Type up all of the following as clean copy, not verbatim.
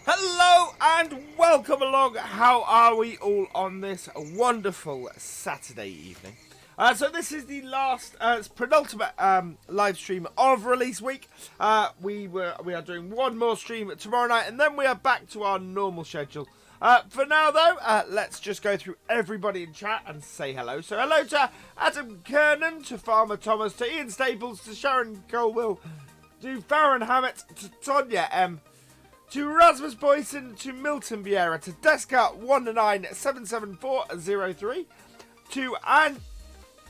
Hello and welcome along. How are we all on this wonderful Saturday evening? So this is the last, penultimate live stream of release week. We are doing one more stream tomorrow night, and then we are back to our normal schedule. For now, though, let's just go through everybody in chat and say hello. So hello to Adam Kernan, to Farmer Thomas, to Ian Staples, to Sharon Colwell, to Farron Hammett, to Tonya M, to Rasmus Boyson, to Milton Vieira, to Deska1977403, to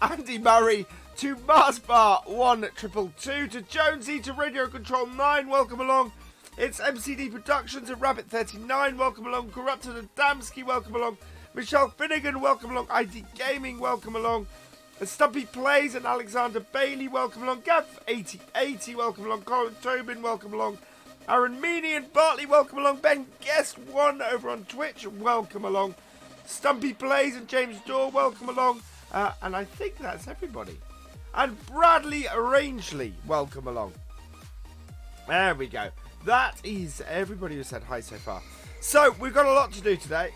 Andy Murray, to Marsbar1222, to Jonesy, to Radio Control 9, welcome along. It's MCD Productions and Rabbit39, welcome along. Corrupted and Damsky, welcome along. Michelle Finnegan, welcome along. ID Gaming, welcome along. Stumpy Plays and Alexander Bayley, welcome along. Gav8080, welcome along. Colin Tobin, welcome along. Aaron Meany and Bartley, welcome along. Ben Guest1 over on Twitch, welcome along. Stumpy Plays and James Dorr, welcome along. And I think that's everybody. And Bradley Rangeley, welcome along. There we go. That is everybody who said hi so far. So, we've got a lot to do today.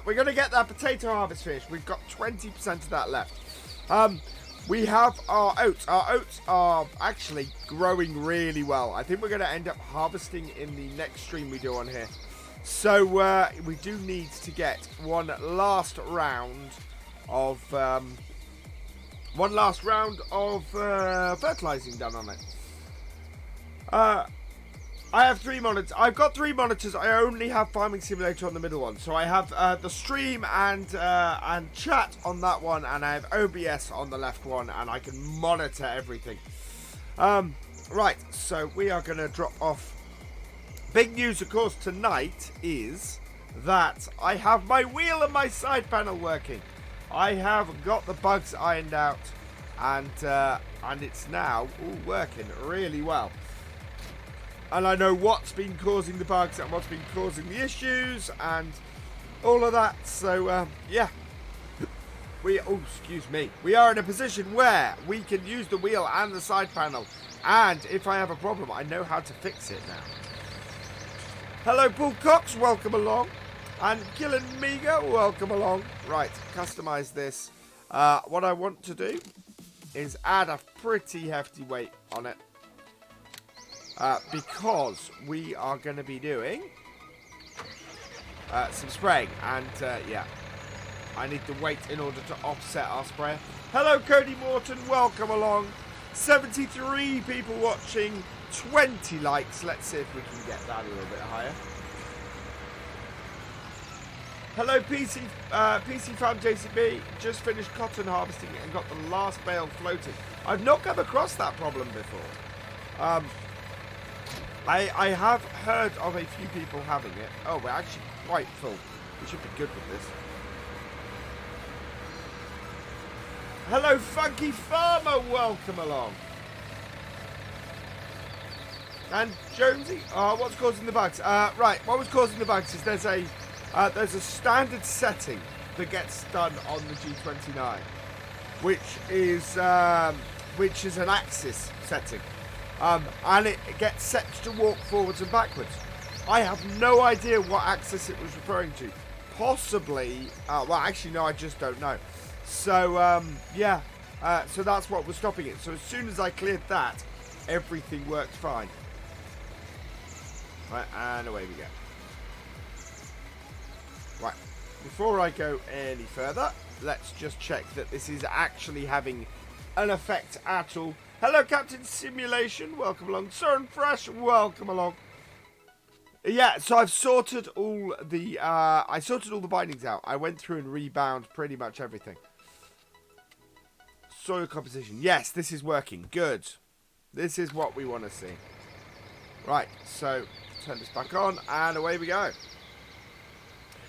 We're going to get that potato harvest finished. We've got 20% of that left. We have our oats. Our oats are actually growing really well. I think we're going to end up harvesting in the next stream we do on here. So we do need to get one last round of fertilizing done on it. I have 3 monitors. I've got 3 monitors. I only have Farming Simulator on the middle one. So I have the stream and chat on that one, and I have OBS on the left one, and I can monitor everything. Right, so we are going to drop off. Big news, of course, tonight is that I have my wheel and my side panel working. I have got the bugs ironed out, and it's now all working really well. And I know what's been causing the bugs and what's been causing the issues and all of that. So, yeah. We are in a position where we can use the wheel and the side panel. And if I have a problem, I know how to fix it now. Hello, Paul Cox. Welcome along. And Killen Miga. Welcome along. Right. Customize this. What I want to do is add a pretty hefty weight on it. Because we are going to be doing some spraying, and yeah, I need the weight in order to offset our sprayer. Hello, Cody Morton, welcome along. 73 people watching, 20 likes. Let's see if we can get that a little bit higher. Hello, PC Farm JCB. Just finished cotton harvesting and got the last bale floating. I've not come across that problem before. I have heard of a few people having it. Oh, we're actually quite full. We should be good with this. Hello, Funky Farmer. Welcome along. And Jonesy. What's causing the bugs? Right, what was causing the bugs is there's a standard setting that gets done on the G29, which is an axis setting. And it gets set to walk forwards and backwards. I have no idea what axis it was referring to. Possibly, well, actually, no, I just don't know. So, yeah, so that's what was stopping it. So as soon as I cleared that, everything worked fine. Right, and away we go. Right, before I go any further, let's just check that this is actually having an effect at all. Hello, Captain Simulation. Welcome along. Søren Fresh. Welcome along. Yeah, so I've sorted all the bindings out. I went through and rebound pretty much everything. Soil composition. Yes, this is working. Good. This is what we want to see. Right, so turn this back on, and away we go.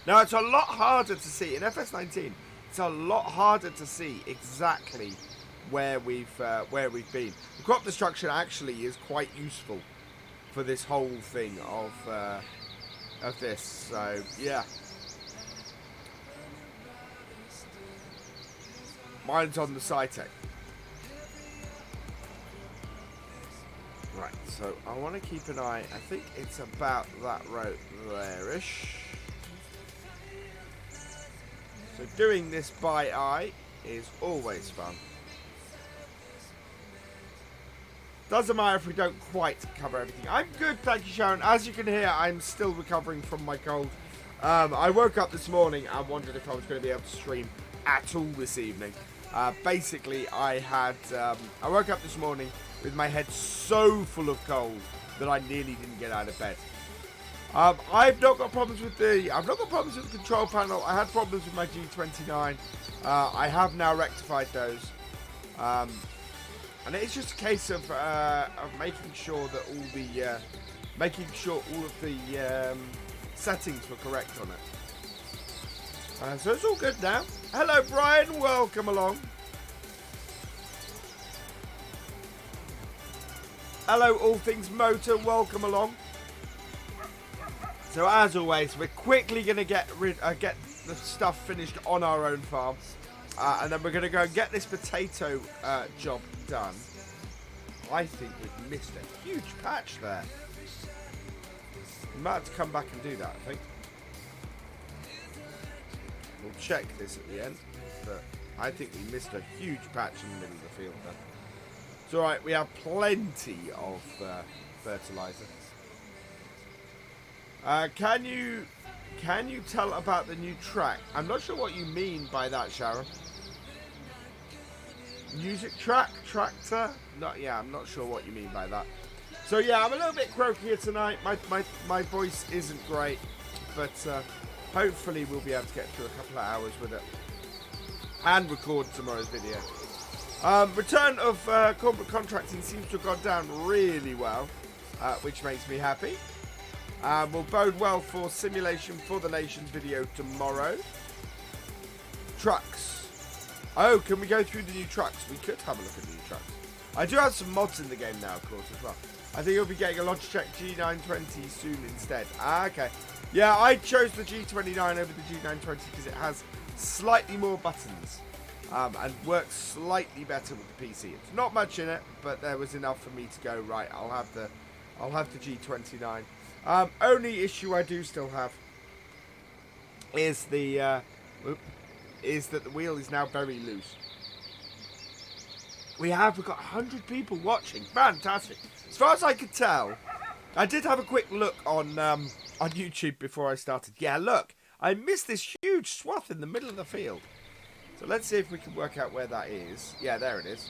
Now, it's a lot harder to see. In FS19, it's a lot harder to see exactly where we've been. The crop destruction actually is quite useful for this whole thing of this. So yeah, mine's on the Cytec. Right, so I want to keep an eye. I think it's about that road there-ish. So doing this by eye is always fun. Doesn't matter if we don't quite cover everything. I'm good, thank you, Sharon. As you can hear, I'm still recovering from my cold. I woke up this morning and wondered if I was going to be able to stream at all this evening. Basically, I woke up this morning with my head so full of cold that I nearly didn't get out of bed. I've not got problems with the control panel. I had problems with my G29. I have now rectified those. And it's just a case of making sure that all of the settings were correct on it. So it's all good now. Hello, Brian. Welcome along. Hello, All Things Motor. Welcome along. So as always, we're quickly going to get the stuff finished on our own farm. And then we're going to go and get this potato job done. I think we've missed a huge patch there. We might have to come back and do that, I think. We'll check this at the end. But I think we missed a huge patch in the middle of the field there. It's alright, we have plenty of fertilizer. Can you tell about the new track? I'm not sure what you mean by that, Sharon. Music track? Tractor? I'm not sure what you mean by that. So yeah, I'm a little bit croaky tonight. My voice isn't great, but hopefully we'll be able to get through a couple of hours with it and record tomorrow's video. Return of corporate contracting seems to have gone down really well, which makes me happy. Will bode well for Simulation for the Nations video tomorrow. Trucks. Oh, can we go through the new trucks? We could have a look at the new trucks. I do have some mods in the game now, of course, as well. I think you'll be getting a Logitech G920 soon instead. Okay. Yeah, I chose the G29 over the G920 because it has slightly more buttons and works slightly better with the PC. It's not much in it, but there was enough for me to go, right, I'll have the G29. Only issue I do still have is that the wheel is now very loose. We've got 100 people watching. Fantastic. As far as I could tell, I did have a quick look on YouTube before I started. Yeah, look, I missed this huge swath in the middle of the field. So let's see if we can work out where that is. Yeah, there it is.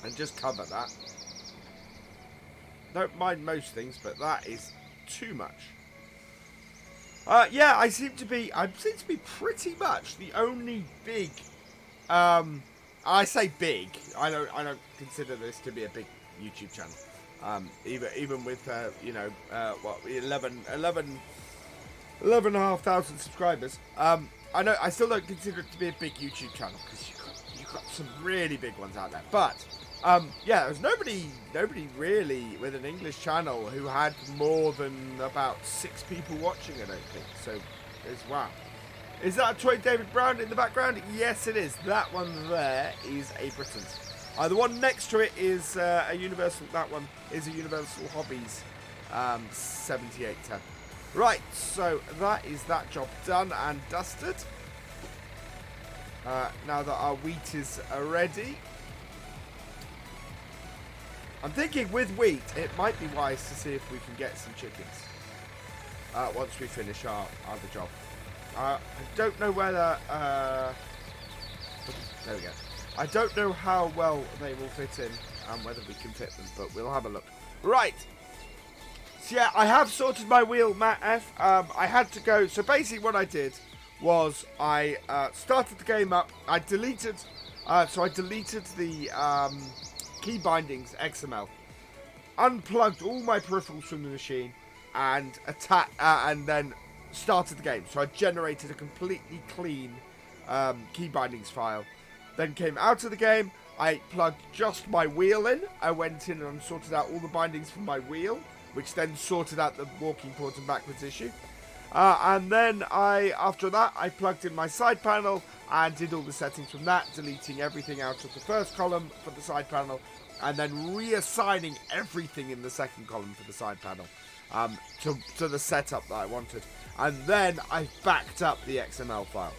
And just cover that. Don't mind most things, but that is too much. Yeah, I seem to be pretty much the only big. I say big. I don't consider this to be a big YouTube channel. Even with 11,500 subscribers. I still don't consider it to be a big YouTube channel because you've got some really big ones out there. But yeah, there's nobody really with an English channel who had more than about 6 people watching, I don't think. So, wow. Is that a toy David Brown in the background? Yes, it is. That one there is a Britons. The one next to it is a Universal. That one is a Universal Hobbies 7810. Right, so that is that job done and dusted. Now that our wheat is ready. I'm thinking with wheat, it might be wise to see if we can get some chickens once we finish our other job. I don't know whether... there we go. I don't know how well they will fit in and whether we can fit them, but we'll have a look. Right. So yeah, I have sorted my wheel, Matt F. I had to go... So basically what I did was I started the game up. I deleted... so I deleted the... key bindings XML, unplugged all my peripherals from the machine, and and then started the game. So I generated a completely clean key bindings file. Then came out of the game. I plugged just my wheel in. I went in and sorted out all the bindings from my wheel, which then sorted out the walking forwards and backwards issue. And then after that, I plugged in my side panel and did all the settings from that, deleting everything out of the first column for the side panel, and then reassigning everything in the second column for the side panel to the setup that I wanted. And then I backed up the XML file.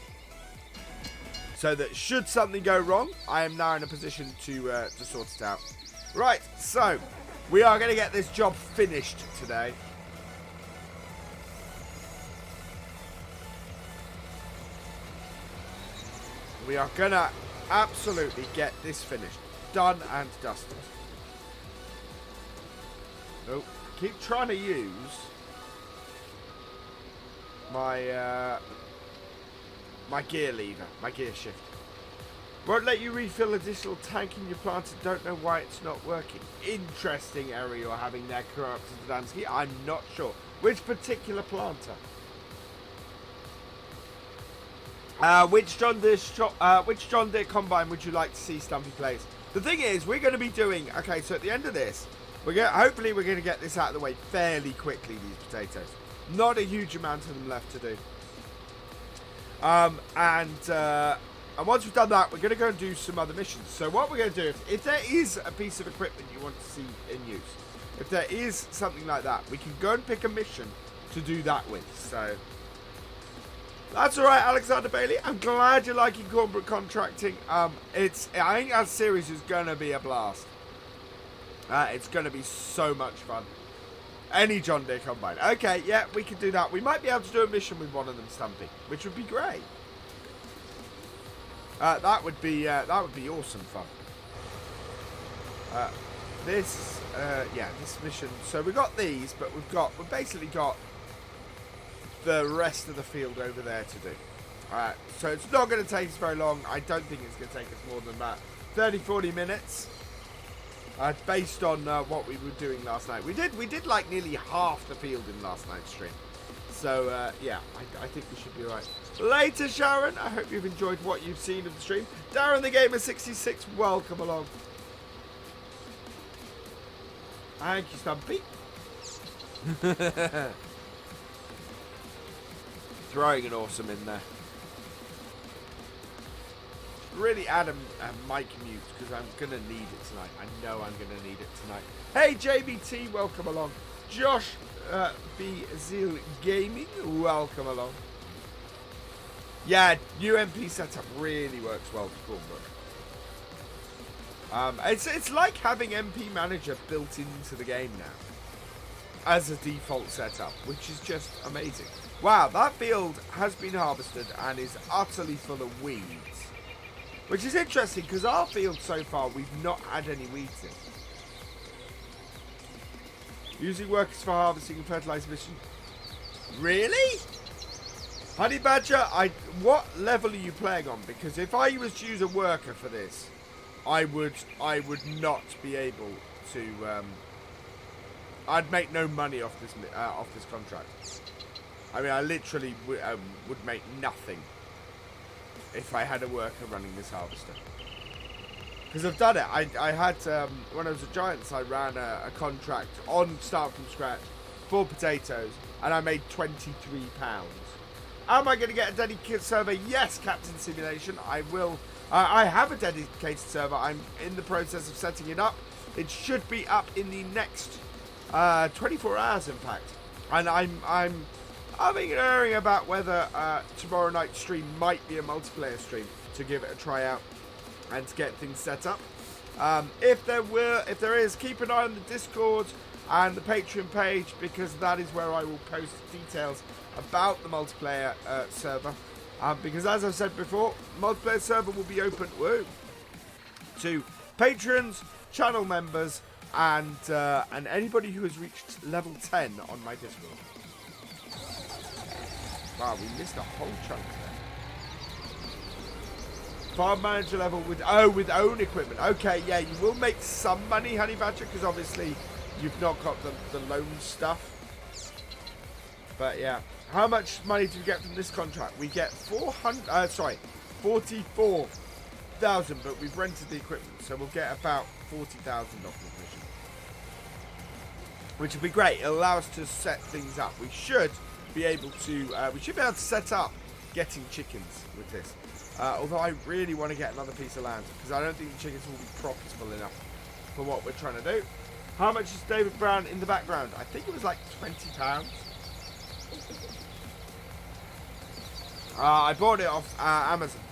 So that should something go wrong, I am now in a position to sort it out. Right, so we are going to get this job finished today. We are going to absolutely get this finished. Done and dusted. Oh, I keep trying to use my my gear lever, my gear shift. Won't let you refill additional tank in your plant and don't know why it's not working. Interesting error you're having there, Kurapsadansky. I'm not sure. Which particular planter? Which John Deere combine would you like to see Stumpy plays? The thing is, we're going to be doing... Okay, so at the end of this, hopefully we're going to get this out of the way fairly quickly, these potatoes. Not a huge amount of them left to do. And once we've done that, we're going to go and do some other missions. So what we're going to do, if there is a piece of equipment you want to see in use, if there is something like that, we can go and pick a mission to do that with. So that's all right, Alexander Bayley. I'm glad you're liking corporate contracting. I think that series is going to be a blast. It's going to be so much fun. Any John Deere combine. Okay, yeah, we can do that. We might be able to do a mission with one of them, Stumpy, which would be great. That would be awesome fun. This mission. So we got these, but we've basically got the rest of the field over there to do. So it's not going to take us very long. I don't think it's going to take us more than that. 30-40 minutes. Based on what we were doing last night. We did like nearly half the field in last night's stream. So, yeah, I think we should be right. Later, Sharon. I hope you've enjoyed what you've seen of the stream. Darren the Gamer 66, welcome along. Thank you, Stumpy. Throwing an awesome in there. Really add a mic mute because I'm going to need it tonight. I know I'm going to need it tonight. Hey, JBT, welcome along. Josh B. Zeal Gaming, welcome along. Yeah, UMP setup really works well for Cornbrook. It's like having MP Manager built into the game now as a default setup, which is just amazing. Wow, that field has been harvested and is utterly full of weeds. Which is interesting, because our field so far, we've not had any weeds in. Using workers for harvesting and fertilizer mission. Really? Honey Badger, what level are you playing on? Because if I was to use a worker for this, I would not be able to... I'd make no money off this contract. I mean, I literally would make nothing if I had a worker running this harvester. Because I've done it. I had, when I was at Giants, I ran a contract on Start From Scratch for potatoes, and I made £23. Am I going to get a dedicated server? Yes, Captain Simulation. I will. I have a dedicated server. I'm in the process of setting it up. It should be up in the next 24 hours, in fact. And I'm ignoring about whether tomorrow night's stream might be a multiplayer stream to give it a try out and to get things set up. If there is, keep an eye on the Discord and the Patreon page, because that is where I will post details about the multiplayer server. Because as I've said before, multiplayer server will be open to patrons, channel members, and anybody who has reached level 10 on my Discord. Wow, we missed a whole chunk there. Farm manager level with own equipment. Okay, yeah, you will make some money, Honey Badger, because obviously you've not got the loan stuff. But yeah, how much money do we get from this contract? We get 44,000, but we've rented the equipment, so we'll get about 40,000 off this mission, which would be great. It'll allow us to set things up. We should be able to set up getting chickens with this. Although I really want to get another piece of land, because I don't think the chickens will be profitable enough for what we're trying to do. How much is David Brown in the background? I think it was like £20. I bought it off Amazon.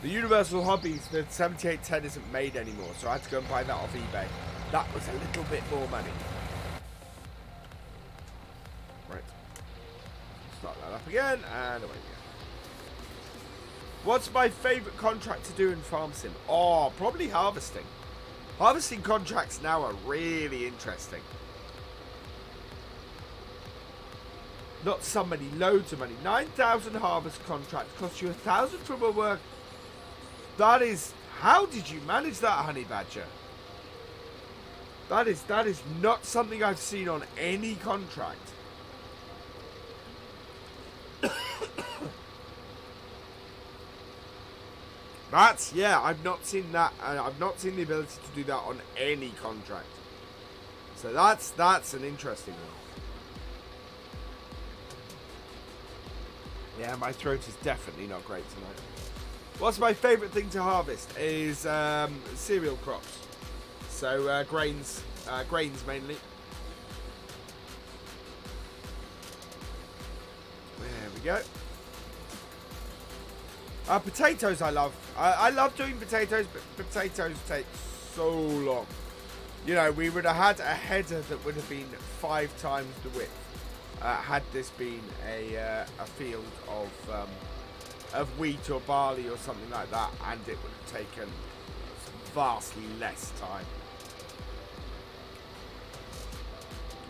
The Universal Hobbies, the 7810 isn't made anymore, so I had to go and buy that off eBay. That was a little bit more money. Right. Start that up again, and away we go. What's my favourite contract to do in Farm Sim? Oh, probably harvesting. Harvesting contracts now are really interesting. Not some money, loads of money. 9,000 harvest contracts cost you 1,000 from a work. That is, how did you manage that, Honey Badger? That is not something I've seen on any contract. Yeah, I've not seen that. I've not seen the ability to do that on any contract. So that's an interesting one. Yeah, my throat is definitely not great tonight. What's my favourite thing to harvest is cereal crops. So grains mainly. There we go. Potatoes I love. I love doing potatoes, but potatoes take so long. You know, we would have had a header that would have been 5 times the width had this been a field of wheat or barley or something like that, and it would have taken vastly less time.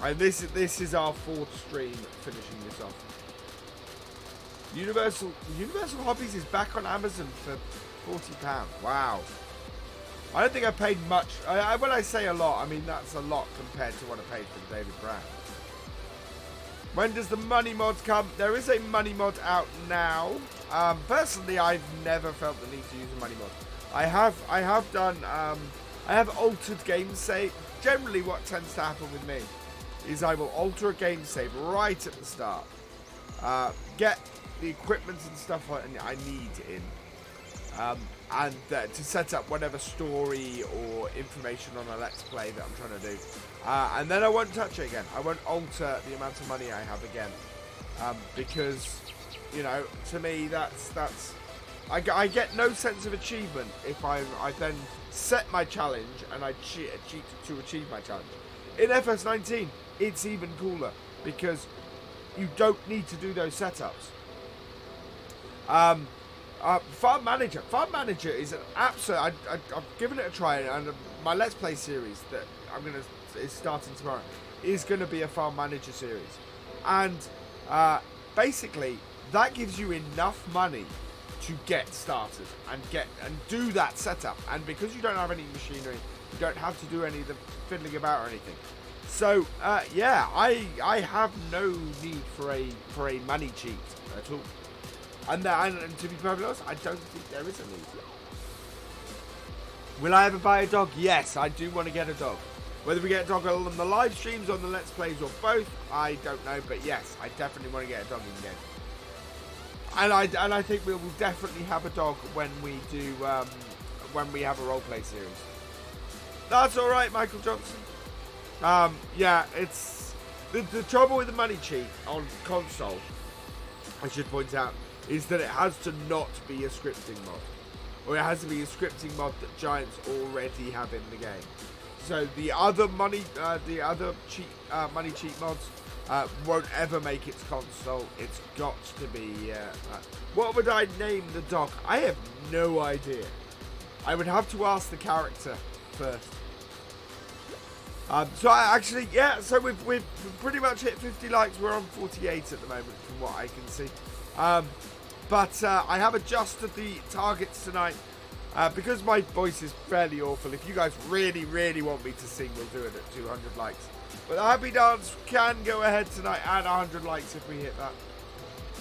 And this is our 4th stream finishing this off. Universal Hobbies is back on Amazon for £40. Wow. I don't think I paid much. When I say a lot, I mean that's a lot compared to what I paid for David Brown. When does the money mod come? There is a money mod out now. Personally, I've never felt the need to use a money mod. I have altered game save. Generally, what tends to happen with me is I will alter a game save right at the start. Get the equipment and stuff I need in, and to set up whatever story or information on a let's play that I'm trying to do, and then I won't touch it again. I won't alter the amount of money I have again, because you know, to me I get no sense of achievement if I then set my challenge and I cheat to achieve my challenge. In FS19 it's even cooler because you don't need to do those setups. Farm Manager is an absolute. I've given it a try, and my Let's Play series that is starting tomorrow is going to be a Farm Manager series, and basically that gives you enough money to get started and do that setup. And because you don't have any machinery, you don't have to do any of the fiddling about or anything. So yeah, I have no need for a money cheat at all. And to be perfectly honest, I don't think there is a need. Will I ever buy a dog? Yes, I do want to get a dog. Whether we get a dog on the live streams, on the Let's Plays, or both, I don't know. But yes, I definitely want to get a dog in the game. And I think we will definitely have a dog when we do when we have a roleplay series. That's all right, Michael Johnson. Yeah, it's the trouble with the money cheat on console, I should point out, is that it has to not be a scripting mod, or it has to be a scripting mod that Giants already have in the game. So the other money cheat mods won't ever make its console. It's got to be. What would I name the dog? I have no idea. I would have to ask the character first. So I actually, yeah. So we've pretty much hit 50 likes. We're on 48 at the moment, from what I can see. But I have adjusted the targets tonight because my voice is fairly awful. If you guys really, really want me to sing, we'll do it at 200 likes. But the Happy Dance can go ahead tonight at 100 likes if we hit that.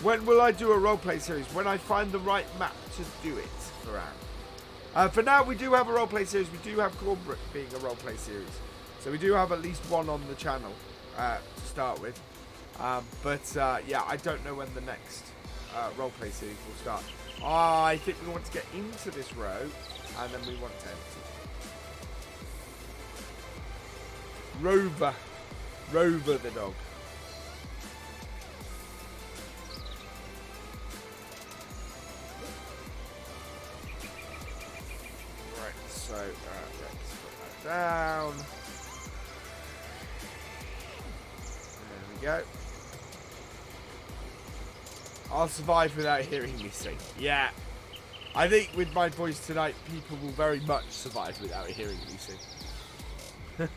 When will I do a roleplay series? When I find the right map to do it, for now, we do have a roleplay series. We do have Cornbrook being a roleplay series. So we do have at least one on the channel to start with. Yeah, I don't know when the next roleplay series will start. I think we want to get into this row, and then we want to empty. Rover the dog. Right, so let's put that down. There we go. I'll survive without hearing me sing. Yeah. I think with my voice tonight, people will very much survive without hearing me sing. There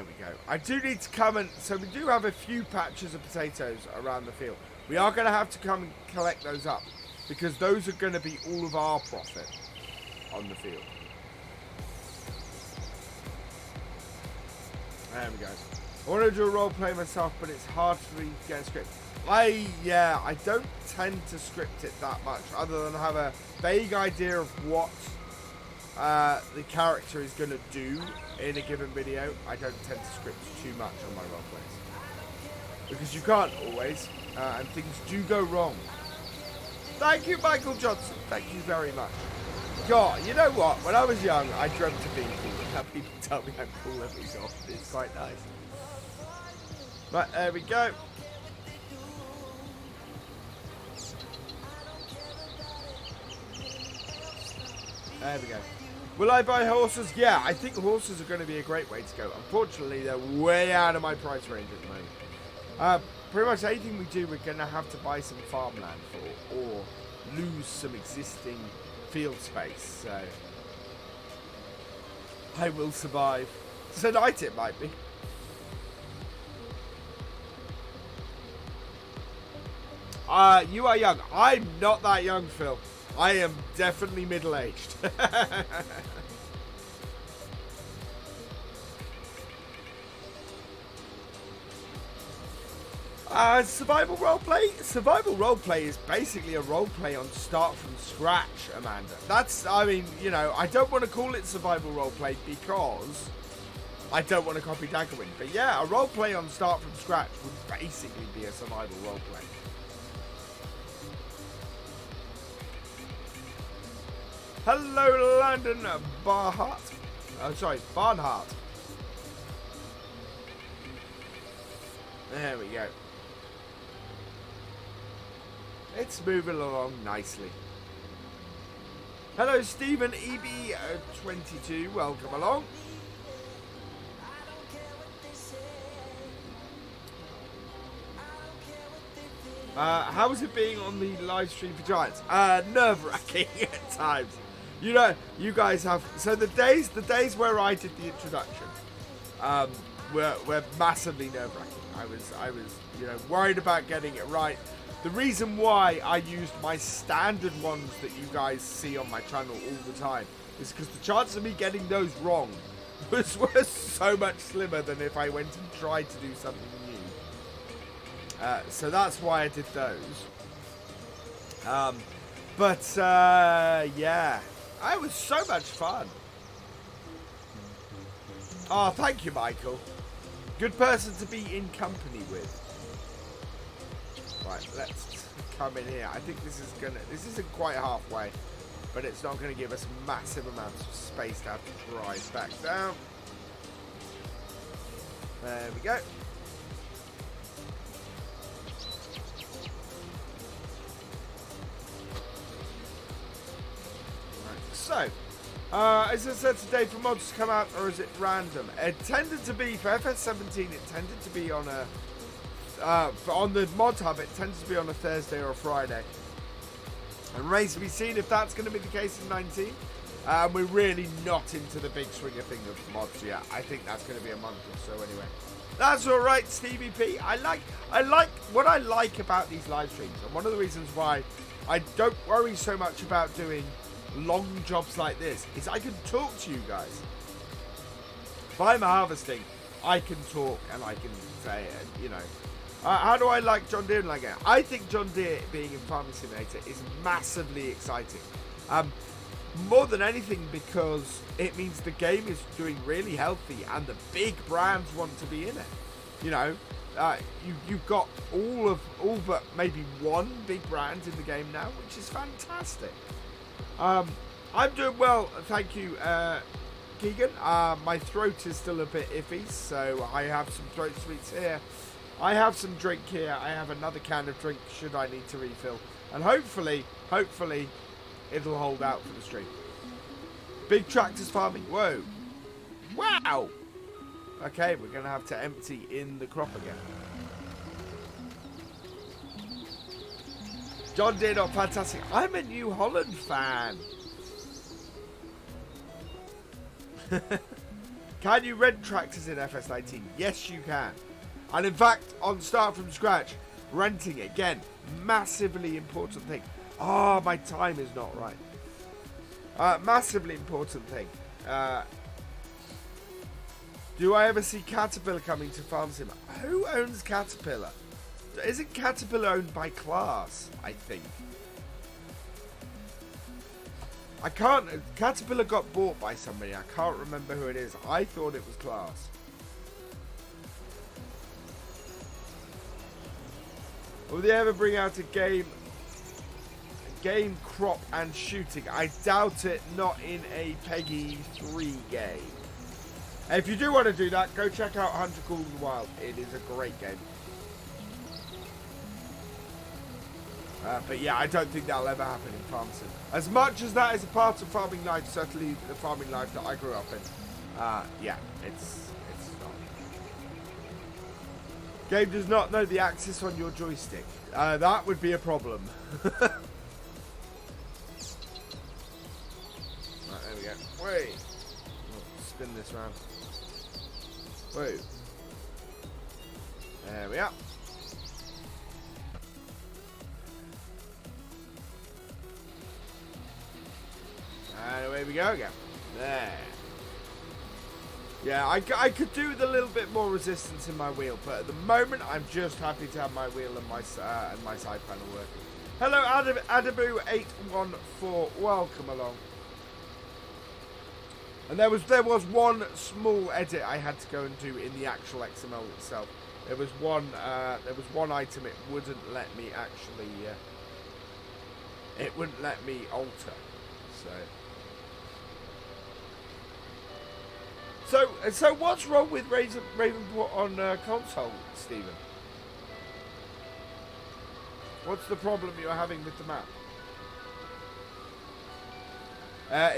we go. I do need to come and... So we do have a few patches of potatoes around the field. We are going to have to come and collect those up, because those are going to be all of our profit on the field. There we go. I want to do a role play myself, but it's hard for me to get a script. I don't tend to script it that much, other than have a vague idea of what the character is going to do in a given video. I don't tend to script too much on my role plays, because you can't always, and things do go wrong. Thank you, Michael Johnson. Thank you very much. God, you know what? When I was young, I dreamt of being cool, and now people tell me I'm cool every so often. It's quite nice. Right, there we go. There we go. Will I buy horses? Yeah, I think horses are going to be a great way to go. Unfortunately, they're way out of my price range at the moment. Pretty much anything we do, we're going to have to buy some farmland for, or lose some existing field space. So I will survive. Tonight it might be. You are young. I'm not that young, Phil. I am definitely middle-aged. Survival roleplay? Survival roleplay is basically a roleplay on start from scratch, Amanda. That's, I mean, you know, I don't want to call it survival roleplay because I don't want to copy Daggerwind. But yeah, a roleplay on start from scratch would basically be a survival roleplay. Hello, Landon Barhart. Oh, sorry, Barnhart. There we go. It's moving along nicely. Hello, Stephen EB22. Welcome along. How is it being on the live stream for Giants? Nerve-wracking at times. You know, you guys have... So the days where I did the introduction were massively nerve-wracking. I was, you know, worried about getting it right. The reason why I used my standard ones that you guys see on my channel all the time is because the chance of me getting those wrong was so much slimmer than if I went and tried to do something new. So that's why I did those. Yeah. It was so much fun. Oh, thank you, Michael. Good person to be in company with. Right, let's come in here. I think this isn't quite halfway, but it's not going to give us massive amounts of space to have to drive back down. There we go. So, as I said today, for mods to come out, or is it random? It tended to be, for FS17, it tended to be on a, on the mod hub, it tends to be on a Thursday or a Friday. And remains to be seen if that's going to be the case in 19. We're really not into the big swinger thing of mods yet. I think that's going to be a month or so anyway. That's all right, Stevie P. I like what I like about these live streams, and one of the reasons why I don't worry so much about doing long jobs like this is I can talk to you guys. If I'm harvesting, I can talk and I can say it, you know. How do I like John Deere and like it? I think John Deere being in Farming Simulator is massively exciting. More tthan anything because it means the game is doing really healthy and the big brands want to be in it. You know, you've got all but maybe one big brand in the game now, which is fantastic. I'm doing well, thank you, Keegan. My throat is still a bit iffy, so I have some throat sweets here. I have some drink here. I have another can of drink should I need to refill. And hopefully, it'll hold out for the stream. Big tractors farming. Whoa. Wow. Okay, we're going to have to empty in the crop again. John Deere, not fantastic. I'm a New Holland fan. Can you rent tractors in FS19? Yes, you can. And in fact, on Start From Scratch, renting, again, massively important thing. Ah, my time is not right. Massively important thing. Do I ever see Caterpillar coming to Farm Sim? Who owns Caterpillar? Isn't Caterpillar owned by Class, I think? I can't... Caterpillar got bought by somebody. I can't remember who it is. I thought it was Class. Will they ever bring out a game crop and shooting? I doubt it, not in a Peggy 3 game. If you do want to do that, go check out Hunter Calls the Wild. It is a great game. But yeah, I don't think that'll ever happen in Farm Sim. As much as that is a part of farming life, certainly the farming life that I grew up in. Yeah, it's not. Game does not know the axis on your joystick. That would be a problem. Right, there we go. Wait. Spin this round. Whoa. There we are. And away we go again. There. Yeah, I could do with a little bit more resistance in my wheel, but at the moment I'm just happy to have my wheel and my side panel working. Hello, Adabu814. Welcome along. And there was one small edit I had to go and do in the actual XML itself. There was one item it wouldn't let me actually it wouldn't let me alter. So what's wrong with Ravenport on console, Stephen? What's the problem you're having with the map?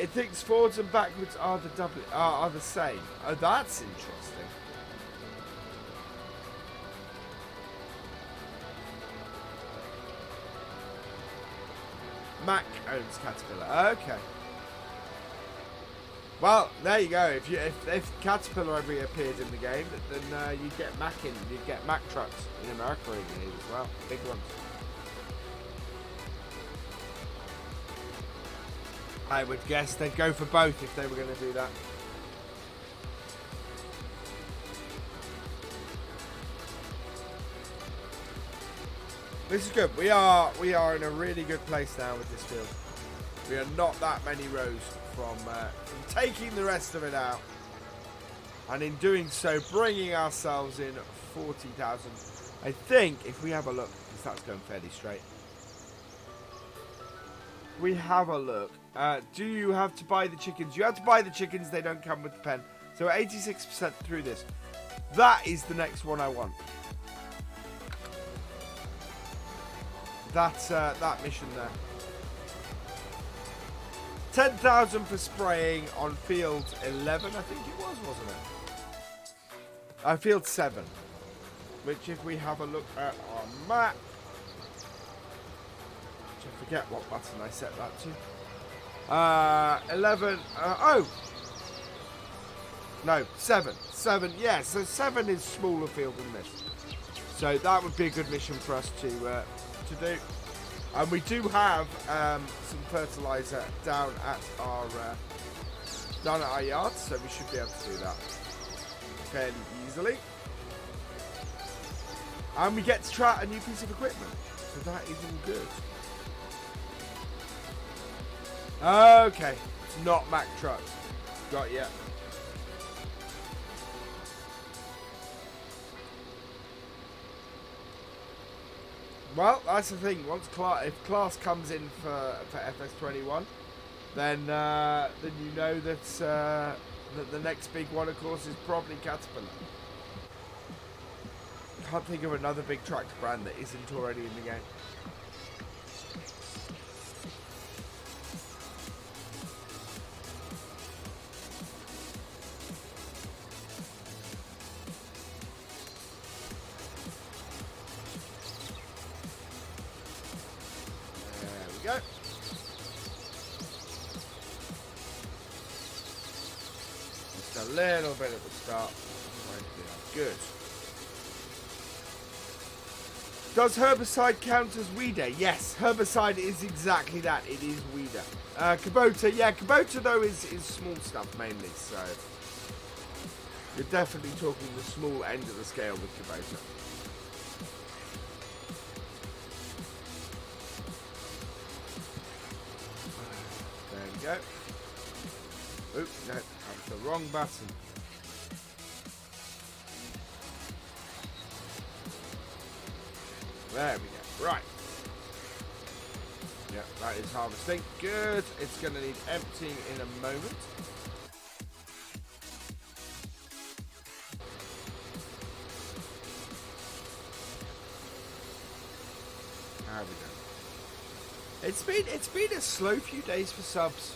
It thinks forwards and backwards are the same. Oh, that's interesting. Mac owns Caterpillar. Okay. Well, there you go. If Caterpillar ever appeared in the game, then you'd get Mac trucks in America in here as well, big ones. I would guess they'd go for both if they were going to do that. This is good. We are in a really good place now with this field. We are not that many rows from taking the rest of it out, and in doing so bringing ourselves in 40,000. I think if we have a look, because that's going fairly straight. We have a look. Do you have to buy the chickens? You have to buy the chickens. They don't come with the pen. So 86% through this. That is the next one I want. That's that mission there. 10,000 for spraying on field 11, I think it was, wasn't it? Field 7. Which, if we have a look at our map, which I forget what button I set that to. 11. Oh! No, 7. 7, yeah, so 7 is smaller field than this. So that would be a good mission for us to do. And we do have some fertilizer down at our yard, so we should be able to do that fairly easily. And we get to try a new piece of equipment, so that is all good. Okay, it's not Mack trucks. Got ya. Well, that's the thing. Once if Class comes in for FS21, then you know that that the next big one, of course, is probably Caterpillar. Can't think of another big tractor brand that isn't already in the game. There we go. Just a little bit at the start. Good. Does herbicide count as weeder? Yes, herbicide is exactly that. It is weeder. Kubota, yeah, Kubota though is small stuff mainly, so you're definitely talking the small end of the scale with Kubota. There we go. Oops, no, that's the wrong button. There we go. Right. Yeah, that is harvesting. Good. It's going to need emptying in a moment. There we go. It's been a slow few days for subs.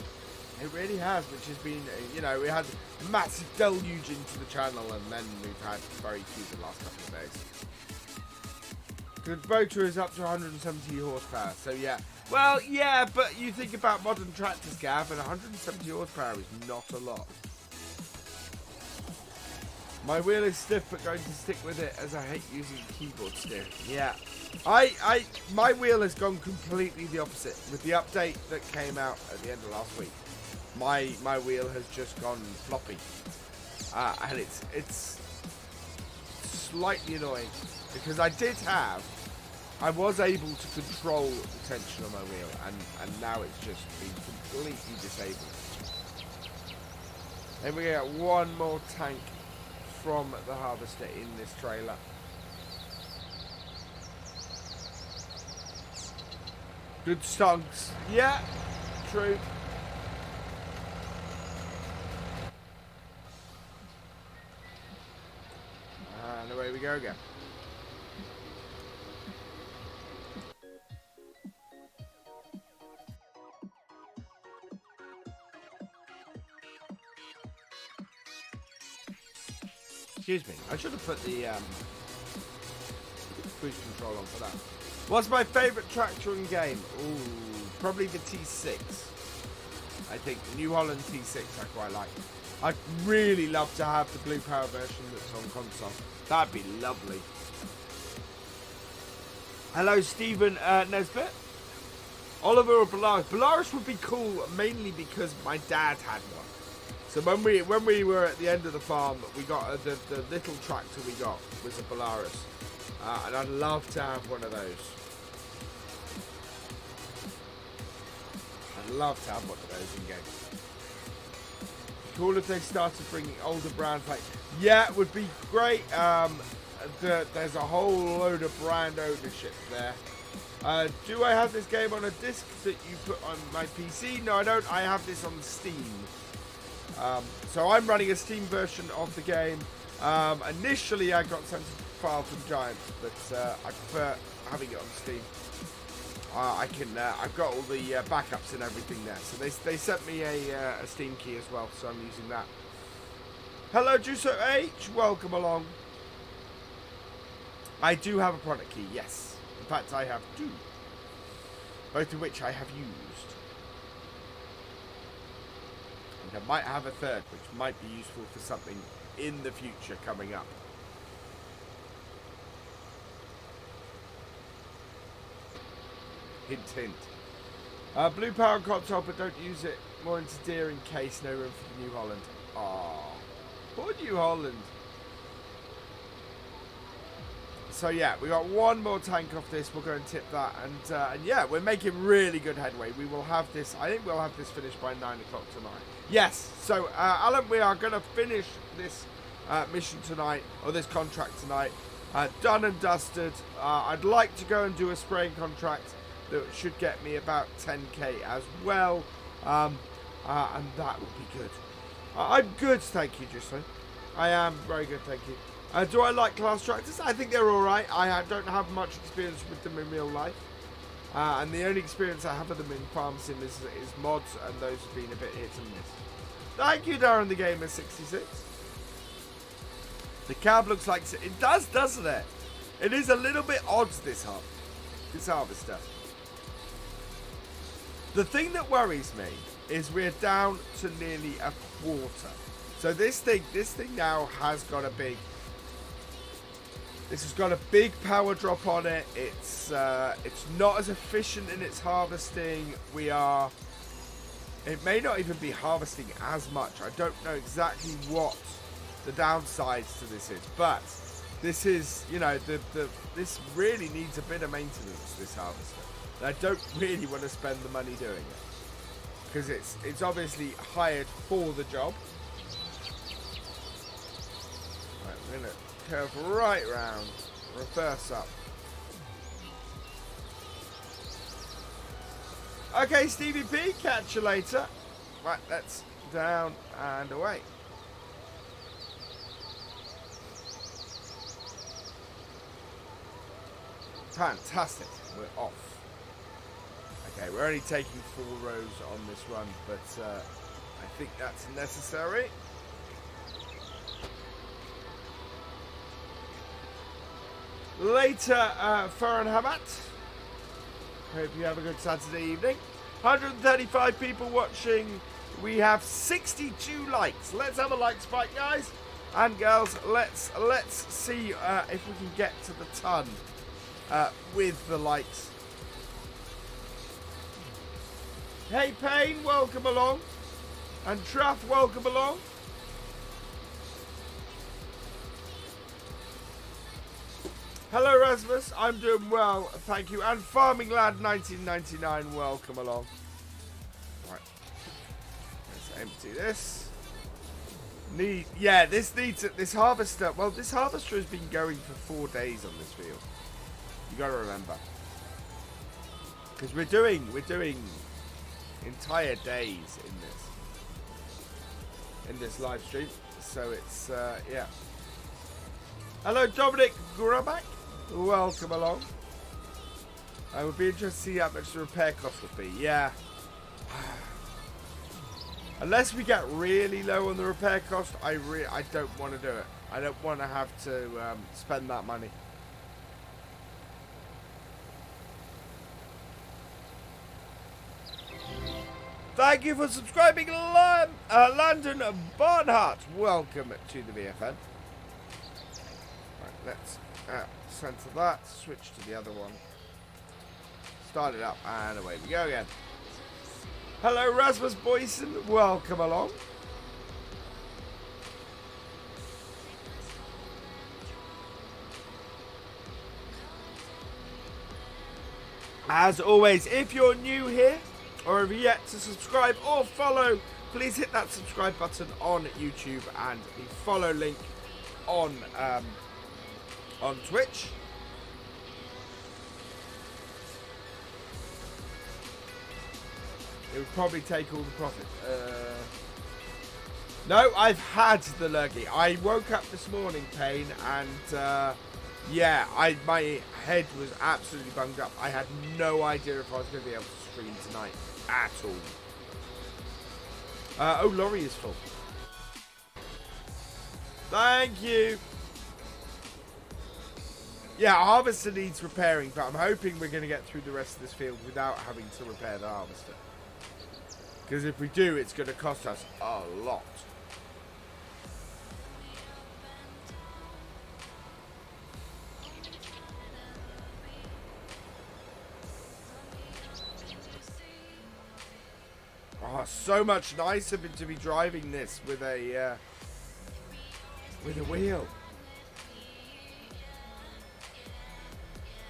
It really has, which has been, you know, we had a massive deluge into the channel, and then we've had very few the last couple of days. The Kubota is up to 170 horsepower, so yeah. Well, yeah, but you think about modern tractors, Gav, and 170 horsepower is not a lot. My wheel is stiff, but going to stick with it as I hate using keyboard steering. Yeah, my wheel has gone completely the opposite with the update that came out at the end of last week. My wheel has just gone floppy, and it's slightly annoying. Because I was able to control the tension on my wheel, and now it's just been completely disabled. Then we get one more tank from the harvester in this trailer. Good stonks. Yeah, true. And away we go again. Excuse me, I should have put the cruise control on for that. What's my favourite tractor in game? Ooh, probably the T6. I think the New Holland T6 I quite like. I'd really love to have the Blue Power version that's on console. That'd be lovely. Hello, Stephen Nesbitt. Oliver or Belarus? Belarus would be cool mainly because my dad had one. So when we were at the end of the farm, we got the little tractor we got was a Belarus, and I'd love to have one of those. I'd love to have one of those in game. Cool if they started bringing older brands like, yeah, it would be great. There's a whole load of brand ownership there. Do I have this game on a disc that you put on my PC? No, I don't. I have this on Steam. So I'm running a Steam version of the game. Initially, I got sent a file from Giant, but I prefer having it on Steam. I've got all the backups and everything there. So they sent me a Steam key as well, so I'm using that. Hello, Juso H. Welcome along. I do have a product key, yes. In fact, I have two, both of which I have used. I might have a third, which might be useful for something in the future coming up. Hint, hint. Blue Power console, but don't use it. More into deer in case. No room for the New Holland. Aww. Poor New Holland. So yeah, we got one more tank off this. We'll go and tip that, and yeah, we're making really good headway. We will have this. I think we'll have this finished by 9 o'clock tonight. Yes. So Alan, we are going to finish this mission tonight, or this contract tonight. Done and dusted. I'd like to go and do a spraying contract that should get me about 10k as well. and that would be good. I'm good, thank you, Justin. I am very good, thank you. Do I like class tractors? I think they're alright. I don't have much experience with them in real life. And the only experience I have with them in Farm Sim is mods, and those have been a bit hit and miss. Thank you, Darren the Gamer 66. The cab looks like... It does, doesn't it? It is a little bit odd, this harvester. The thing that worries me is we're down to nearly a quarter. So this thing now has got a big... This has got a big power drop on it. It's not as efficient in its harvesting. It may not even be harvesting as much. I don't know exactly what the downsides to this is, but this is, you know, this really needs a bit of maintenance, this harvester. And I don't really want to spend the money doing it because it's obviously hired for the job. Right, we're gonna curve right round, reverse up. Okay, Stevie P, catch you later. Right, let's down and away. Fantastic, we're off. Okay, we're only taking 4 rows on this run, but I think that's necessary. Later, Farhan Habat. Hope you have a good Saturday evening. 135 people watching. We have 62 likes. Let's have a like spike, guys and girls. Let's see if we can get to the ton with the likes. Hey Payne, welcome along. And Traff, welcome along. Hello Rasmus, I'm doing well, thank you. And Farming Lad 1999, welcome along. Right, let's empty this. This harvester. Well, this harvester has been going for 4 days on this field. You got to remember, because we're doing entire days in this live stream. So it's yeah. Hello Dominic Grubak. Welcome along. I would be interested to see how much the repair cost would be. Yeah. Unless we get really low on the repair cost, I don't want to do it. I don't want to have to spend that money. Thank you for subscribing, Landon Barnhart. Welcome to the VFN. Right, let's center that, switch to the other one, start it up, and away we go again. Hello Rasmus Boyson, welcome along. As always, if you're new here or have yet to subscribe or follow, please hit that subscribe button on YouTube and the follow link on Twitch. It would probably take all the profit. No, I've had the lurgy. I woke up this morning, Payne, and yeah, my head was absolutely bunged up. I had no idea if I was going to be able to stream tonight at all. Oh, lorry is full. Thank you. Yeah, harvester needs repairing, but I'm hoping we're going to get through the rest of this field without having to repair the harvester. Because if we do, it's going to cost us a lot. Oh, so much nicer to be driving this with a wheel.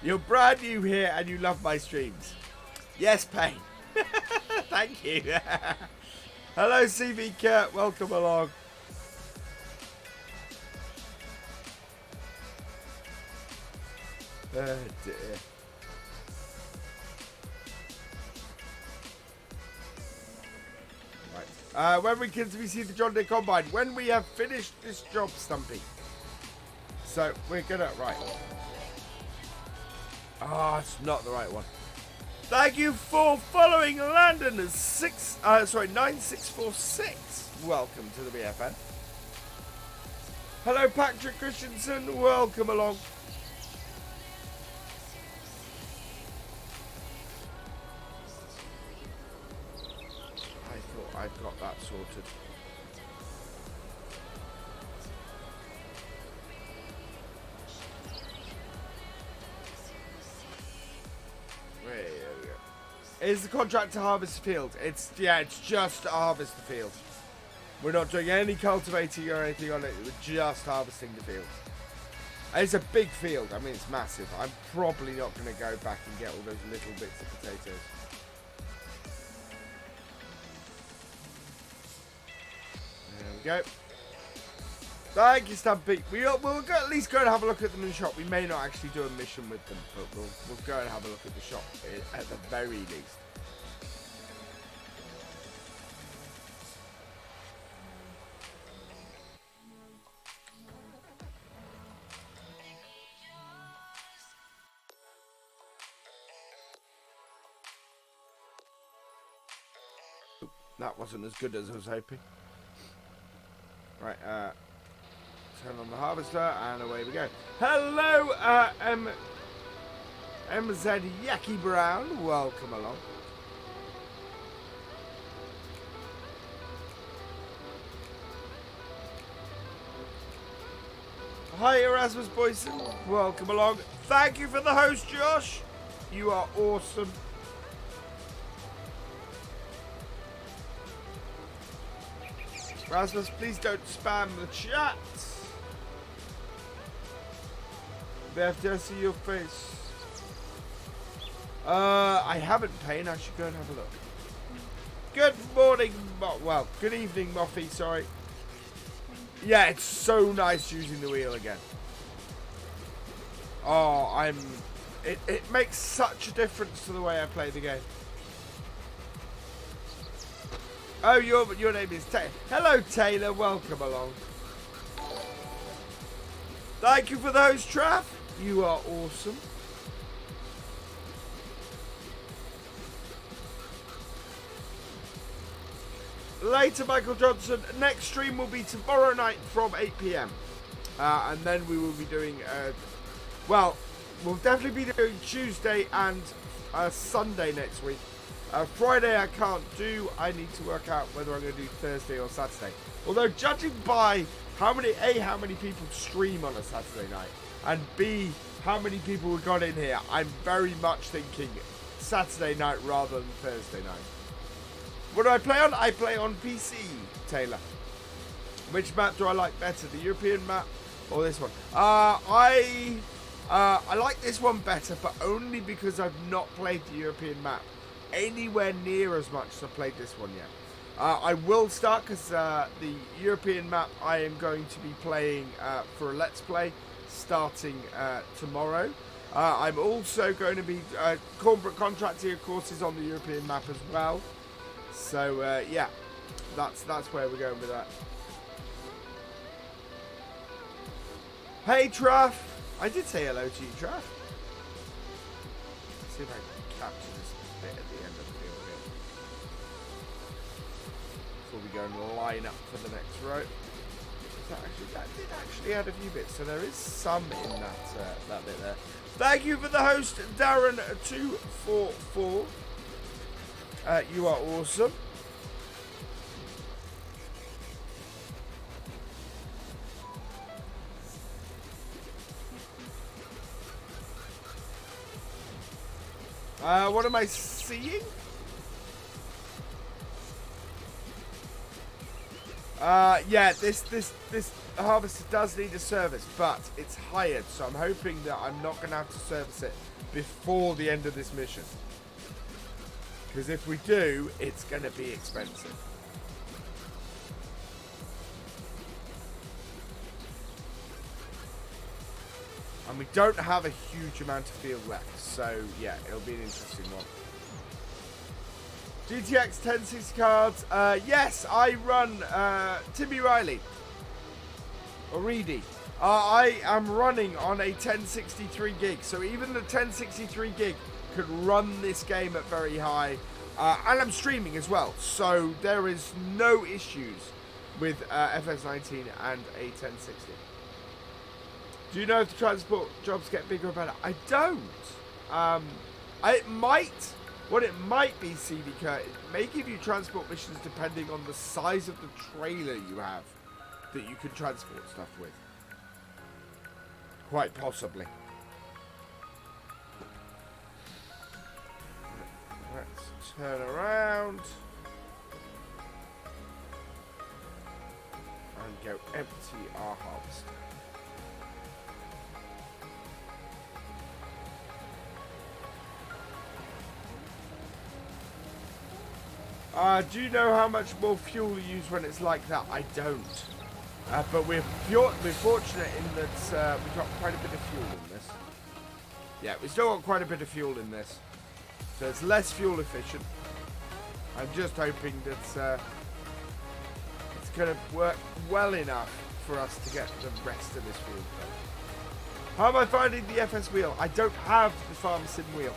You're brand new here and you love my streams. Yes, Payne. Thank you. Hello, CV Kurt. Welcome along. Oh dear. Right, When we can we see the John Deere Combine? When we have finished this job, Stumpy. So, we're gonna... Right. Ah, it's not the right one. Thank you for following Landon 9646. Welcome to the BFN. Hello, Patrick Christensen. Welcome along. I thought I'd got that sorted. There we go. Is the contract to harvest the field? It's just to harvest the field. We're not doing any cultivating or anything on it. We're just harvesting the field. It's a big field. I mean, it's massive. I'm probably not going to go back and get all those little bits of potatoes. There we go. Thank you, Stumpy. We'll go, at least go and have a look at them in the shop. We may not actually do a mission with them, but we'll go and have a look at the shop at the very least. That wasn't as good as I was hoping. Right, turn on the harvester, and away we go. Hello, MZ Yaki Brown. Welcome along. Hi, Erasmus Boyson. Welcome along. Thank you for the host, Josh. You are awesome. Rasmus, please don't spam the chat. Beth, did I see your face? I haven't, Payne. I should go and have a look. Good morning, well, good evening, Moffy, sorry. Yeah, it's so nice using the wheel again. Oh, it makes such a difference to the way I play the game. Oh, your name is Taylor. Hello, Taylor. Welcome along. Thank you for those, Trav. You are awesome. Later, Michael Johnson. Next stream will be tomorrow night from 8 PM. And then we will be doing... well, we'll definitely be doing Tuesday and Sunday next week. Friday I can't do. I need to work out whether I'm going to do Thursday or Saturday. Although judging by how many people stream on a Saturday night, and B, how many people we got in here, I'm very much thinking Saturday night rather than Thursday night. What do I play on? I play on PC, Taylor. Which map do I like better, the European map or this one? I like this one better, but only because I've not played the European map anywhere near as much as I played this one yet. I will start because the European map I am going to be playing for a Let's Play starting tomorrow. I'm also going to be corporate contracting courses on the European map as well. So yeah, that's where we're going with that. Hey Traff, I did say hello to you, Traff. Let's see if I can capture this bit at the end of the field here. Before we go and line up for the next row. That did actually add a few bits, so there is some in that bit there. Thank you for the host, Darren244. You are awesome. What am I seeing? Yeah, this harvester does need a service, but it's hired, so I'm hoping that I'm not going to have to service it before the end of this mission. Because if we do, it's going to be expensive. And we don't have a huge amount of field left, so yeah, it'll be an interesting one. GTX 1060 cards. Yes, I run Timmy Riley. Or Reedy. I am running on a 1063 gig. So even the 1063 gig could run this game at very high. And I'm streaming as well. So there is no issues with FS19 and a 1060. Do you know if the transport jobs get bigger or better? I don't. It might. What it might be, CVK, it may give you transport missions depending on the size of the trailer you have that you can transport stuff with. Quite possibly. Let's turn around and go empty our harvester. Do you know how much more fuel you use when it's like that? I don't. But we're fortunate in that we've got quite a bit of fuel in this. Yeah, we still got quite a bit of fuel in this. So it's less fuel efficient. I'm just hoping that it's going to work well enough for us to get the rest of this fuel done. How am I finding the FS wheel? I don't have the Farm Sim wheel,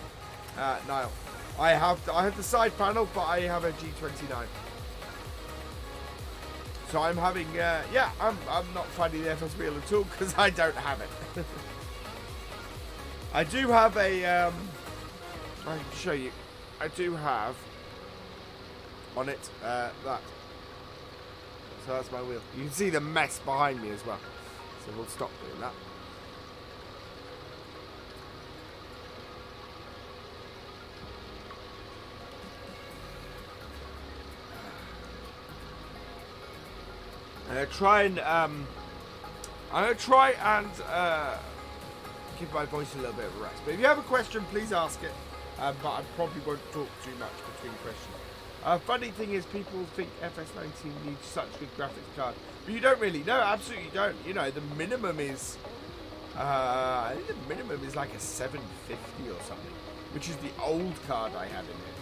Niall. I have the side panel, but I have a G29. So I'm having, yeah, I'm not finding the FS wheel at all because I don't have it. I do have a, I can show you. I do have on it that. So that's my wheel. You can see the mess behind me as well. So we'll stop doing that. I'm gonna try and give my voice a little bit of a rest. But if you have a question, please ask it. But I probably won't talk too much between questions. Funny thing is, people think FS19 needs such a good graphics card, but you don't really. No, absolutely don't. You know, the minimum is, I think the minimum is like a 750 or something, which is the old card I had in it.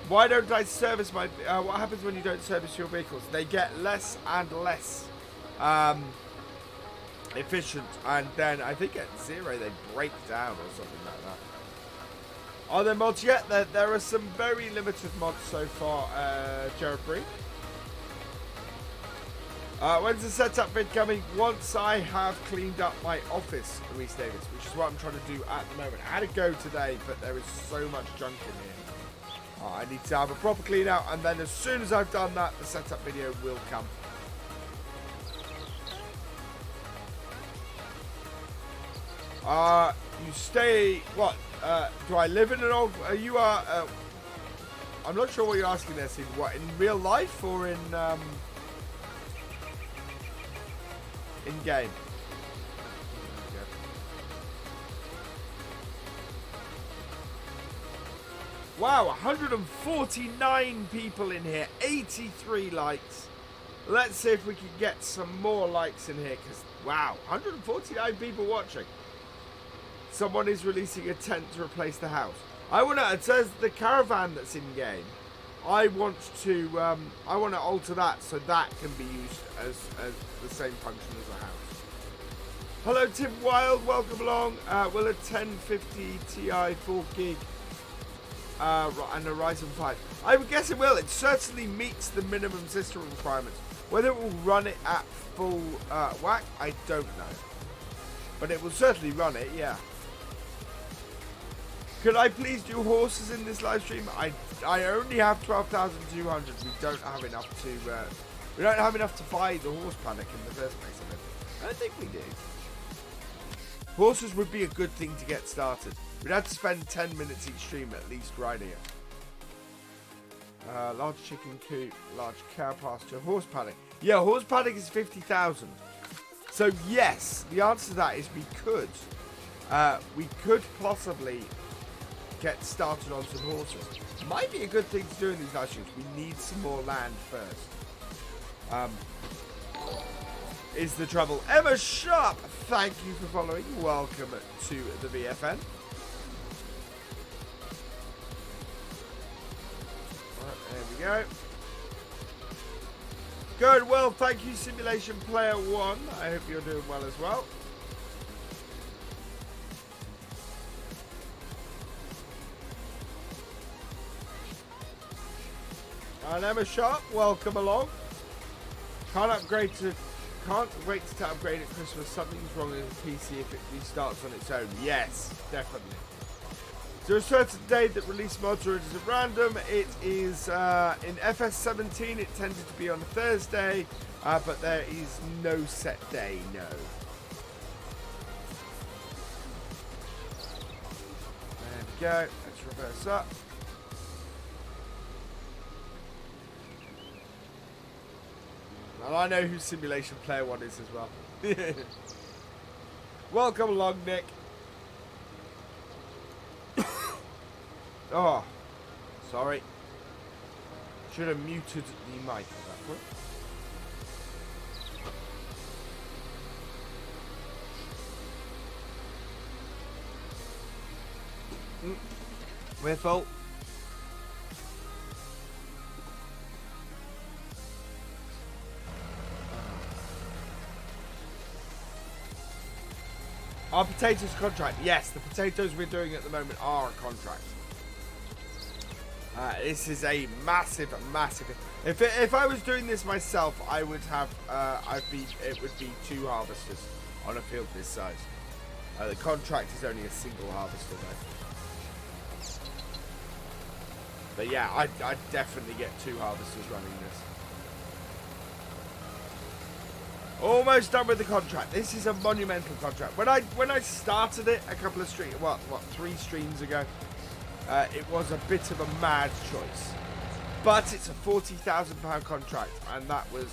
Why don't I service my... what happens when you don't service your vehicles? They get less and less efficient. And then I think at 0 they break down or something like that. Are there mods yet? There are some very limited mods so far, Jared Bree. When's the setup vid coming? Once I have cleaned up my office, Louise Davis, which is what I'm trying to do at the moment. I had to go today, but there is so much junk in here. I need to have a proper clean out, and then as soon as I've done that, the setup video will come. You stay, what, do I live in an old, you are, I'm not sure what you're asking there, Steve. What, in real life or in game? Wow, 149 people in here, 83 likes. Let's see if we can get some more likes in here, because, wow, 149 people watching. Someone is releasing a tent to replace the house. I want to, it says the caravan that's in game. I want to alter that so that can be used as the same function as a house. Hello, Tim Wild, welcome along. Will a 1050 Ti 4 gig and a Ryzen 5. I would guess it will. It certainly meets the minimum system requirements. Whether it will run it at full whack, I don't know. But it will certainly run it, yeah. Could I please do horses in this live stream? I only have 12,200. We don't have enough to buy the horse paddock in the first place. I don't think we do. Horses would be a good thing to get started. We'd have to spend 10 minutes each stream at least riding it. Large chicken coop, large cow pasture, horse paddock. Yeah, horse paddock is 50,000. So yes, the answer to that is we could possibly get started on some horses. Might be a good thing to do in these live streams. We need some more land first. Is the trouble. Emma Sharp, thank you for following. Welcome to the VFN. we go. Good, well, thank you, Simulation Player 1. I hope you're doing well as well. And Emma Sharp, welcome along. Can't wait to upgrade at Christmas. Something's wrong with the PC if it restarts on its own. Yes, definitely. Is there a certain day that release mods, or is it random? It is in FS17. It tended to be on a Thursday, but there is no set day. No. There we go. Let's reverse up. And I know who Simulation Player 1 is as well. Welcome along, Nick. Oh, sorry. Should have muted the mic at that point. We're full. Our potatoes contract. Yes, the potatoes we're doing at the moment are a contract. This is a massive. If I was doing this myself, I would have. It would be 2 harvesters on a field this size. The contract is only a single harvester though. But yeah, I'd definitely get 2 harvesters running this. Almost done with the contract. This is a monumental contract. When I started it a couple of 3 streams ago, it was a bit of a mad choice. But it's a £40,000 contract, and that was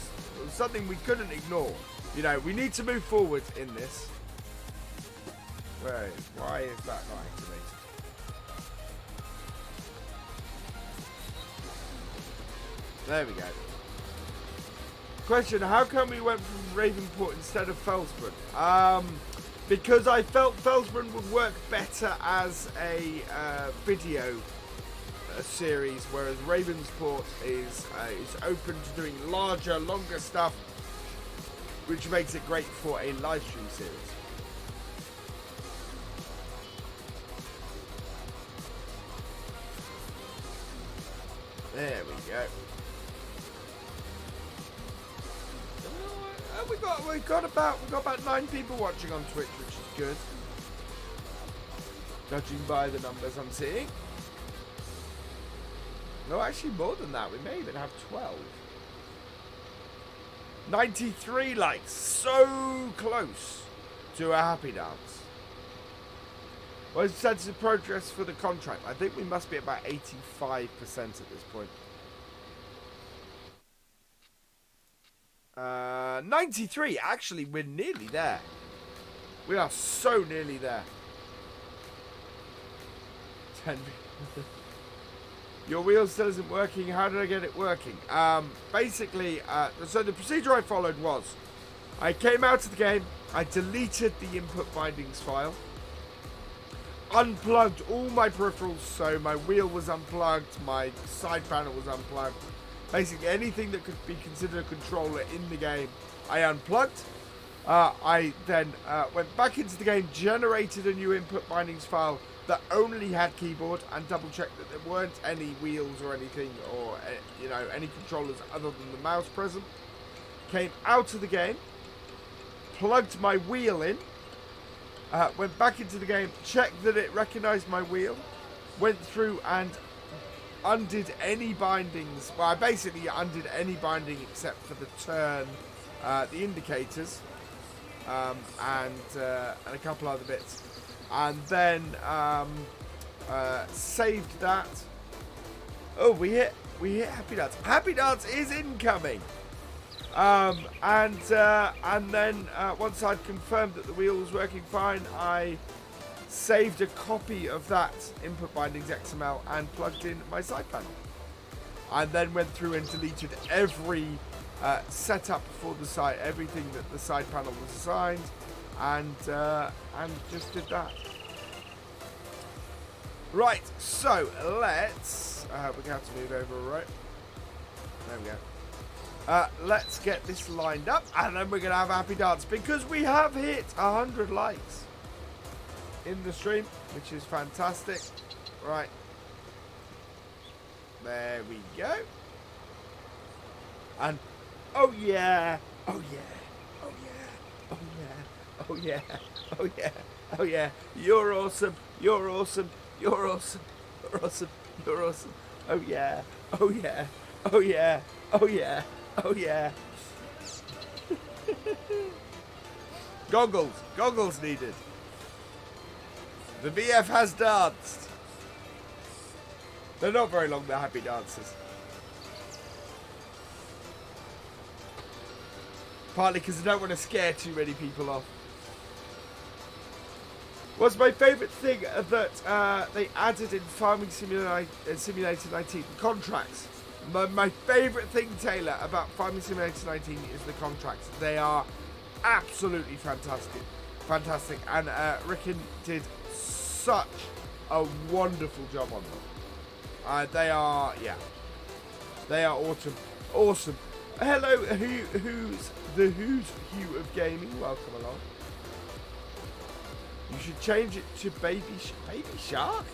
something we couldn't ignore. You know, we need to move forward in this. Why is that not activated? There we go. Question, how come we went from Ravenport instead of Felsburn? Because I felt Felsburn would work better as a video series, whereas Ravenport is open to doing larger, longer stuff, which makes it great for a live stream series. There we go. We've got about 9 people watching on Twitch, which is good. Judging by the numbers I'm seeing. No, actually more than that. We may even have 12. 93 likes. So close to a happy dance. What is the sense of progress for the contract? I think we must be about 85% at this point. 93. Actually, we're nearly there. We are so nearly there. 10. Your wheel still isn't working. How did I get it working? Basically, so the procedure I followed was, I came out of the game, I deleted the input bindings file, unplugged all my peripherals, so my wheel was unplugged, my side panel was unplugged, basically anything that could be considered a controller in the game, I unplugged. I then went back into the game, generated a new input bindings file that only had keyboard, and double checked that there weren't any wheels or anything, or you know, any controllers other than the mouse present. Came out of the game, plugged my wheel in, went back into the game, checked that it recognized my wheel, went through and undid any bindings. Well, I basically undid any binding except for the turn, the indicators, and a couple other bits, and then saved that. Oh, we hit Happy Dance. Happy Dance is incoming. And then once I'd confirmed that the wheel was working fine, I saved a copy of that input bindings XML and plugged in my side panel. And then went through and deleted every setup for the site, everything that the side panel was assigned, and just did that. Right, so let's we're going to have to move over, right? There we go. Let's get this lined up, and then we're going to have a happy dance, because we have hit 100 likes in the stream, which is fantastic. Right. There we go. And, oh yeah, oh yeah, oh yeah, oh yeah, oh yeah, oh yeah, oh yeah. You're awesome, you're awesome, you're awesome, you're awesome, you're awesome. Oh yeah, oh yeah, oh yeah, oh yeah, oh yeah. Goggles needed. The VF has danced. They're not very long, they're happy dances. Partly because I don't want to scare too many people off. What's my favourite thing that they added in Farming Simulator 19? Contracts. My favourite thing, Taylor, about Farming Simulator 19 is the contracts. They are absolutely fantastic. Fantastic. And Rickon did such a wonderful job on them. They are awesome. Awesome. Hello, who's Hugh of Gaming? Welcome along. You should change it to Baby Shark.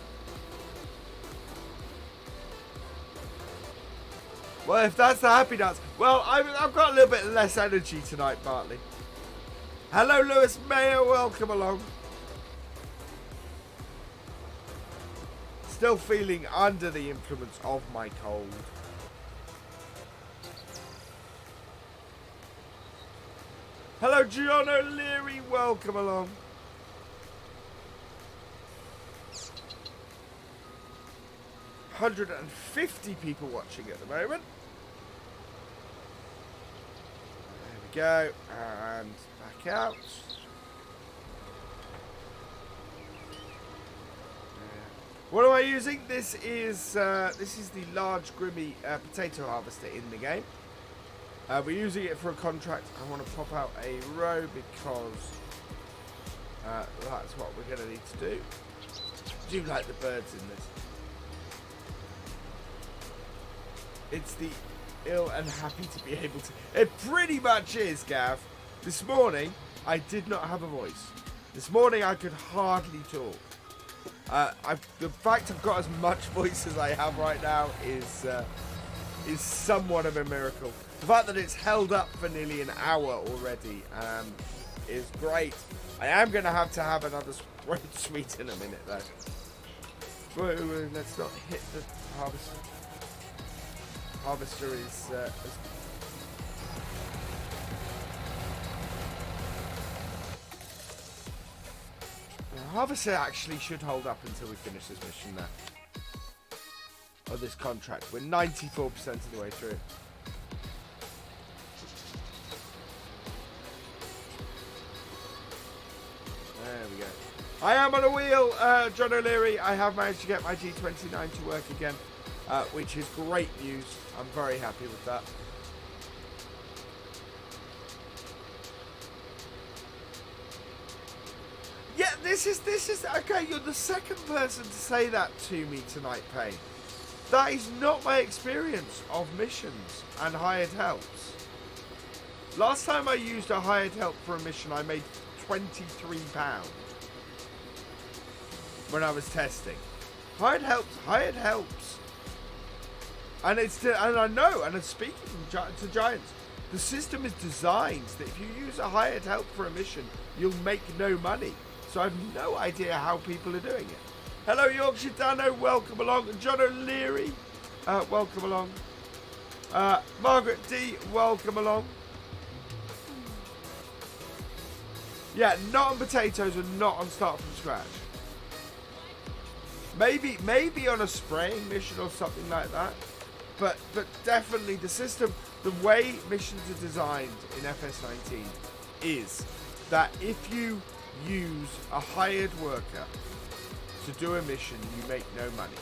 Well, if that's the happy dance. Well, I've got a little bit less energy tonight, Bartley. Hello, Lewis Mayer. Welcome along. Still feeling under the influence of my cold. Hello, John O'Leary. Welcome along. $150 people watching at the moment. There we go, and back out. What am I using? This is the large Grimmy potato harvester in the game. We're using it for a contract. I want to pop out a row because that's what we're going to need to do. I do like the birds in this. It's the ill and happy to be able to... It pretty much is, Gav. This morning, I did not have a voice. This morning, I could hardly talk. The fact I've got as much voice as I have right now is somewhat of a miracle. The fact that it's held up for nearly an hour already is great. I am going to have another sweet in a minute, though. Let's not hit the harvester. Harvester is the harvester actually should hold up until we finish this mission there. Or this contract. We're 94% of the way through. There we go. I am on a wheel, John O'Leary. I have managed to get my G29 to work again. Which is great news. I'm very happy with that. Yeah, this is okay. You're the second person to say that to me tonight, Payne. That is not my experience of missions and hired helps. Last time I used a hired help for a mission, I made £23 when I was testing. Hired helps. And I know, and I'm speaking to Giants, the system is designed that if you use a hired help for a mission, you'll make no money. So I have no idea how people are doing it. Hello, Yorkshire Dano, welcome along. John O'Leary, welcome along. Margaret D, welcome along. Yeah, not on potatoes and not on start from scratch. Maybe on a spraying mission or something like that. But definitely the system, the way missions are designed in FS19 is that if you use a hired worker to do a mission, you make no money.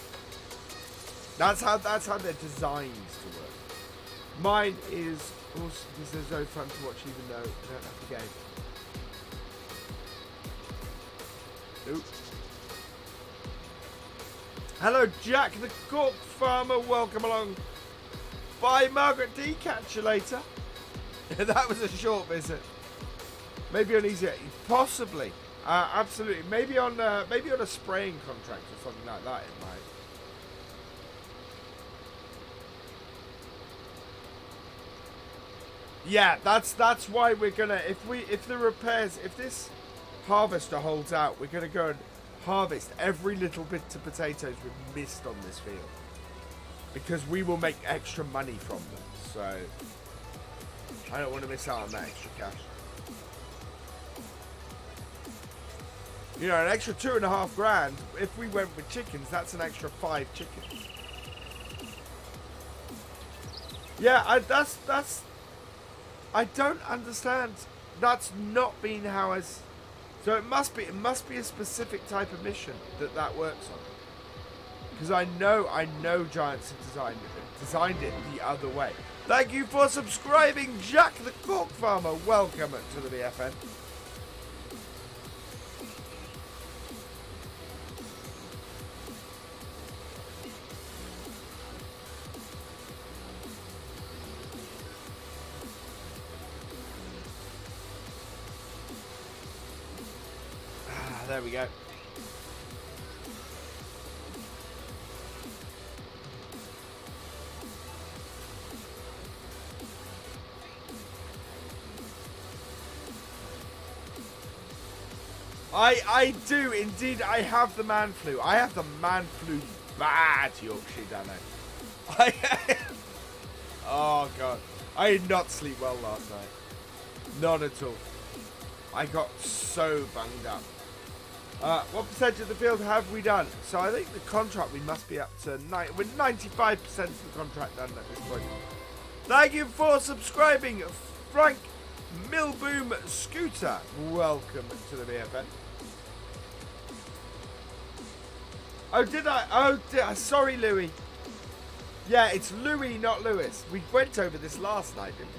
That's how they're designed to work. Mine is also because there's no fun to watch even though I don't have the game. Oop. Hello, Jack the Cork Farmer. Welcome along. Bye, Margaret D. Catch you later. That was a short visit. Maybe on easier, possibly, absolutely. Maybe on a spraying contract or something like that. It might. Yeah, that's why we're gonna if this harvester holds out, we're gonna go and harvest every little bit of potatoes we've missed on this field, because we will make extra money from them. So I don't want to miss out on that extra cash. You know, an extra 2.5 grand. If we went with chickens, that's an extra 5 chickens. Yeah, that's. I don't understand. That's not been how as. So it must be a specific type of mission that works on. Because I know Giants have designed it the other way. Thank you for subscribing, Jack the Cork Farmer. Welcome to the BFN. There we go. I do indeed. I have the man flu. I have the man flu bad, Yorkshire Dano. Oh god, I did not sleep well last night. Not at all. I got so banged up. What percentage of the field have we done? So I think the contract we must be up to we're 95% of the contract done at this point. Thank you for subscribing, Frank Milboom Scooter. Welcome to the BFN. Oh, did I? Oh, sorry, Louis. Yeah, it's Louis, not Lewis. We went over this last night, didn't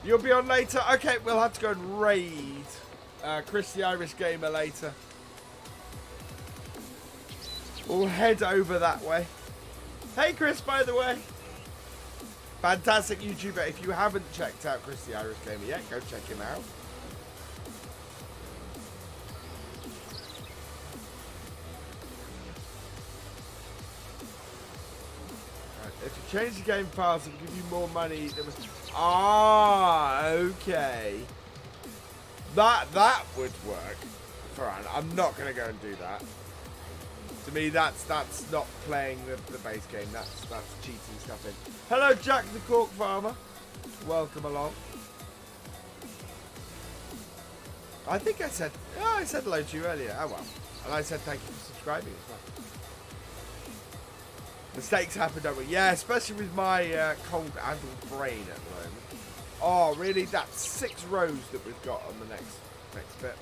we? You'll be on later? Okay, we'll have to go and raid Chris the Irish Gamer later. We'll head over that way. Hey Chris, by the way. Fantastic YouTuber. If you haven't checked out Chris the Irish Gamer yet, go check him out. If you change the game files, it'll give you more money. Ah, okay. That would work. Fine. I'm not gonna go and do that. To me, that's not playing the base game. That's cheating stuff in. Hello, Jack the Cork Farmer. Welcome along. I think I said hello to you earlier. Oh well. And I said thank you for subscribing as well. Mistakes happen, don't we? Yeah, especially with my cold-addled brain at the moment. Oh, really? That's 6 rows that we've got on the next bit.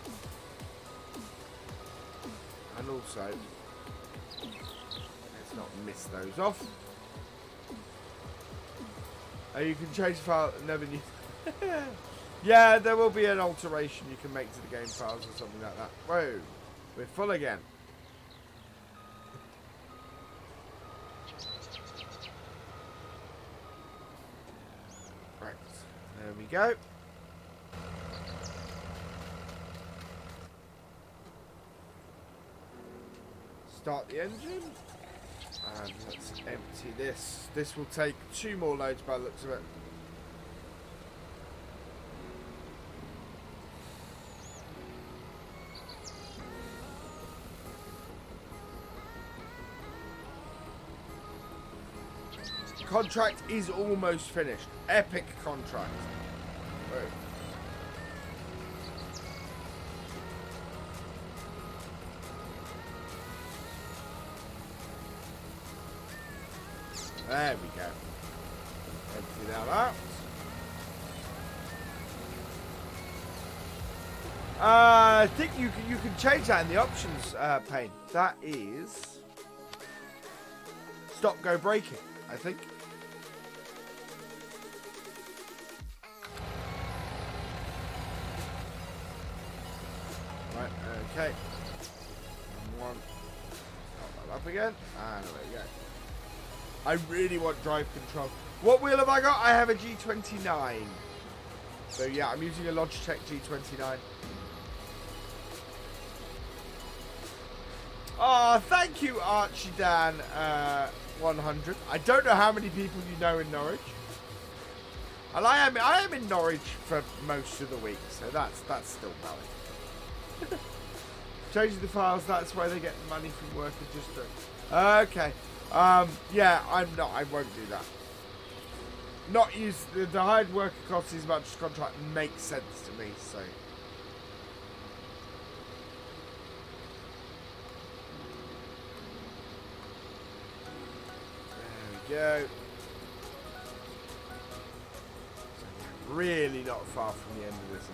And also, let's not miss those off. Oh, you can change the file. Never knew. Yeah, there will be an alteration you can make to the game files or something like that. Whoa, we're full again. There we go. Start the engine. And let's empty this. This will take 2 more loads by the looks of it. Contract is almost finished. Epic contract. Whoa. There we go. Empty that out. I think you can change that in the options pane. That is stop go braking, I think. Right, okay. one. Start that up again. And there we go. I really want drive control. What wheel have I got? I have a G29. So yeah, I'm using a Logitech G29. Oh, thank you, Archie Dan 100. I don't know how many people you know in Norwich. And I am in Norwich for most of the week, so that's still valid. Changing the files, that's where they get the money from work and just okay. Yeah, I won't do that. Not use the hired worker costs as much as contract makes sense to me, so. There we go. So really not far from the end of this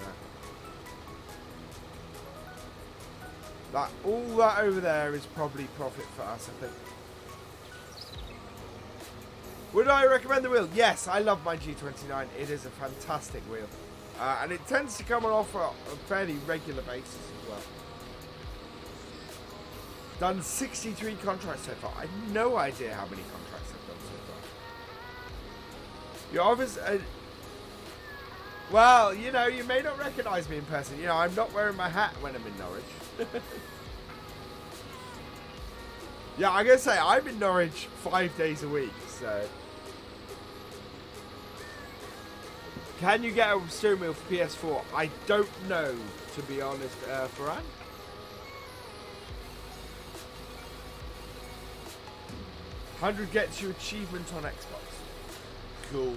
now. All that over there is probably profit for us, I think. Would I recommend the wheel? Yes, I love my G29. It is a fantastic wheel. And it tends to come on offer on a fairly regular basis as well. Done 63 contracts so far. I have no idea how many contracts I've done so far. Your office... well, you know, you may not recognise me in person. You know, I'm not wearing my hat when I'm in Norwich. Yeah, I'm going to say, I'm in Norwich 5 days a week, so... Can you get a steering wheel for PS4? I don't know, to be honest, Farhan. $100 gets you achievement on Xbox. Cool.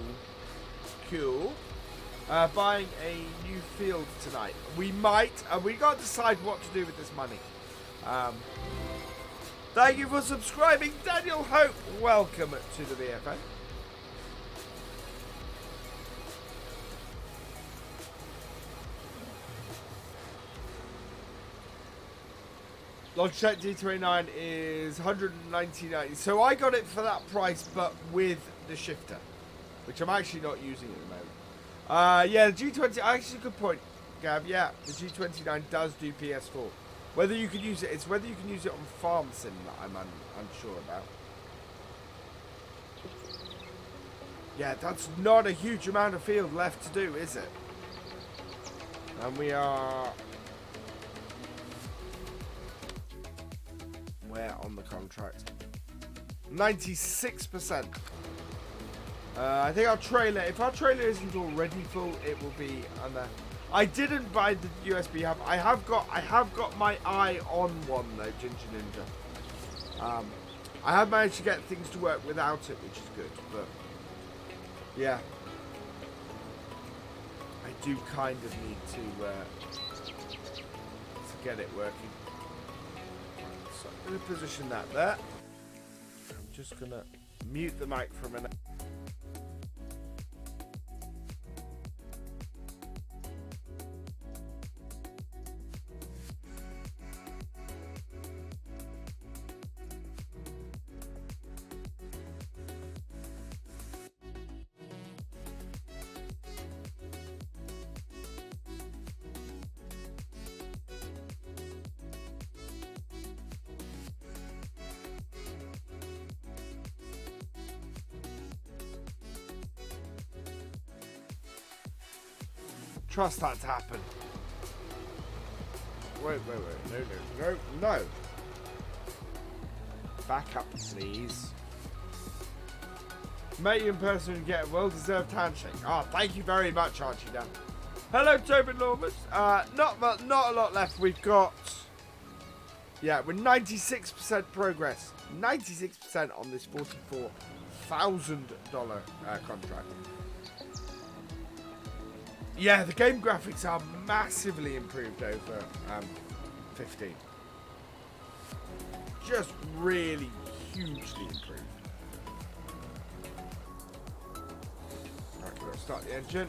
Cool. Buying a new field tonight. We might, and we got to decide what to do with this money. Thank you for subscribing, Daniel Hope. Welcome to the VFN. Logitech D29 is $199. So I got it for that price, but with the shifter, which I'm actually not using at the moment. Yeah, the G20, actually good point, Gav. Yeah, the G29 does do PS4. Whether you can use it, it's whether you can use it on Farm Sim that I'm unsure about. Yeah, that's not a huge amount of field left to do, is it? And we are... Where on the contract? 96%. I think our trailer, if our trailer isn't already full, it will be under. I didn't buy the USB hub. I have got my eye on one though, Ginger Ninja. I have managed to get things to work without it, which is good, but yeah. I do kind of need to get it working. So I'm going to position that there. I'm just going to mute the mic for a minute. Trust that to happen. Wait. No. Back up, please. Met you in person and get a well-deserved handshake. Oh, thank you very much, Archie Dan. Hello, Tobin Lawrence. Not a lot left. We've got... Yeah, we're 96% progress. 96% on this $44,000 contract. Yeah, the game graphics are massively improved over 15. Just really hugely improved. Right, we'll start the engine.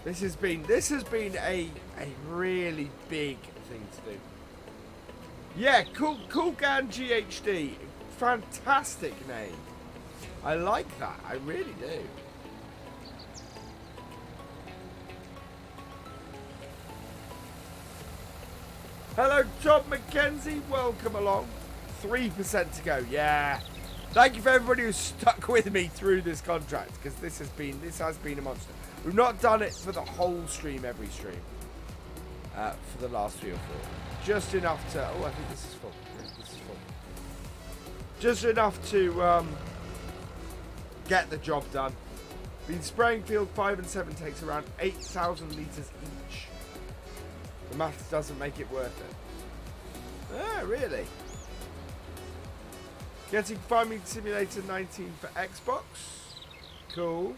This has been a really big thing to do. Yeah, Coolgan GHD. Fantastic name. I like that. I really do. Hello, John McKenzie. Welcome along. 3% to go. Yeah. Thank you for everybody who's stuck with me through this contract, because this has been a monster. We've not done it for the whole stream, every stream, for the last 3 or 4. Just enough to. Oh, I think this is full. Yeah, this is full. Just enough to get the job done. Been spraying field 5 and 7 takes around 8,000 litres each. The maths doesn't make it worth it. Ah, really? Getting Farming Simulator 19 for Xbox. Cool.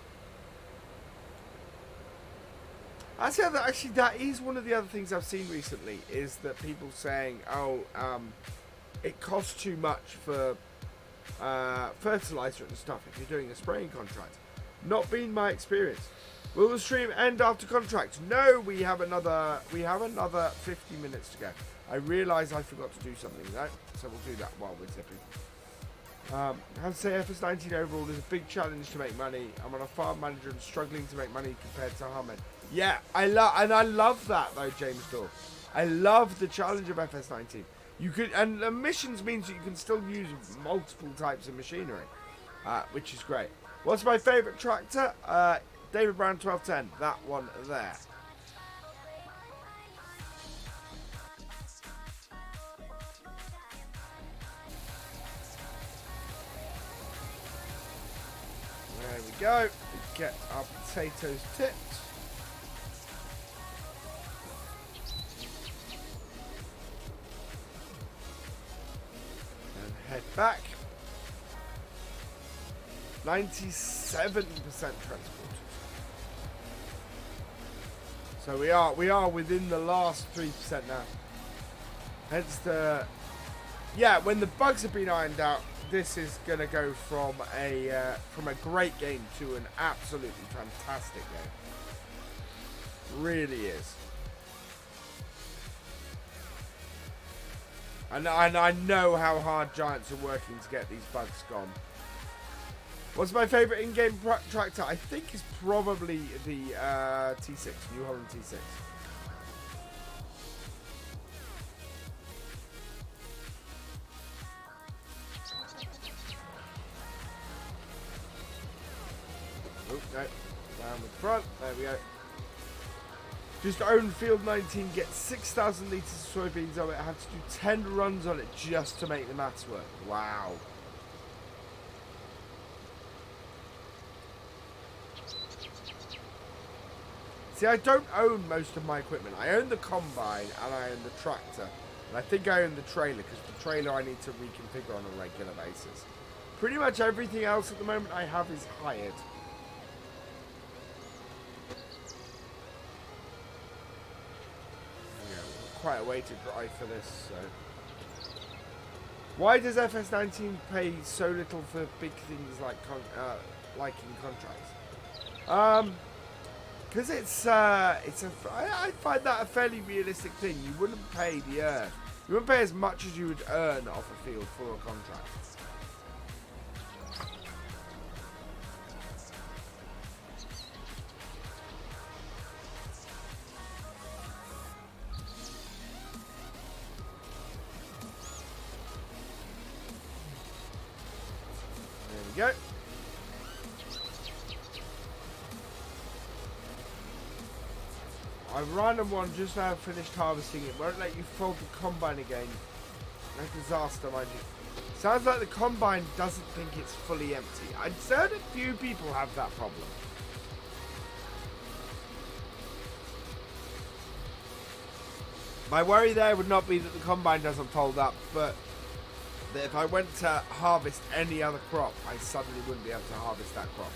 Actually, that is one of the other things I've seen recently, is that people saying, oh, it costs too much for fertilizer and stuff if you're doing a spraying contract. Not been my experience. Will the stream end after contract? No, we have another 50 minutes to go. I realise I forgot to do something though, so we'll do that while we're tipping. I have to say FS19 overall is a big challenge to make money. I'm on a farm manager and struggling to make money compared to Harman. Yeah, I love that though, James Dorr. I love the challenge of FS19. You could, and missions means that you can still use multiple types of machinery, which is great. What's my favourite tractor? David Brown 1210. That one there. There we go. We get our potatoes tipped. And head back. 97% transported. So we are within the last 3% now. Hence the, yeah, when the bugs have been ironed out, this is gonna go from a great game to an absolutely fantastic game. Really is. And I know how hard Giants are working to get these bugs gone. What's my favourite in-game tractor? I think is probably the T6, New Holland T6. Oh, no. Down the front. There we go. Just own field 19, get 6,000 litres of soybeans on it. I had to do 10 runs on it just to make the maths work. Wow. See, I don't own most of my equipment. I own the combine and I own the tractor. And I think I own the trailer, because the trailer I need to reconfigure on a regular basis. Pretty much everything else at the moment I have is hired. Yeah, quite a way to drive for this, so. Why does FS19 pay so little for big things like in contracts? Because I find that a fairly realistic thing. You wouldn't pay the earn. You wouldn't pay as much as you would earn off a field for a contract. There we go. I random one just now finished harvesting. It won't let you fold the combine again. No disaster, mind you. Sounds like the combine doesn't think it's fully empty. I'd heard a few people have that problem. My worry there would not be that the combine doesn't fold up, but that if I went to harvest any other crop, I suddenly wouldn't be able to harvest that crop.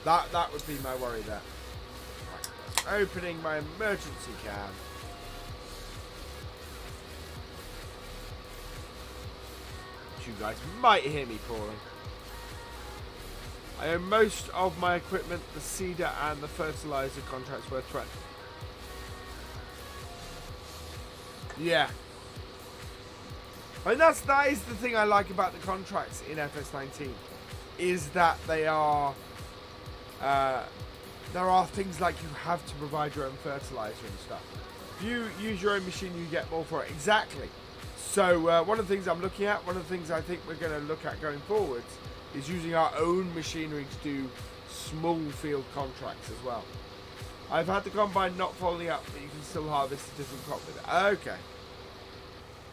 That would be my worry there. Opening my emergency can. You guys might hear me pouring. I own most of my equipment, the seeder and the fertilizer contracts were threatened. Yeah. And that is the thing I like about the contracts in FS19, is that they are there are things like you have to provide your own fertilizer and stuff. If you use your own machine, you get more for it. Exactly. So one of the things I'm looking at, one of the things I think we're going to look at going forwards, is using our own machinery to do small field contracts as well. I've had the combine not folding up, but you can still harvest a different crop with it. Okay.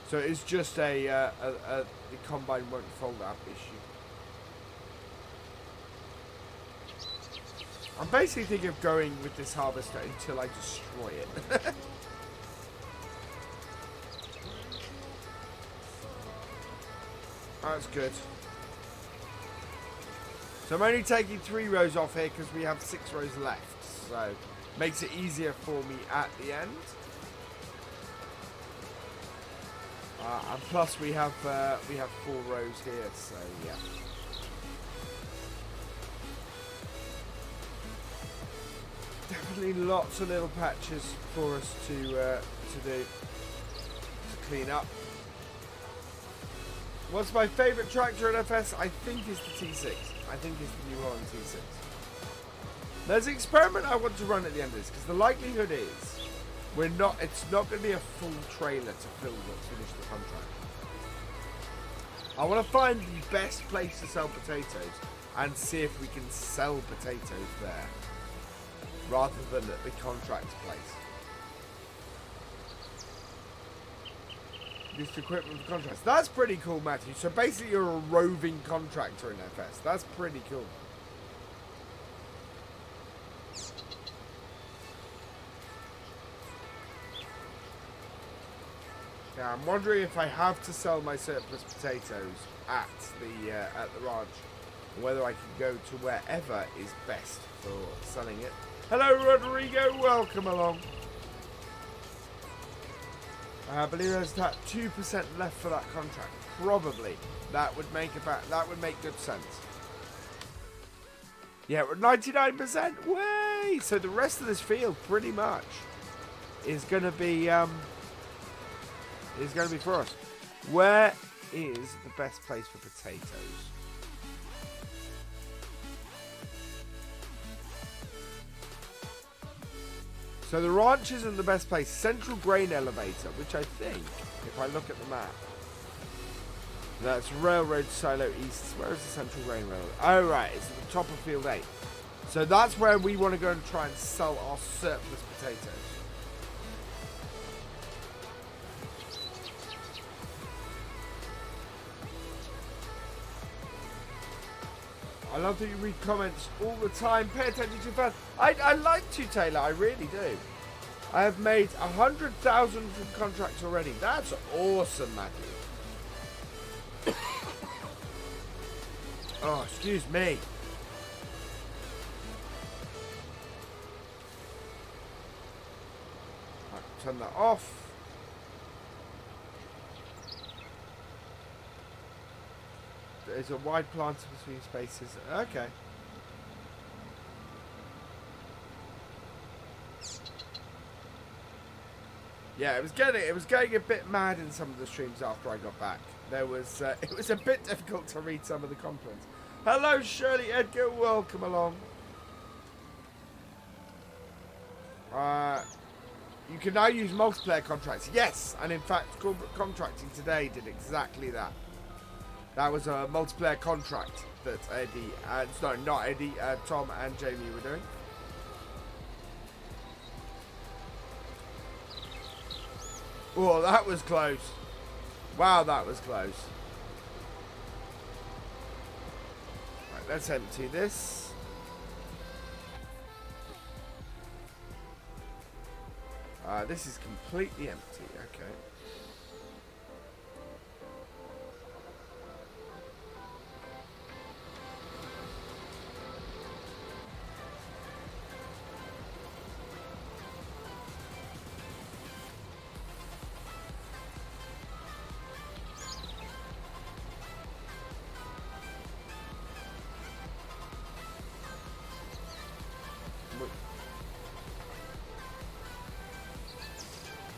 So it's just the combine won't fold up issue. I'm basically thinking of going with this harvester until I destroy it. That's good. So I'm only taking 3 rows off here because we have 6 rows left. So makes it easier for me at the end. And plus we have 4 rows here, so yeah. Definitely lots of little patches for us to do, to clean up. What's my favourite tractor in FS? I think is the T6. I think it's the New Holland T6. There's an experiment I want to run at the end of this, because the likelihood is it's not going to be a full trailer to finish the contract. I want to find the best place to sell potatoes and see if we can sell potatoes there rather than at the contract place. Used equipment for contracts. That's pretty cool, Matthew. So basically you're a roving contractor in FS. That's pretty cool. Now I'm wondering if I have to sell my surplus potatoes at the ranch, or whether I can go to wherever is best for selling it. Hello, Rodrigo. Welcome along. I believe there's that 2% left for that contract. Probably that would make good sense. Yeah, we're 99%. Way. So the rest of this field pretty much is going to be for us. Where is the best place for potatoes? So the ranch isn't the best place. Central grain elevator, which I think, if I look at the map, that's Railroad Silo East. Where is the Central Grain Railroad? Oh, right. It's at the top of Field 8. So that's where we want to go and try and sell our surplus potatoes. I love that you read comments all the time. Pay attention to fans. I like to, Taylor. I really do. I have made 100,000 from contracts already. That's awesome, Matthew. Oh, excuse me. Right, turn that off. There's a wide planter between spaces. Okay. Yeah, it was going a bit mad in some of the streams after I got back. It was a bit difficult to read some of the comments. Hello, Shirley Edgar. Welcome along. You can now use multiplayer contracts. Yes, and in fact, corporate contracting today did exactly that. That was a multiplayer contract that Eddie, sorry, not Eddie, Tom and Jamie were doing. Oh, that was close. Wow, that was close. Right, let's empty this. This is completely empty, okay.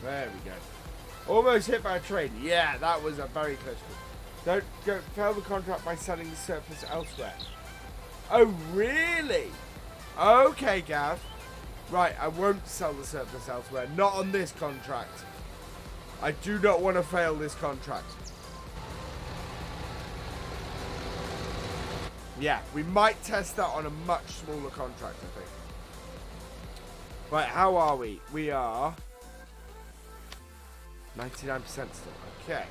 There we go. Almost hit by a train. Yeah, that was a very close one. Don't fail the contract by selling the surplus elsewhere. Oh, really? Okay, Gav. Right, I won't sell the surplus elsewhere. Not on this contract. I do not want to fail this contract. Yeah, we might test that on a much smaller contract, I think. Right, how are we? We are 99% still. Okay.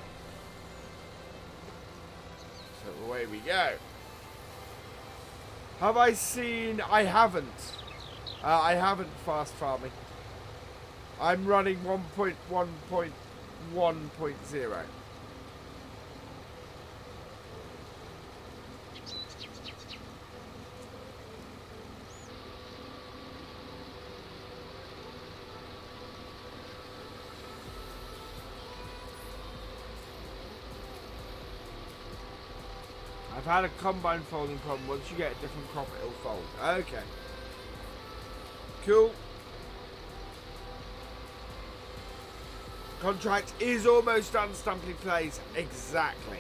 So away we go. Have I seen... I haven't. I haven't fast farming. I'm running 1.1.1.0. I've had a combine folding problem. Once you get a different crop, it'll fold. Okay. Cool. Contract is almost done. Stumpy plays. Exactly.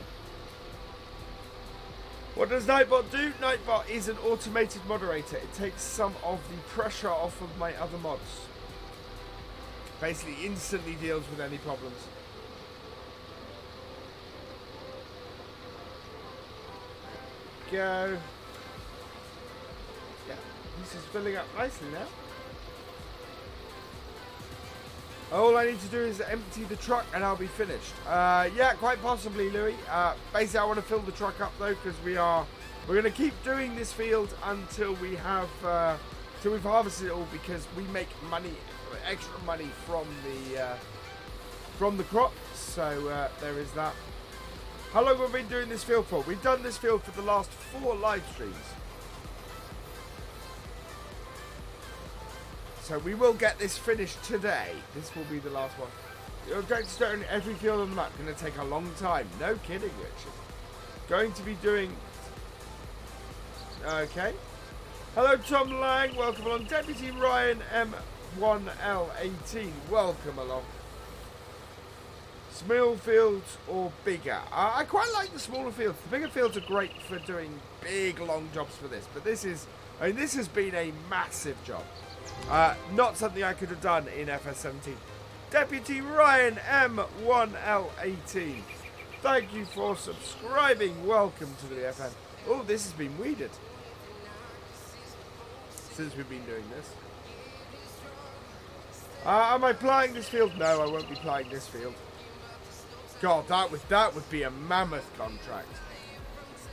What does Nightbot do? Nightbot is an automated moderator. It takes some of the pressure off of my other mods. Basically instantly deals with any problems. Go. Yeah, this is filling up nicely now. All I need to do is empty the truck and I'll be finished. Yeah, quite possibly, Louis. Basically, I want to fill the truck up though because we're going to keep doing this field until we have till we've harvested it all, because we make money, extra money from the crop. So there is that. How long have we been doing this field for? We've done this field for the last 4 live streams. So we will get this finished today. This will be the last one. You're going to start in every field on the map. Going to take a long time. No kidding, Richard. Going to be doing... Okay. Hello, Tom Lang. Welcome along. Deputy Ryan M1L18. Welcome along. Small fields or bigger? I quite like the smaller fields. The bigger fields are great for doing big, long jobs for this. But this is... I mean, this has been a massive job. Not something I could have done in FS17. Deputy Ryan M1L18. Thank you for subscribing. Welcome to the FN. Oh, this has been weeded since we've been doing this. Am I plying this field? No, I won't be plying this field. God, that would be a mammoth contract.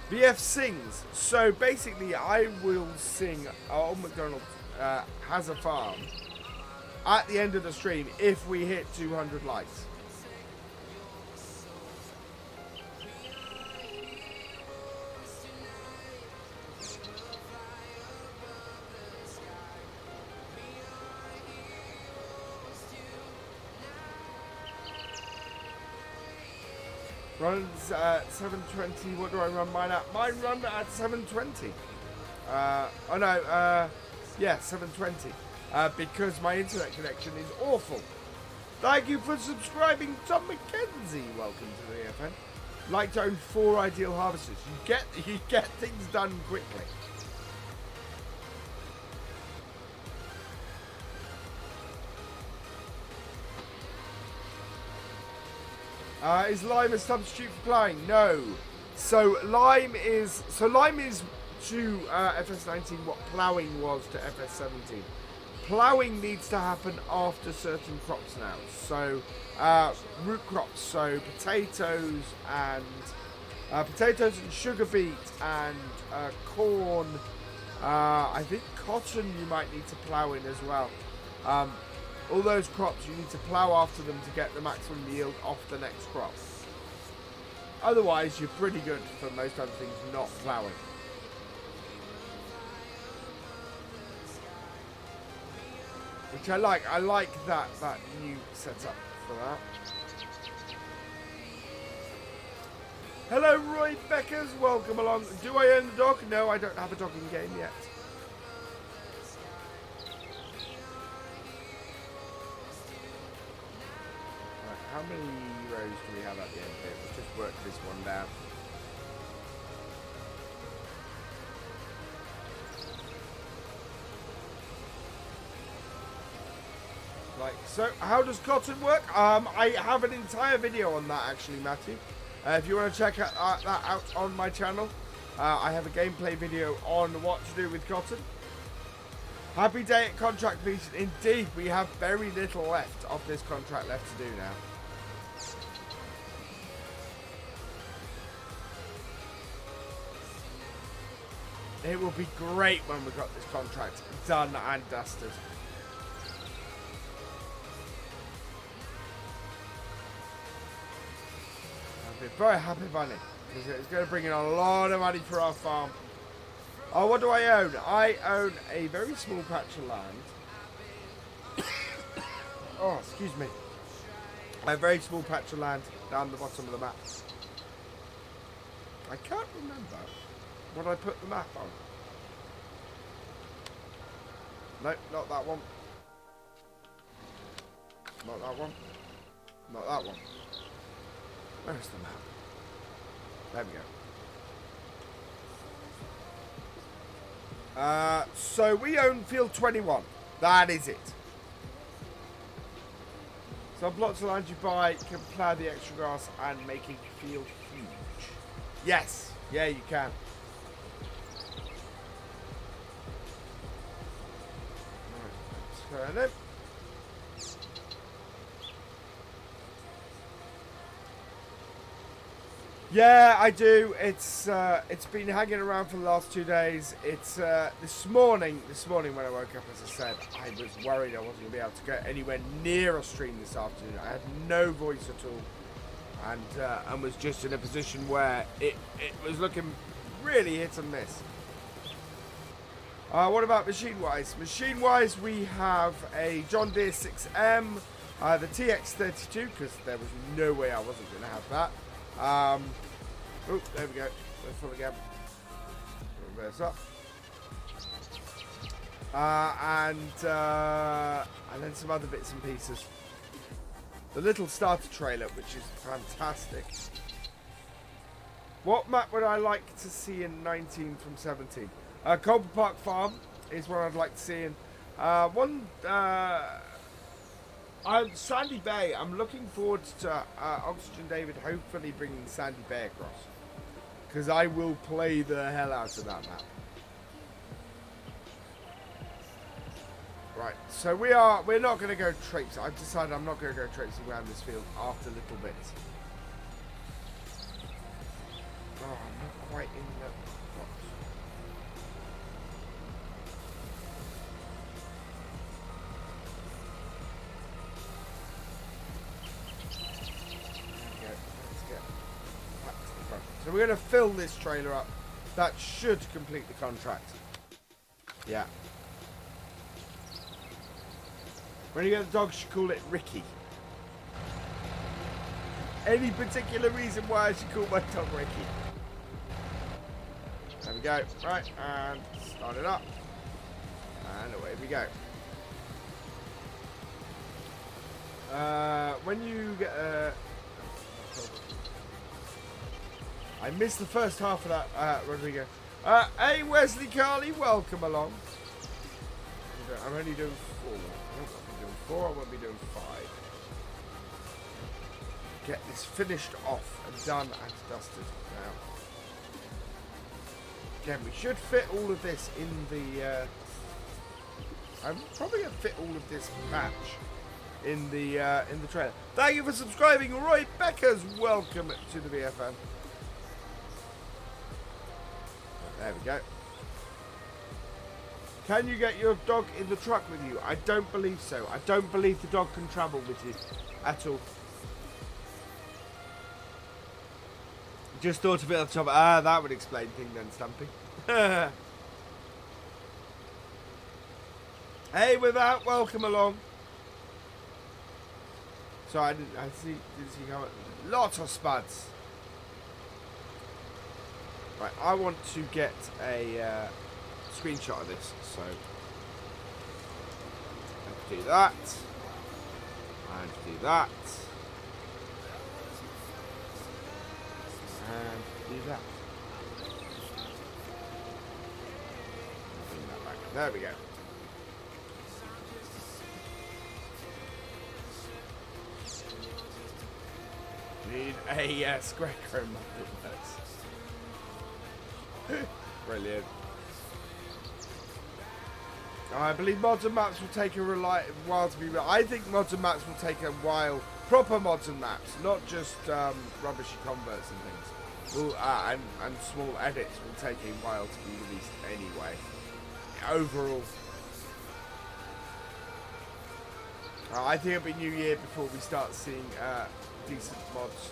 BF sings. So basically, I will sing. Old McDonald has a farm at the end of the stream if we hit 200 likes. Runs at 720. What do I run mine at? Mine run at 720. Oh no, yeah, 720. Because my internet connection is awful. Thank you for subscribing, Tom McKenzie. Welcome to the FN. Like to own 4 ideal harvesters. You get things done quickly. Is lime a substitute for ploughing? No. So lime is to FS19 what ploughing was to FS17. Ploughing needs to happen after certain crops now. So root crops, so potatoes and sugar beet and corn. I think cotton you might need to plough in as well. All those crops, you need to plough after them to get the maximum yield off the next crop. Otherwise, you're pretty good for most other things not ploughing. Which I like. I like that new setup for that. Hello, Roy Beckers. Welcome along. Do I own the dog? No, I don't have a dog in game yet. How many rows do we have at the end here? Let's just work this one down. So how does cotton work? I have an entire video on that actually, Matthew. If you want to check that out on my channel, I have a gameplay video on what to do with cotton. Happy day at contract completion. Indeed, we have very little left of this contract left to do now. It will be great when we've got this contract done and dusted. I'll be very happy bunny, because it's going to bring in a lot of money for our farm. Oh, what do I own? I own a very small patch of land. Oh, excuse me. A very small patch of land down the bottom of the map. I can't remember what I put the map on. Nope, not that one. Not that one. Not that one. Where's the map? There we go. So we own field 21. That is it. Some plots of land you buy can plough the extra grass and make a field huge. Yes. Yeah, you can. Right, turn it. Yeah, I do. It's been hanging around for the last 2 days. It's this morning when I woke up, as I said, I was worried I wasn't going to be able to get anywhere near a stream this afternoon. I had no voice at all, and was just in a position where it was looking really hit and miss. What about machine-wise? Machine-wise, we have a John Deere 6M, the TX32, because there was no way I wasn't going to have that. Oh, there we go. We're full again. Reverse up. And then some other bits and pieces. The little starter trailer, which is fantastic. What map would I like to see in 19 from 17? Colby Park Farm is what I'd like to see in. Sandy Bay. I'm looking forward to Oxygen David hopefully bringing Sandy Bay across, because I will play the hell out of that map. Right, so we're not going to go traipse. I've decided I'm not going to go traipsing around this field after little bits. Oh, I'm not quite in the box. So we're going to fill this trailer up. That should complete the contract. Yeah. When you get the dog, you should call it Ricky. Any particular reason why I should call my dog Ricky? There we go. Right, and start it up. And away we go. When you get I missed the first half of that, Rodrigo. Hey, Wesley Carley, welcome along. I'm only doing 4. I won't be doing 4, I won't be doing 5. Get this finished off and done and dusted now. Again, we should fit all of this in the... I'm probably going to fit all of this patch in the trailer. Thank you for subscribing, Roy Beckers. Welcome to the BFM. There we go. Can you get your dog in the truck with you? I don't believe so. I don't believe the dog can travel with you at all. Just thought of it off the top. Ah, that would explain things then, Stumpy. Hey, Without, welcome along. So I didn't see how lots of spuds. Right, I want to get a screenshot of this, so I have to do that, and do that, and do that. Bring that back. There we go. need a Greco map. Brilliant. I believe mods and maps will take a while to be built. I think mods and maps will take a while. Proper mods and maps, not just rubbishy converts and things. Will, and small edits will take a while to be released anyway. Overall. I think it'll be New Year before we start seeing decent mods.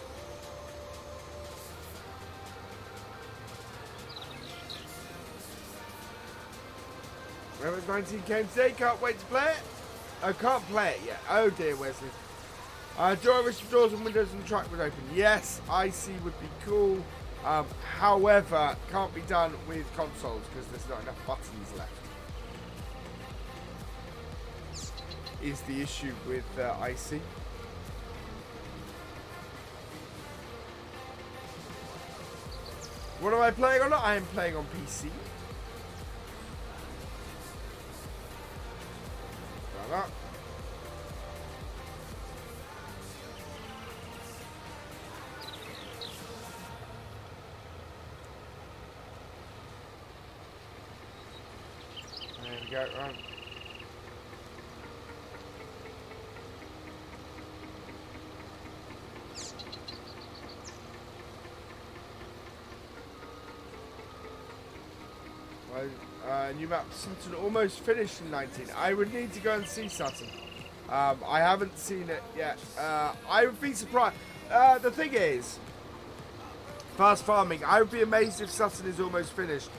Ravenport 19 came today, can't wait to play it. I can't play it yet. Oh dear, Wesley. Do I wish the doors and windows and the track would open? Yes, IC would be cool. However, can't be done with consoles because there's not enough buttons left. Is the issue with IC. What am I playing on? I am playing on PC. Like that. There we go, right. New map Saturn almost finished in 19. I would need to go and see Saturn. I haven't seen it yet. I would be surprised. The thing is, fast farming, I would be amazed if Saturn is almost finished.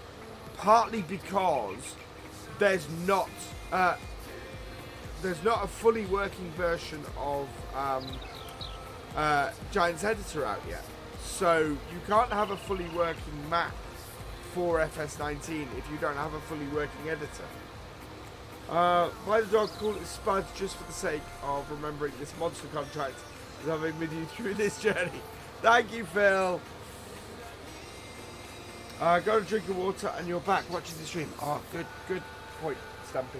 Partly because there's not a fully working version of Giant's Editor out yet. So you can't have a fully working map for FS19 if you don't have a fully working editor. Why the dog call it Spuds just for the sake of remembering this monster contract as I've been with you through this journey. Thank you, Phil. Go to drink of water and you're back watching the stream. Oh, good point, Stumpy.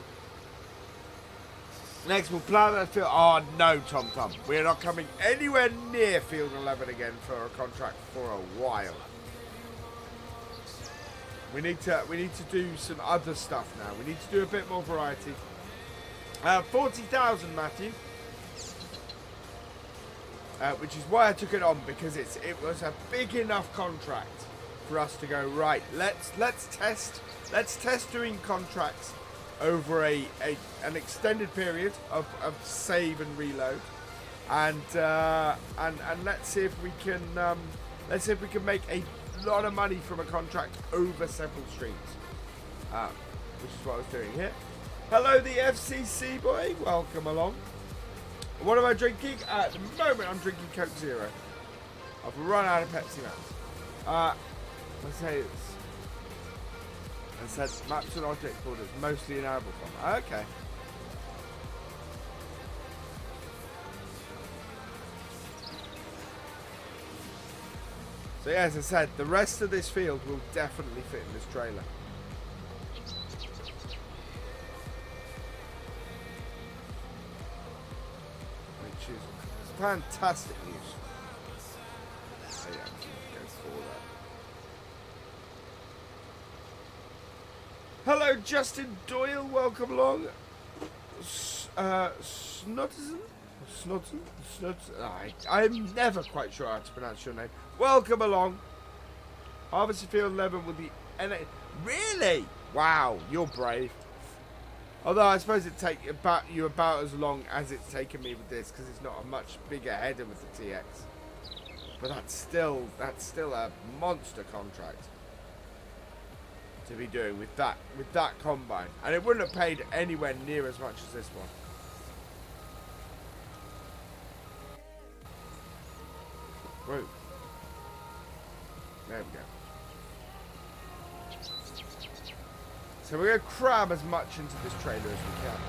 Next we'll plough that field. Oh no, Tom. We're not coming anywhere near Field 11 again for a contract for a while. We need to do some other stuff now. We need to do a bit more variety. 40,000, Matthew. Which is why I took it on, because it was a big enough contract for us to go, right, let's test doing contracts over an extended period of save and reload, and let's see if we can make a lot of money from a contract over several streams, which is what I was doing here. Hello, the FCC boy, welcome along. What am I drinking? At the moment, I'm drinking Coke Zero. I've run out of Pepsi Max. Let's say it's. I said maps and object borders, mostly in arable form. Okay. So yeah, as I said, the rest of this field will definitely fit in this trailer. Which is fantastic news. So yeah, go for that. Hello, Justin Doyle. Welcome along. Snodson? I'm never quite sure how to pronounce your name. Welcome along. Harvester Field 11 with the NA. Really? Wow, you're brave. Although I suppose it take about as long as it's taken me with this, because it's not a much bigger header with the TX. But that's still a monster contract to be doing with that combine, and it wouldn't have paid anywhere near as much as this one. Whoa. There we go. So we're going to cram as much into this trailer as we can.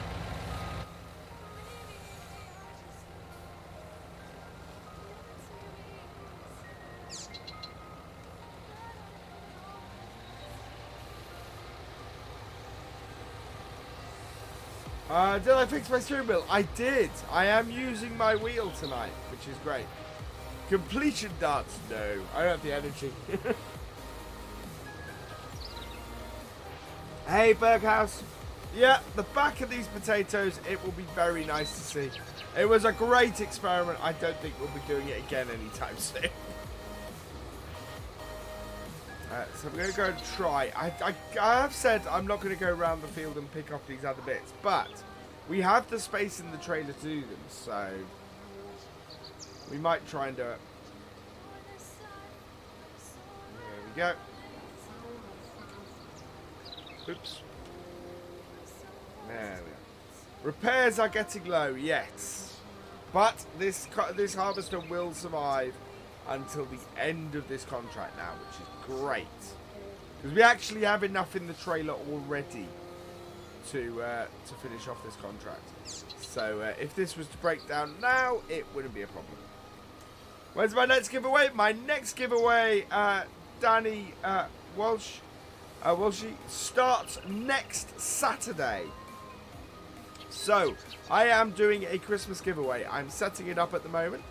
Did I fix my steering wheel? I did. I am using my wheel tonight, which is great. Completion dance. No, I don't have the energy. Hey, Berghaus. Yeah, the back of these potatoes, it will be very nice to see. It was a great experiment. I don't think we'll be doing it again anytime soon. So I'm going to go and try. I have said I'm not going to go around the field and pick off these other bits, but we have the space in the trailer to do them, so we might try and do it. There we go. Oops. There we go. Repairs are getting low, yes. But this harvester will survive until the end of this contract now, which is great. Because we actually have enough in the trailer already to finish off this contract. So if this was to break down now, it wouldn't be a problem. Where's my next giveaway? My next giveaway, Danny Walshy, starts next Saturday. So, I am doing a Christmas giveaway. I'm setting it up at the moment.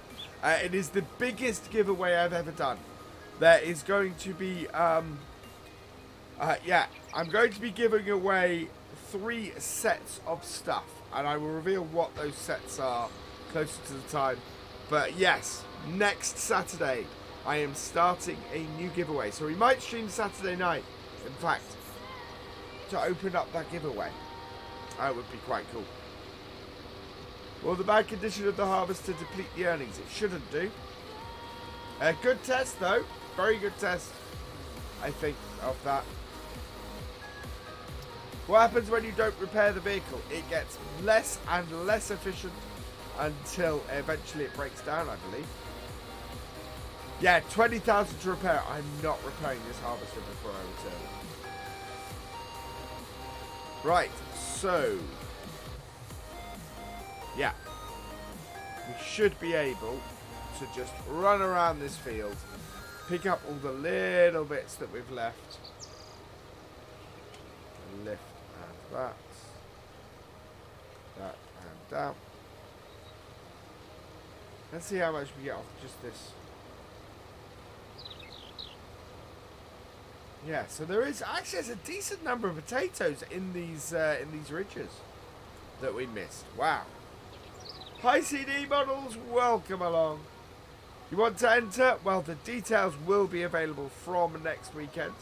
It is the biggest giveaway I've ever done. There is going to be, I'm going to be giving away 3 sets of stuff. And I will reveal what those sets are closer to the time. But yes, next Saturday, I am starting a new giveaway. So we might stream Saturday night, in fact, to open up that giveaway. That would be quite cool. Will the bad condition of the harvester deplete the earnings? It shouldn't do. A good test, though. Very good test, I think, of that. What happens when you don't repair the vehicle? It gets less and less efficient until eventually it breaks down, I believe. Yeah, 20,000 to repair. I'm not repairing this harvester before I return it. Right, so yeah, we should be able to just run around this field, pick up all the little bits that we've left, and lift and that and down. Let's see how much we get off just this. Yeah, so there is actually there's a decent number of potatoes in these ridges that we missed. Wow. Hi CD models, welcome along. You want to enter? Well, the details will be available from next weekend.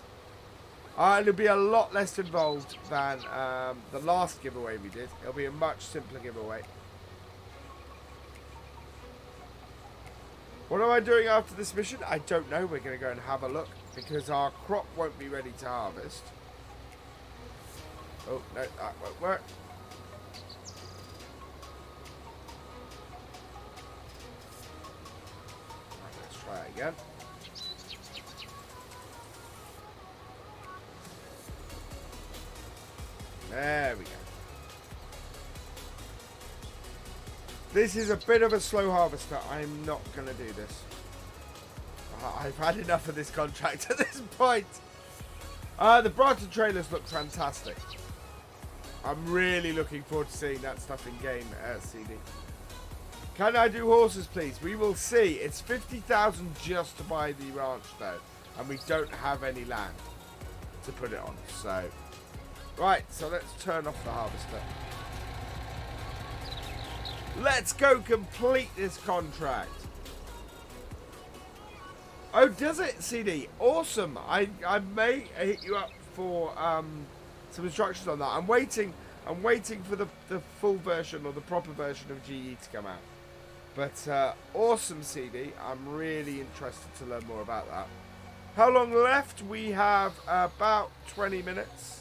It'll be a lot less involved than the last giveaway we did. It'll be a much simpler giveaway. What am I doing after this mission? I don't know. We're going to go and have a look because our crop won't be ready to harvest. Oh, no, that won't work. Let's try it again. There we go. This is a bit of a slow harvester. I'm not going to do this. I've had enough of this contract at this point. The Brighton trailers look fantastic. I'm really looking forward to seeing that stuff in game, CD. Can I do horses, please? We will see. It's 50,000 just to buy the ranch, though. And we don't have any land to put it on. So, right. So let's turn off the harvester. Let's go complete this contract. Oh, does it, CD? Awesome. I may hit you up for some instructions on that. I'm waiting for the full version or the proper version of GE to come out. But awesome, CD. I'm really interested to learn more about that. How long left? We have about 20 minutes.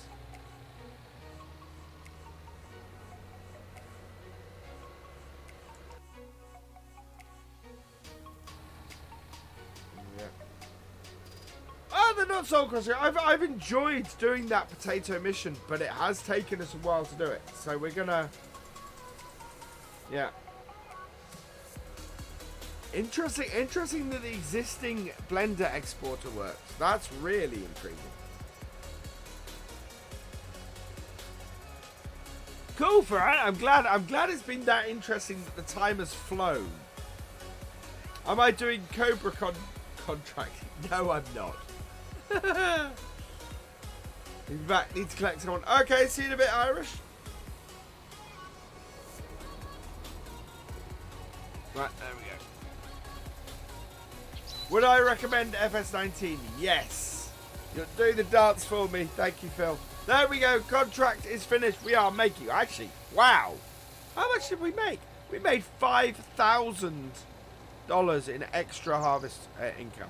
They're not soul crushing. I've enjoyed doing that potato mission, but it has taken us a while to do it. So we're gonna, yeah. Interesting that the existing Blender exporter works. That's really intriguing. Cool, Ferrat. I'm glad it's been that interesting that the time has flown. Am I doing Cobra contract? No, I'm not. In fact, need to collect someone. Okay, see you in a bit, Irish. Right, there we go. Would I recommend FS19? Yes. You're doing the dance for me. Thank you, Phil. There we go. Contract is finished. We are making... Actually, wow. How much did we make? We made $5,000 in extra harvest income.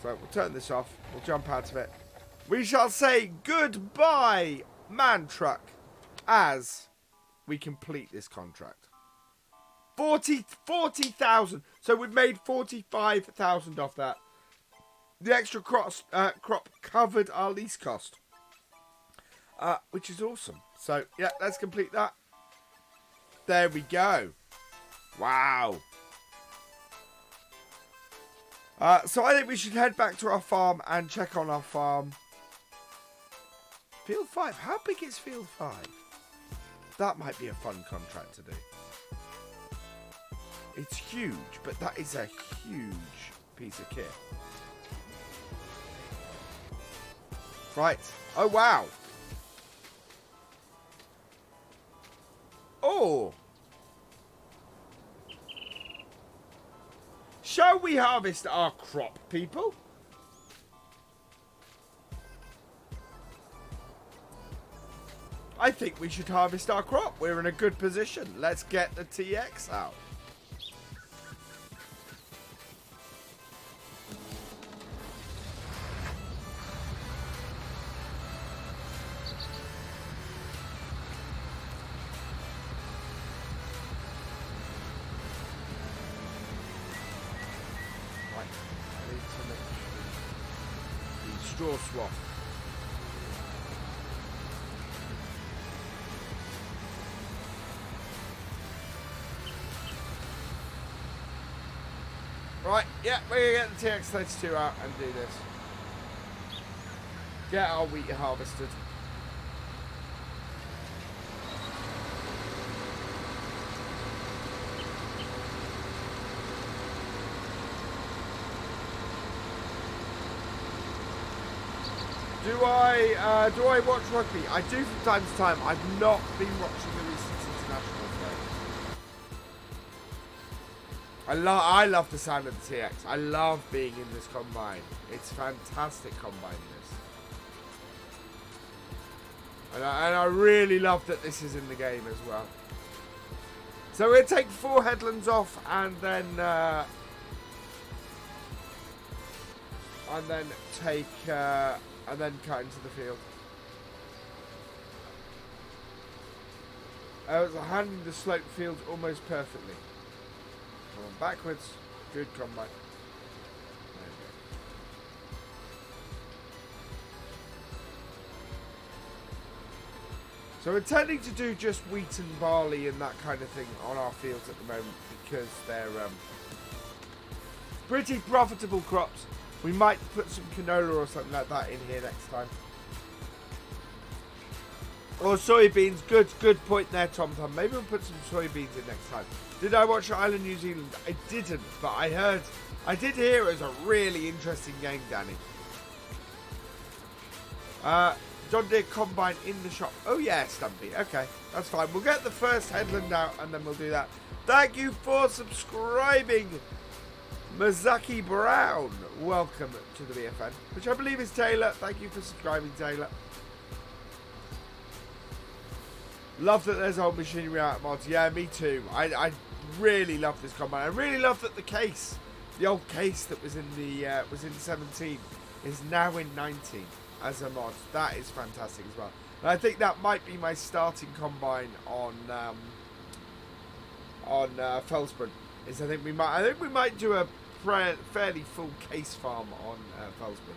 So we'll turn this off. We'll jump out of it. We shall say goodbye, man truck, as we complete this contract. 40,000. So we've made 45,000 off that. The extra crop covered our lease cost, which is awesome. So yeah, let's complete that. There we go. Wow. So I think we should head back to our farm and check on our farm. Field 5. How big is Field 5? That might be a fun contract to do. It's huge, but that is a huge piece of kit. Right. Oh, wow. Oh. Shall we harvest our crop, people? I think we should harvest our crop. We're in a good position. Let's get the TX out. Straw swap. Right, yeah, we're going to get the TX32 out and do this. Get our wheat harvested. Do I watch rugby? I do from time to time. I've not been watching the recent internationals though. I love the sound of the TX. I love being in this combine. It's fantastic combine this. And I really love that this is in the game as well. So we'll take 4 headlands off and then take and then cut into the field. It's handling the slope field almost perfectly. Come on, backwards. Good combine. There we go. So we're tending to do just wheat and barley and that kind of thing on our fields at the moment because they're pretty profitable crops. We might put some canola or something like that in here next time. Or soybeans. Good point there, Tom Tom. Maybe we'll put some soybeans in next time. Did I watch Island New Zealand? I didn't, but I did hear it was a really interesting game, Danny. John Deere Combine in the shop. Oh yeah, Stumpy. Okay, that's fine. We'll get the first headland out and then we'll do that. Thank you for subscribing, Mazaki Brown. Welcome to the BFN, which I believe is Taylor. Thank you for subscribing, Taylor. Love that there's old machinery out mods. Yeah, me too. I really love this combine. I really love that the old case that was in the was in 17 is now in 19 as a mod. That is fantastic as well. And I think that might be my starting combine on Felsbrun. I think we might do a fairly full case farm on Felsbrun.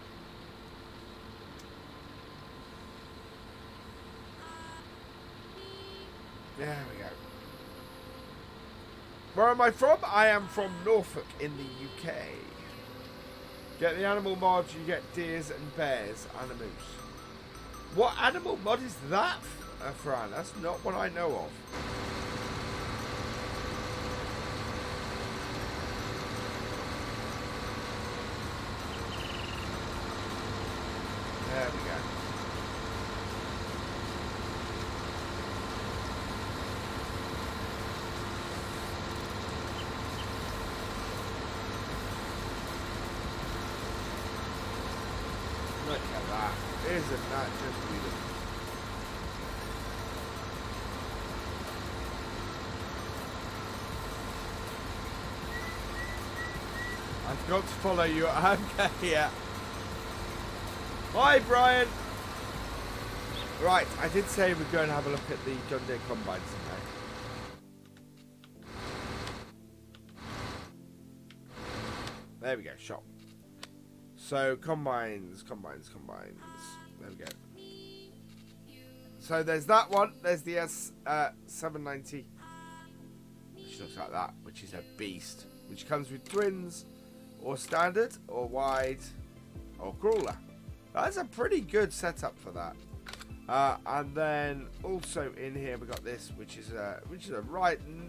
There we go. Where am I from? I am from Norfolk in the UK. Get the animal mods, you get deers and bears and a moose. What animal mod is that, Fran? That's not what I know of. Look at that. Isn't that just beautiful? I forgot to follow you. Okay, yeah. Bye, Brian. Right, I did say we're going to have a look at the John Deere combines today. There we go, shop. So, combines. There we go. So, there's that one. There's the S790. Which looks like that, which is a beast. Which comes with twins, or standard, or wide, or crawler. That's a pretty good setup for that. And then also in here we got this, which is a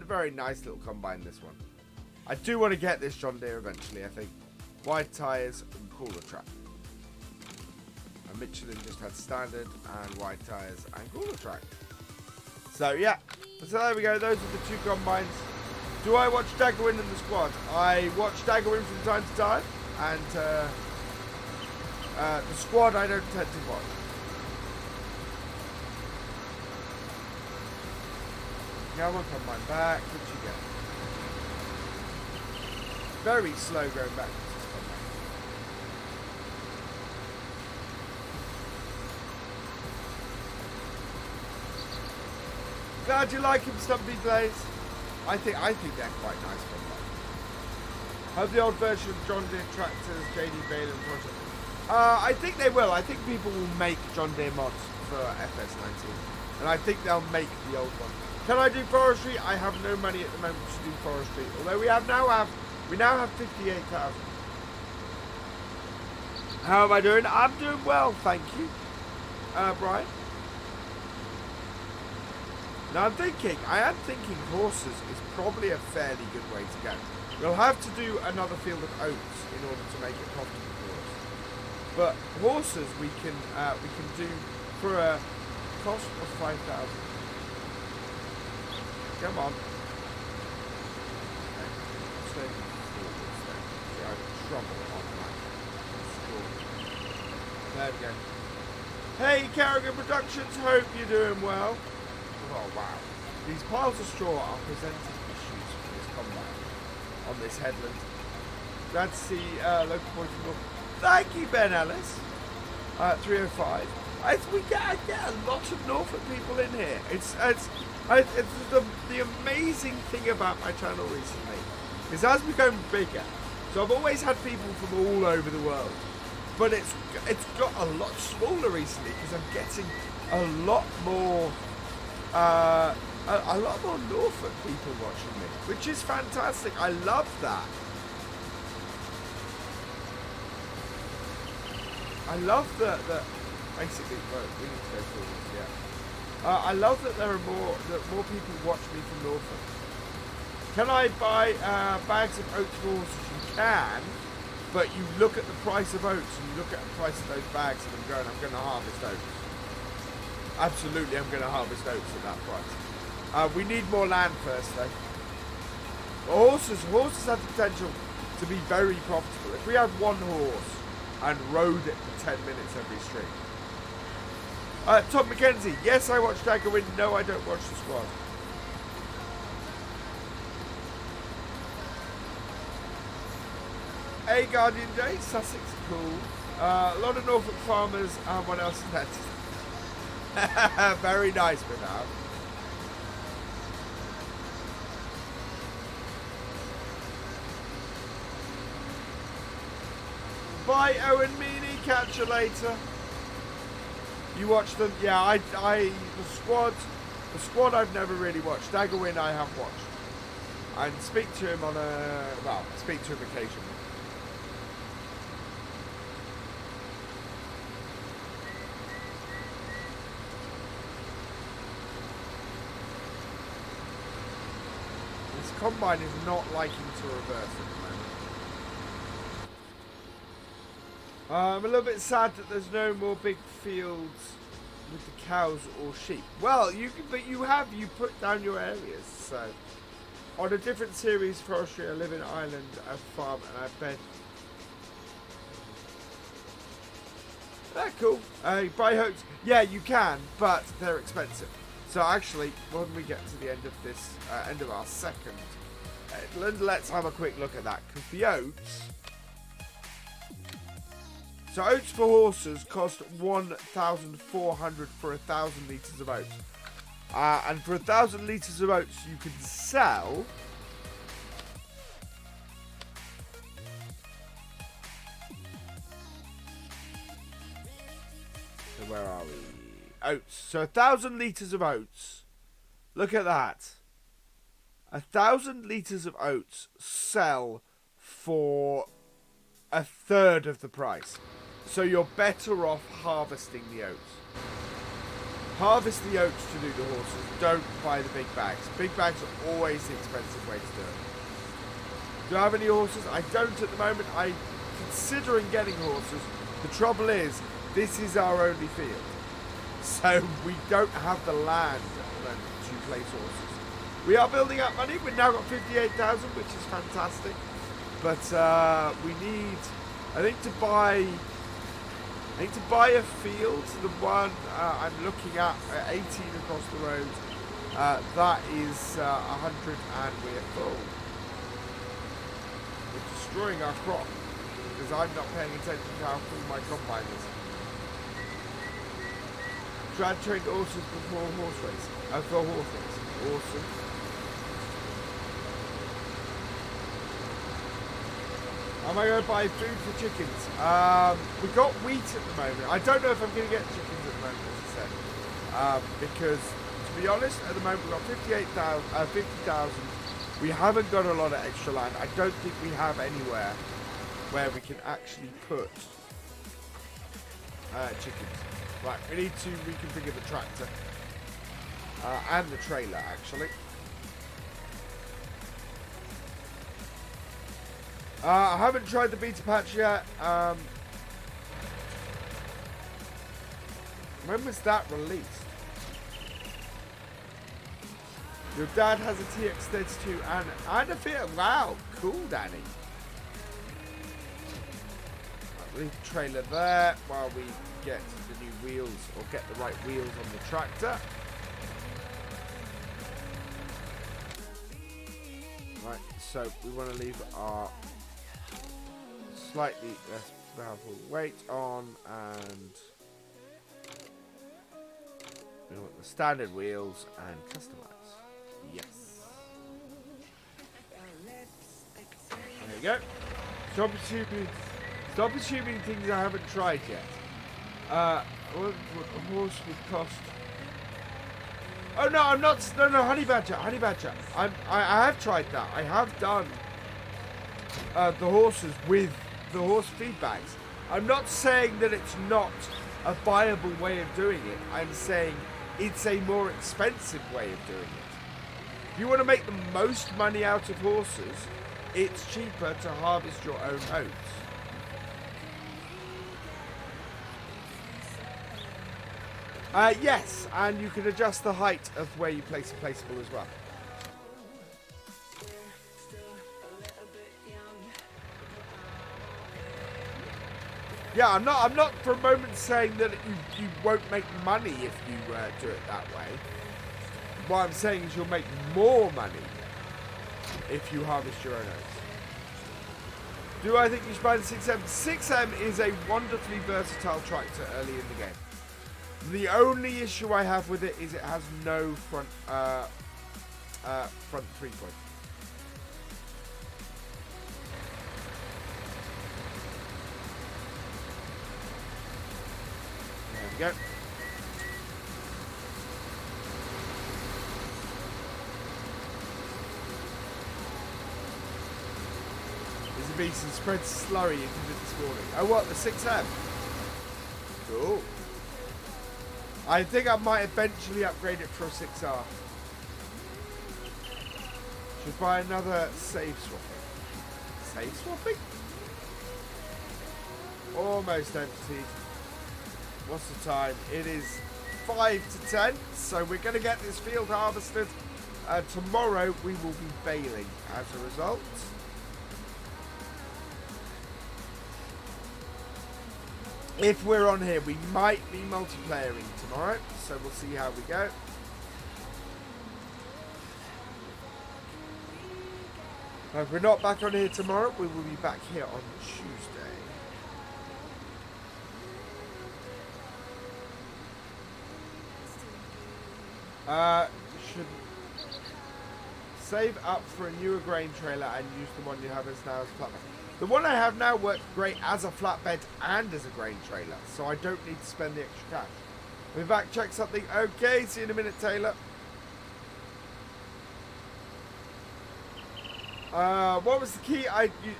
very nice little combine. This one, I do want to get this John Deere eventually. I think wide tyres and crawler track. And Michelin just had standard and wide tyres and crawler track. So yeah, so there we go. Those are the two combines. Do I watch Daggerwin in the squad? I watch Daggerwin from time to time, and the squad I don't tend to watch. Come on, combine back. What you get? Very slow going back. Glad you like him, Stumpy Blaze. I think they're quite nice combines. Have the old version of John Deere tractors, JD Bayley and project. I think they will. I think people will make John Deere mods for FS19, and I think they'll make the old one. Can I do forestry? I have no money at the moment to do forestry. Although we now have 58,000. How am I doing? I'm doing well, thank you, Brian. Now I am thinking horses is probably a fairly good way to go. We'll have to do another field of oats in order to make it profitable for us. But horses we can do for a cost of 5,000. Come on. Okay. Stay forwards there. Yeah, I'm in trouble on that. There we go. Hey, Carrigan Productions, hope you're doing well. Oh, wow. These piles of straw are presenting issues for this combine on this headland. Glad to see local point of North. Thank you, Ben Ellis. 305. I get a lot of Norfolk people in here. It's the amazing thing about my channel recently is as we've grown bigger. So I've always had people from all over the world, but it's got a lot smaller recently because I'm getting a lot more Norfolk people watching me, which is fantastic. I love that. I love that basically, well, we need to go forwards, yeah. I love that that more people watch me from Norfolk. Can I buy bags of oats for horses? You can, but you look at the price of oats and you look at the price of those bags and I'm going to harvest oats. Absolutely, I'm going to harvest oats at that price. We need more land first, though. Horses have the potential to be very profitable. If we had one horse and rode it for 10 minutes every stream. Tom McKenzie, yes, I watch Daggerwin. No, I don't watch the squad. Hey, Guardian Day, Sussex, cool. A lot of Norfolk farmers. What else is that? Very nice, Bernard. Bye, Owen Meany. Catch you later. You watch them? Yeah, the squad I've never really watched. Daggerwin I have watched. And speak to him speak to him occasionally. This combine is not liking to reverse at the moment. I'm a little bit sad that there's no more big fields with the cows or sheep. Well, you put down your areas. So, on a different series, forestry, I live in Ireland, I farm, and I bet. They're cool. Buy oats. Yeah, you can, but they're expensive. So actually, when we get to the end of this, end of our second, let's have a quick look at that. Because the oats... So oats for horses cost 1,400 for 1,000 litres of oats. And for 1,000 litres of oats, you can sell... So where are we? Oats. So 1,000 litres of oats. Look at that. 1,000 litres of oats sell for a third of the price. So you're better off harvesting the oats. Harvest the oats to do the horses. Don't buy the big bags. Big bags are always the expensive way to do it. Do I have any horses? I don't at the moment. I'm considering getting horses. The trouble is, this is our only field. So we don't have the land at the moment to place horses. We are building up money. We've now got 58,000, which is fantastic. But we need, I think to buy a field. The one I'm looking at 18 across the road. That is 100, and we're full. We're destroying our crop because I'm not paying attention to how full my combine is. Trad trained horses before horse race. For horse race. Awesome. Am I going to buy food for chickens? We got wheat at the moment. I don't know if I'm going to get chickens at the moment, as I said. Because, to be honest, at the moment we've got 50,000. We haven't got a lot of extra land. I don't think we have anywhere where we can actually put chickens. Right, we need to reconfigure the tractor. And the trailer, actually. I haven't tried the beta patch yet. When was that released? Your dad has a TX32 and a Fiat. Wow, cool, Danny. Right, leave the trailer there while we get the new wheels, or get the right wheels on the tractor. Right, so we want to leave our slightly less powerful weight on, and we want the standard wheels and customize. Yes. There you go. Stop assuming things I haven't tried yet. What a horse would cost. Oh no, I'm not. No, honey badger. I have tried that. I have done the horses with the horse feed bags. I'm not saying that it's not a viable way of doing it. I'm saying it's a more expensive way of doing it. If you want to make the most money out of horses, it's cheaper to harvest your own oats. Yes, and you can adjust the height of where you place a placeable as well. Yeah, I'm not for a moment saying that you won't make money if you do it that way. What I'm saying is you'll make more money if you harvest your own oats. Do I think you should buy the 6M? 6M is a wonderfully versatile tractor early in the game. The only issue I have with it is it has no front 3-point. There we go. There's a beast and spread slurry into it this morning. Oh, what? The 6M? Cool. I think I might eventually upgrade it for a 6R. Should buy another save swapping. Save swapping? Almost emptied. What's the time? It is 5 to 10. So we're going to get this field harvested. Tomorrow we will be baling as a result. if we're on here, we might be multiplayering tomorrow, so we'll see how we go. If we're not back on here tomorrow, we will be back here on Tuesday. Should save up for a newer grain trailer and use the one you have as now as flatbed. The one I have now works great as a flatbed and as a grain trailer, so I don't need to spend the extra cash. We're back, check something. Okay, see you in a minute, Taylor. What was the key?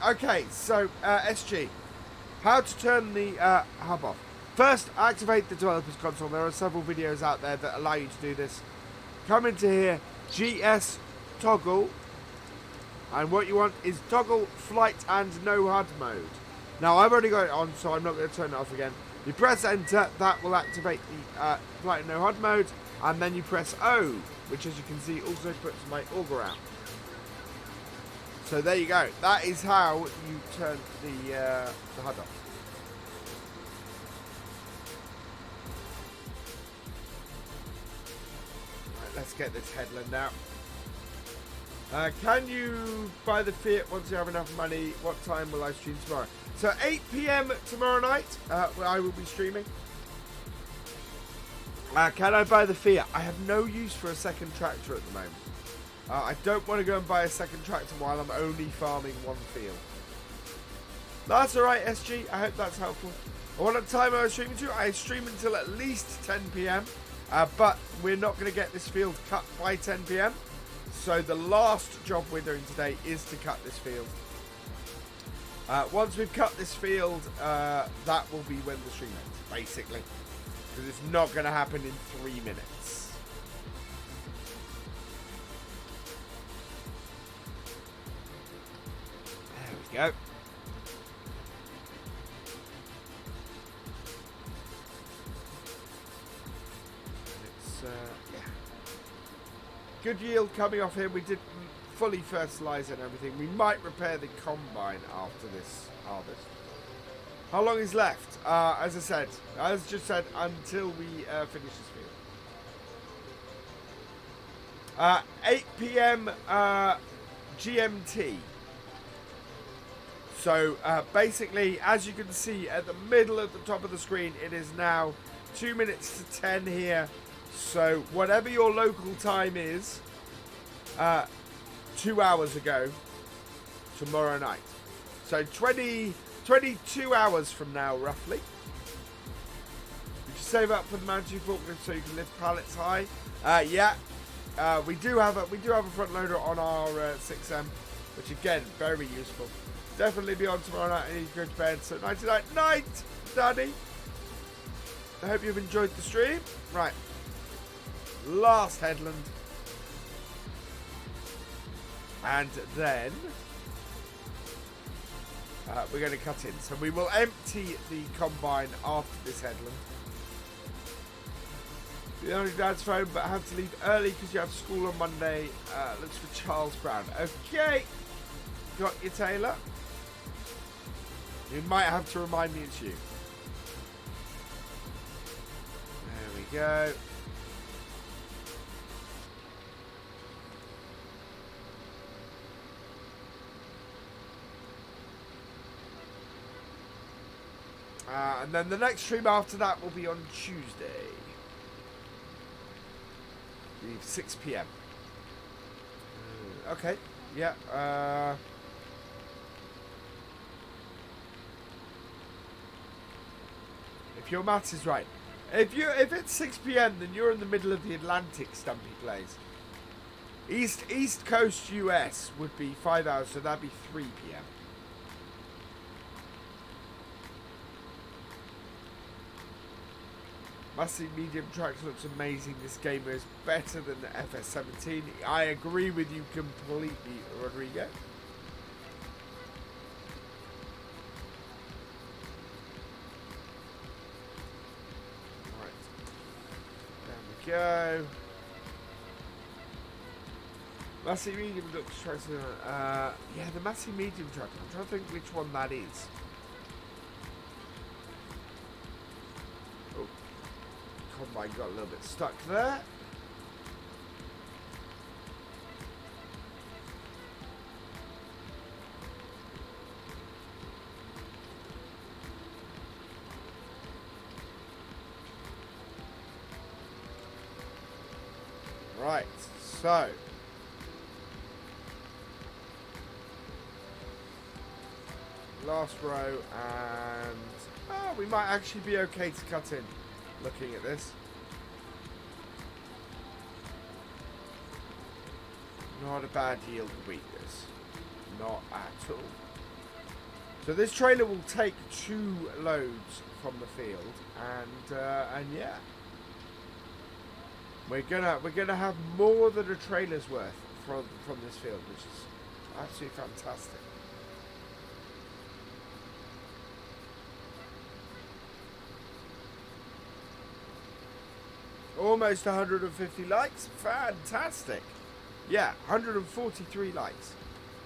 Okay, so SG, how to turn the hub off. First, activate the developer's console. There are several videos out there that allow you to do this. Come into here, GS toggle, and what you want is toggle flight and no HUD mode. Now I've already got it on, so I'm not going to turn it off again. You press enter, that will activate the flight and no HUD mode, and then you press O, which as you can see also puts my auger out. So there you go. That is how you turn the HUD off. Right, let's get this headland out. Can you buy the Fiat once you have enough money? What time will I stream tomorrow? So 8 PM tomorrow night, I will be streaming. Can I buy the Fiat? I have no use for a second tractor at the moment. I don't want to go and buy a second tractor while I'm only farming one field. That's alright, SG. I hope that's helpful. What time I was streaming to? I stream until at least 10 PM. But we're not going to get this field cut by 10 PM. So the last job we're doing today is to cut this field. Once we've cut this field, that will be when the stream ends, basically. Because it's not going to happen in 3 minutes. There we go. Yeah. Good yield coming off here. We did fully fertilize and everything. We might repair the combine after this harvest. How long is left? As I just said, until we finish this field. 8 PM GMT. So basically, as you can see at the middle at the top of the screen, it is now 2 minutes to 10 here. So whatever your local time is, 2 hours ago, tomorrow night. So 22 hours from now, roughly. You should save up for the mountain forklift so you can lift pallets high. Yeah, we do have a front loader on our 6M, which again very useful. Definitely be on tomorrow night. I need to go to bed. So night, Daddy. I hope you've enjoyed the stream. Right. Last headland, and then we're going to cut in. So we will empty the combine after this headland. The only dad's phone, but I have to leave early because you have school on Monday. Looks for Charles Brown. Okay, got you, Taylor. You might have to remind me it's you. There we go. And then the next stream after that will be on Tuesday. 6 PM. Okay. Yeah. If your maths is right. If it's 6 PM, then you're in the middle of the Atlantic, Stumpy Plays. East Coast US would be 5 hours, so that'd be 3 PM. Massive medium tractor looks amazing. This gamer is better than the FS17. I agree with you completely, Rodrigo. Right. There we go. Massive medium looks tractor. Yeah, the massive medium tractor. I'm trying to think which one that is. combine got a little bit stuck there. Right, so last row, and we might actually be okay to cut in looking at this. Not a bad yield wheat, this. Not at all. So this trailer will take 2 loads from the field, and yeah. We're gonna have more than a trailer's worth from this field, which is absolutely fantastic. Almost 150 likes, fantastic. Yeah, 143 likes.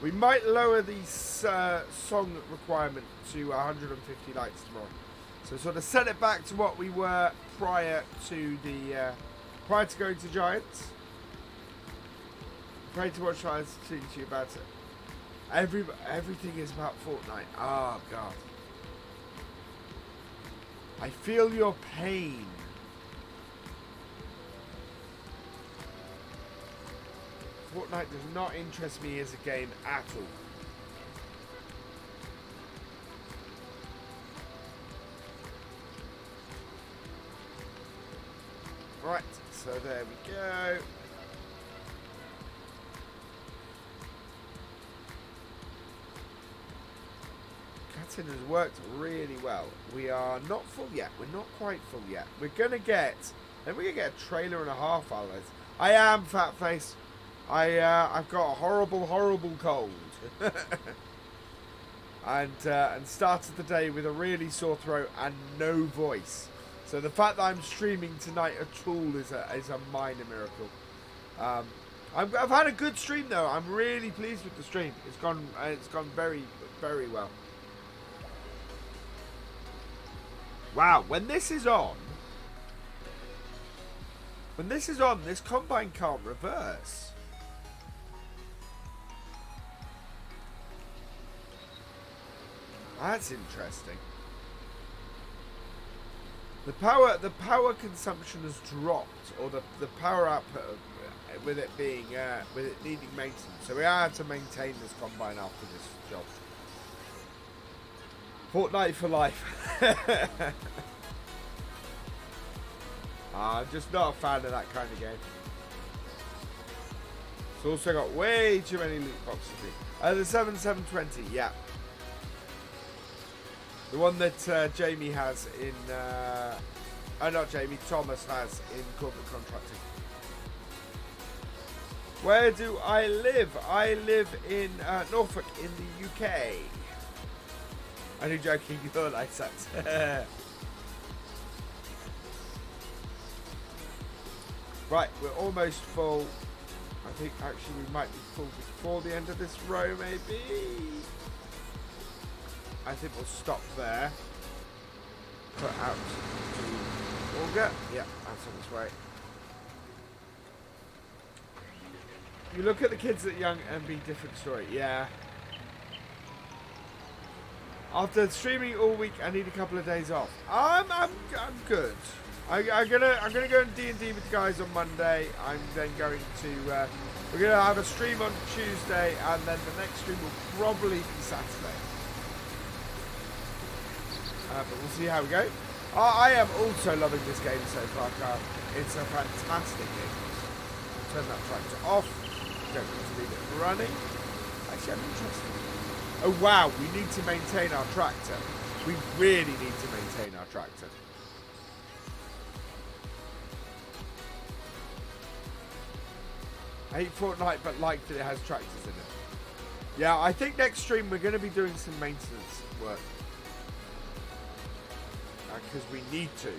We might lower the song requirement to 150 likes tomorrow. So sort of set it back to what we were prior to the. Prior to going to Giants, pray to watch Giants teach you about it. Everything is about Fortnite. Oh God, I feel your pain. Fortnite does not interest me as a game at all. Right. So there we go. Cutting has worked really well. We are not full yet. We're not quite full yet. We're gonna get a trailer and a half out of this. I am fat face. I've got a horrible cold. and started the day with a really sore throat and no voice. So the fact that I'm streaming tonight at all is a minor miracle. I've had a good stream though. I'm really pleased with the stream. It's gone very well. Wow, when this is on, this combine can't reverse. That's interesting. The power consumption has dropped, or the power output with it being with it needing maintenance. So we have to maintain this combine after this job. Fortnite for life. I'm just not a fan of that kind of game. It's also got way too many loot boxes. The 720, yeah. The one that Jamie has in, not Jamie, Thomas has in corporate contracting. Where do I live? I live in Norfolk in the UK. I'm only joking, you thought I said. Right, we're almost full. I think actually we might be full before the end of this row, maybe. I think we'll stop there. Put out to auger. Yeah, that's on its way. You look at the kids at Young and be different story. Yeah. After streaming all week, I need a couple of days off. I'm good. I'm gonna go and D&D with the guys on Monday. I'm then going to we're gonna have a stream on Tuesday, and then the next stream will probably be Saturday. But we'll see how we go. I am also loving this game so far, Carl. It's a fantastic game. Turn that tractor off. Don't need to leave it running. Actually, I'm interested. Oh wow, we need to maintain our tractor. We really need to maintain our tractor. I hate Fortnite, but like that it has tractors in it. Yeah, I think next stream we're going to be doing some maintenance work. Because we need to.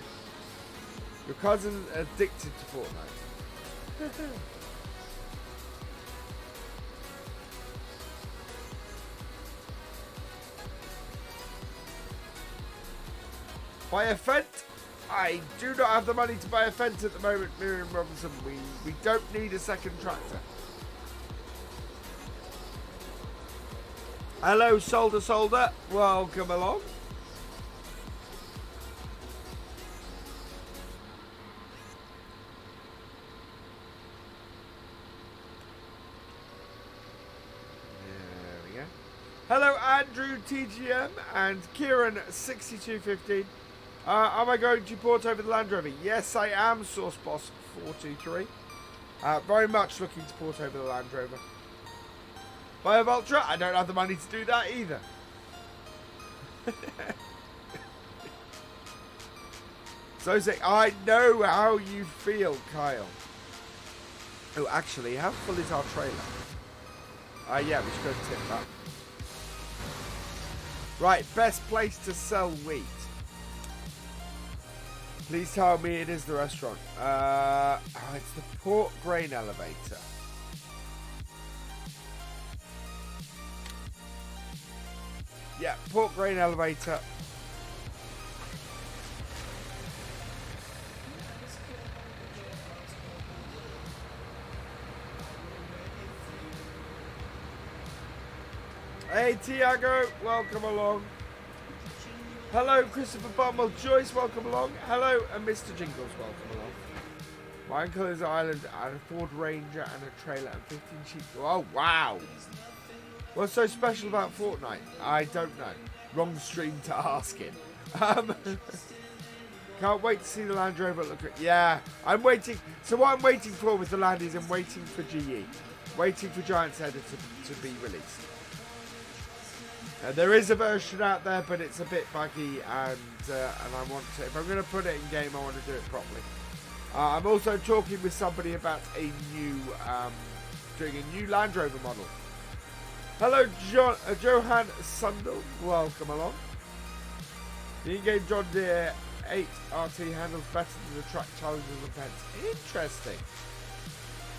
Your cousin's addicted to Fortnite. By a Fent I do not have the money to buy a Fendt at the moment, Miriam Robinson. We don't need a second tractor. Hello, Solder. Welcome along. Hello, Andrew TGM and Kieran6215. Am I going to port over the Land Rover? Yes, I am, SourceBoss423. Very much looking to port over the Land Rover. Buy a Vultra? I don't have the money to do that either. So say, I know how you feel, Kyle. Oh, actually, how full is our trailer? Yeah, we should go tip that. Right, best place to sell wheat. Please tell me it is the restaurant. It's the Port Grain Elevator. Yeah, Port Grain Elevator. Hey Tiago, welcome along. Hello Christopher Bumble, Joyce, welcome along. Hello and Mr. Jingles, welcome along. My uncle is Ireland and a Ford Ranger and a trailer and 15 sheep. Oh wow! What's so special about Fortnite? I don't know. Wrong stream to ask him. Can't wait to see the Land Rover. Look at I'm waiting. So what I'm waiting for with the Land is I'm waiting for GE, waiting for Giant's Header to be released. There is a version out there, but it's a bit buggy, and I want to. If I'm going to put it in game, I want to do it properly. I'm also talking with somebody about a new, doing a new Land Rover model. Hello, Johan Sundell. Welcome along. The in-game John Deere 8 RT handles better than the track Challengers and Pets. Interesting.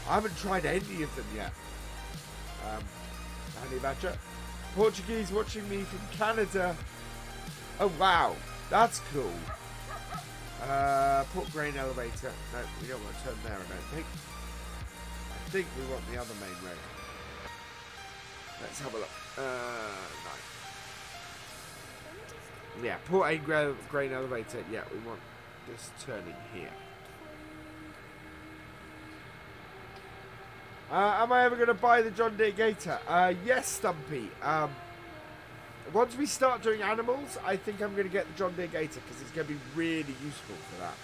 I haven't tried any of them yet. Honey Badger. Portuguese watching me from Canada. Oh wow, that's cool. Port Grain Elevator. No, we don't want to turn there, I don't think. I think we want the other main road. Let's have a look. No. Yeah, Port Grain Elevator. Yeah, we want this turning here. Am I ever going to buy the John Deere Gator? Yes, Stumpy. Once we start doing animals, I think I'm going to get the John Deere Gator because it's going to be really useful for that.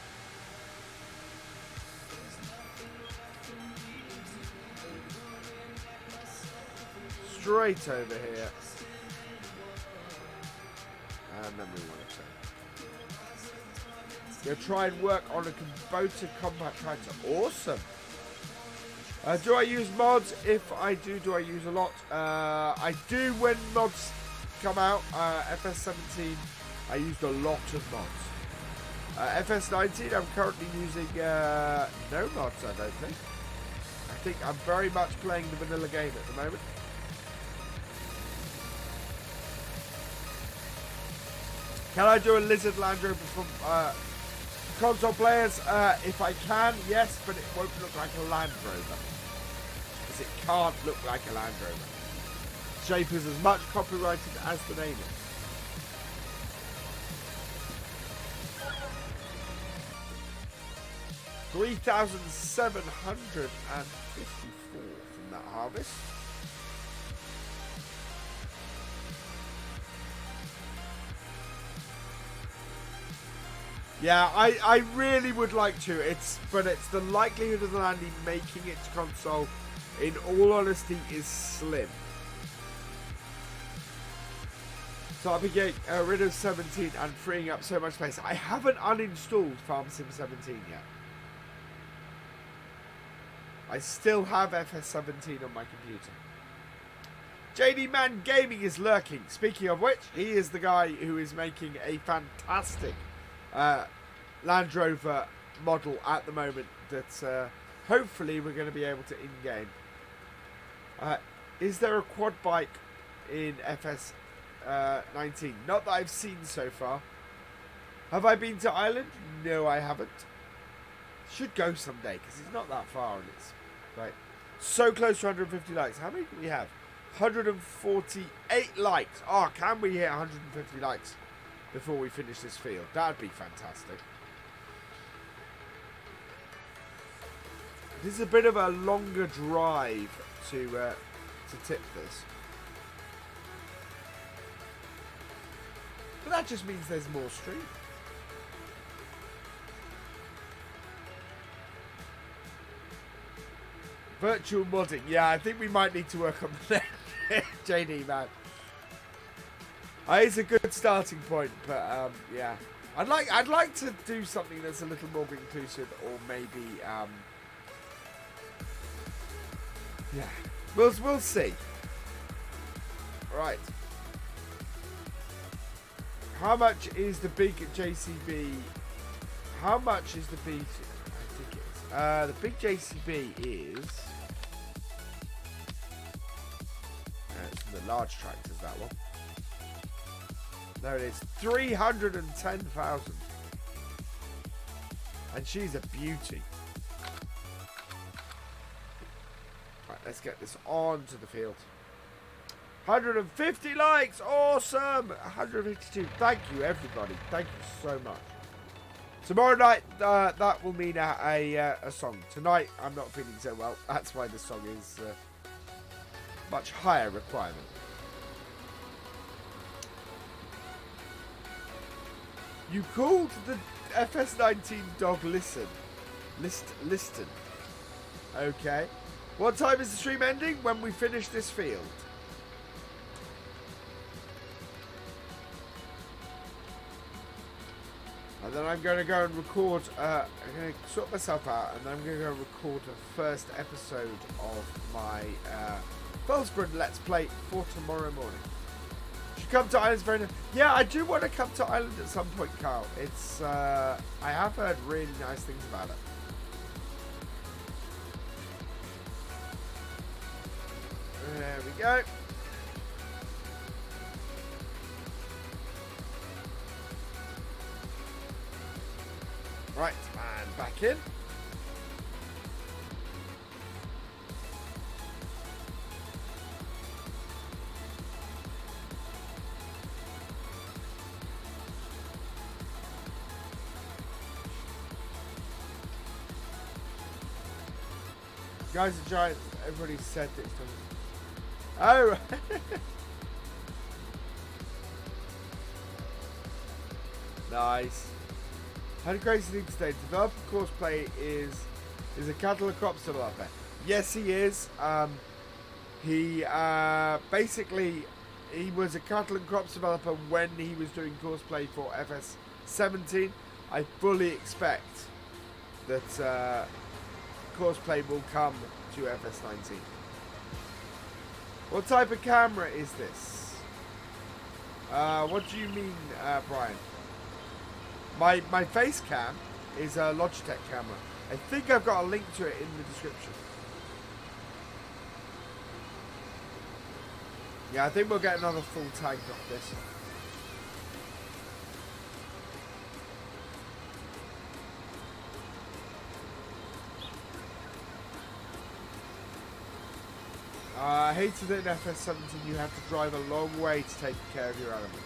Straight over here. And then we want to turn. Going to try and work on a Kubota compact tractor. Awesome. Do I use mods? If I do I use a lot? I do when mods come out. FS17, I used a lot of mods. FS19, I'm currently using no mods, I don't think. I think I'm very much playing the vanilla game at the moment. Can I do a Lizard Land Rover from console players? If I can, yes, but it won't look like a Land Rover. Because it can't look like a Land Rover. Shape is as much copyrighted as the name is. $3,754 from that harvest. Yeah, I really would like to. But it's the likelihood of the Landy making it to console, in all honesty, is slim. So I'll be getting rid of 17 and freeing up so much space. I haven't uninstalled Farm Sim 17 yet. I still have FS17 on my computer. JD Man Gaming is lurking. Speaking of which, he is the guy who is making a fantastic Land Rover model at the moment that hopefully we're going to be able to in-game. Is there a quad bike in FS19? Not that I've seen so far. Have I been to Ireland? No, I haven't. Should go someday because it's not that far and it's right. So close to 150 likes. How many do we have? 148 likes. Oh, can we hit 150 likes before we finish this field? That'd be fantastic. This is a bit of a longer drive to tip this. But that just means there's more stream. Virtual modding. Yeah, I think we might need to work on that. JD, man. It's a good starting point, but yeah. I'd like to do something that's a little more inclusive, or maybe yeah. We'll see. Right. How much is the big JCB? How much is the big? I think it's the big JCB is. It's the large tractors, that one. There it is, 310,000, and she's a beauty. Right, let's get this onto the field. 150 likes, awesome. 152. Thank you, everybody. Thank you so much. Tomorrow night, that will mean a song. Tonight, I'm not feeling so well. That's why the song is much higher requirement. You called the FS19 dog Liston. Okay. What time is the stream ending? When we finish this field. And then I'm going to go and record, I'm going to sort myself out, and then I'm going to go record the first episode of my Wellsborough Let's Play for tomorrow morning. You come to Ireland very nice. Yeah, I do want to come to Ireland at some point, Carl. It's I have heard really nice things about it. There we go. Right, and back in. Guys are giant. Everybody said it's done. Oh, right. Nice. Had a crazy thing today. Developer Courseplay is a cattle and crops developer. Yes, he is. He basically he was a cattle and crops developer when he was doing Courseplay for FS17. I fully expect that Courseplay will come to FS19. What type of camera is this? What do you mean, Brian? My face cam is a Logitech camera. I think I've got a link to it in the description. Yeah, I think we'll get another full tank off this. I hated it in FS17 you have to drive a long way to take care of your animals.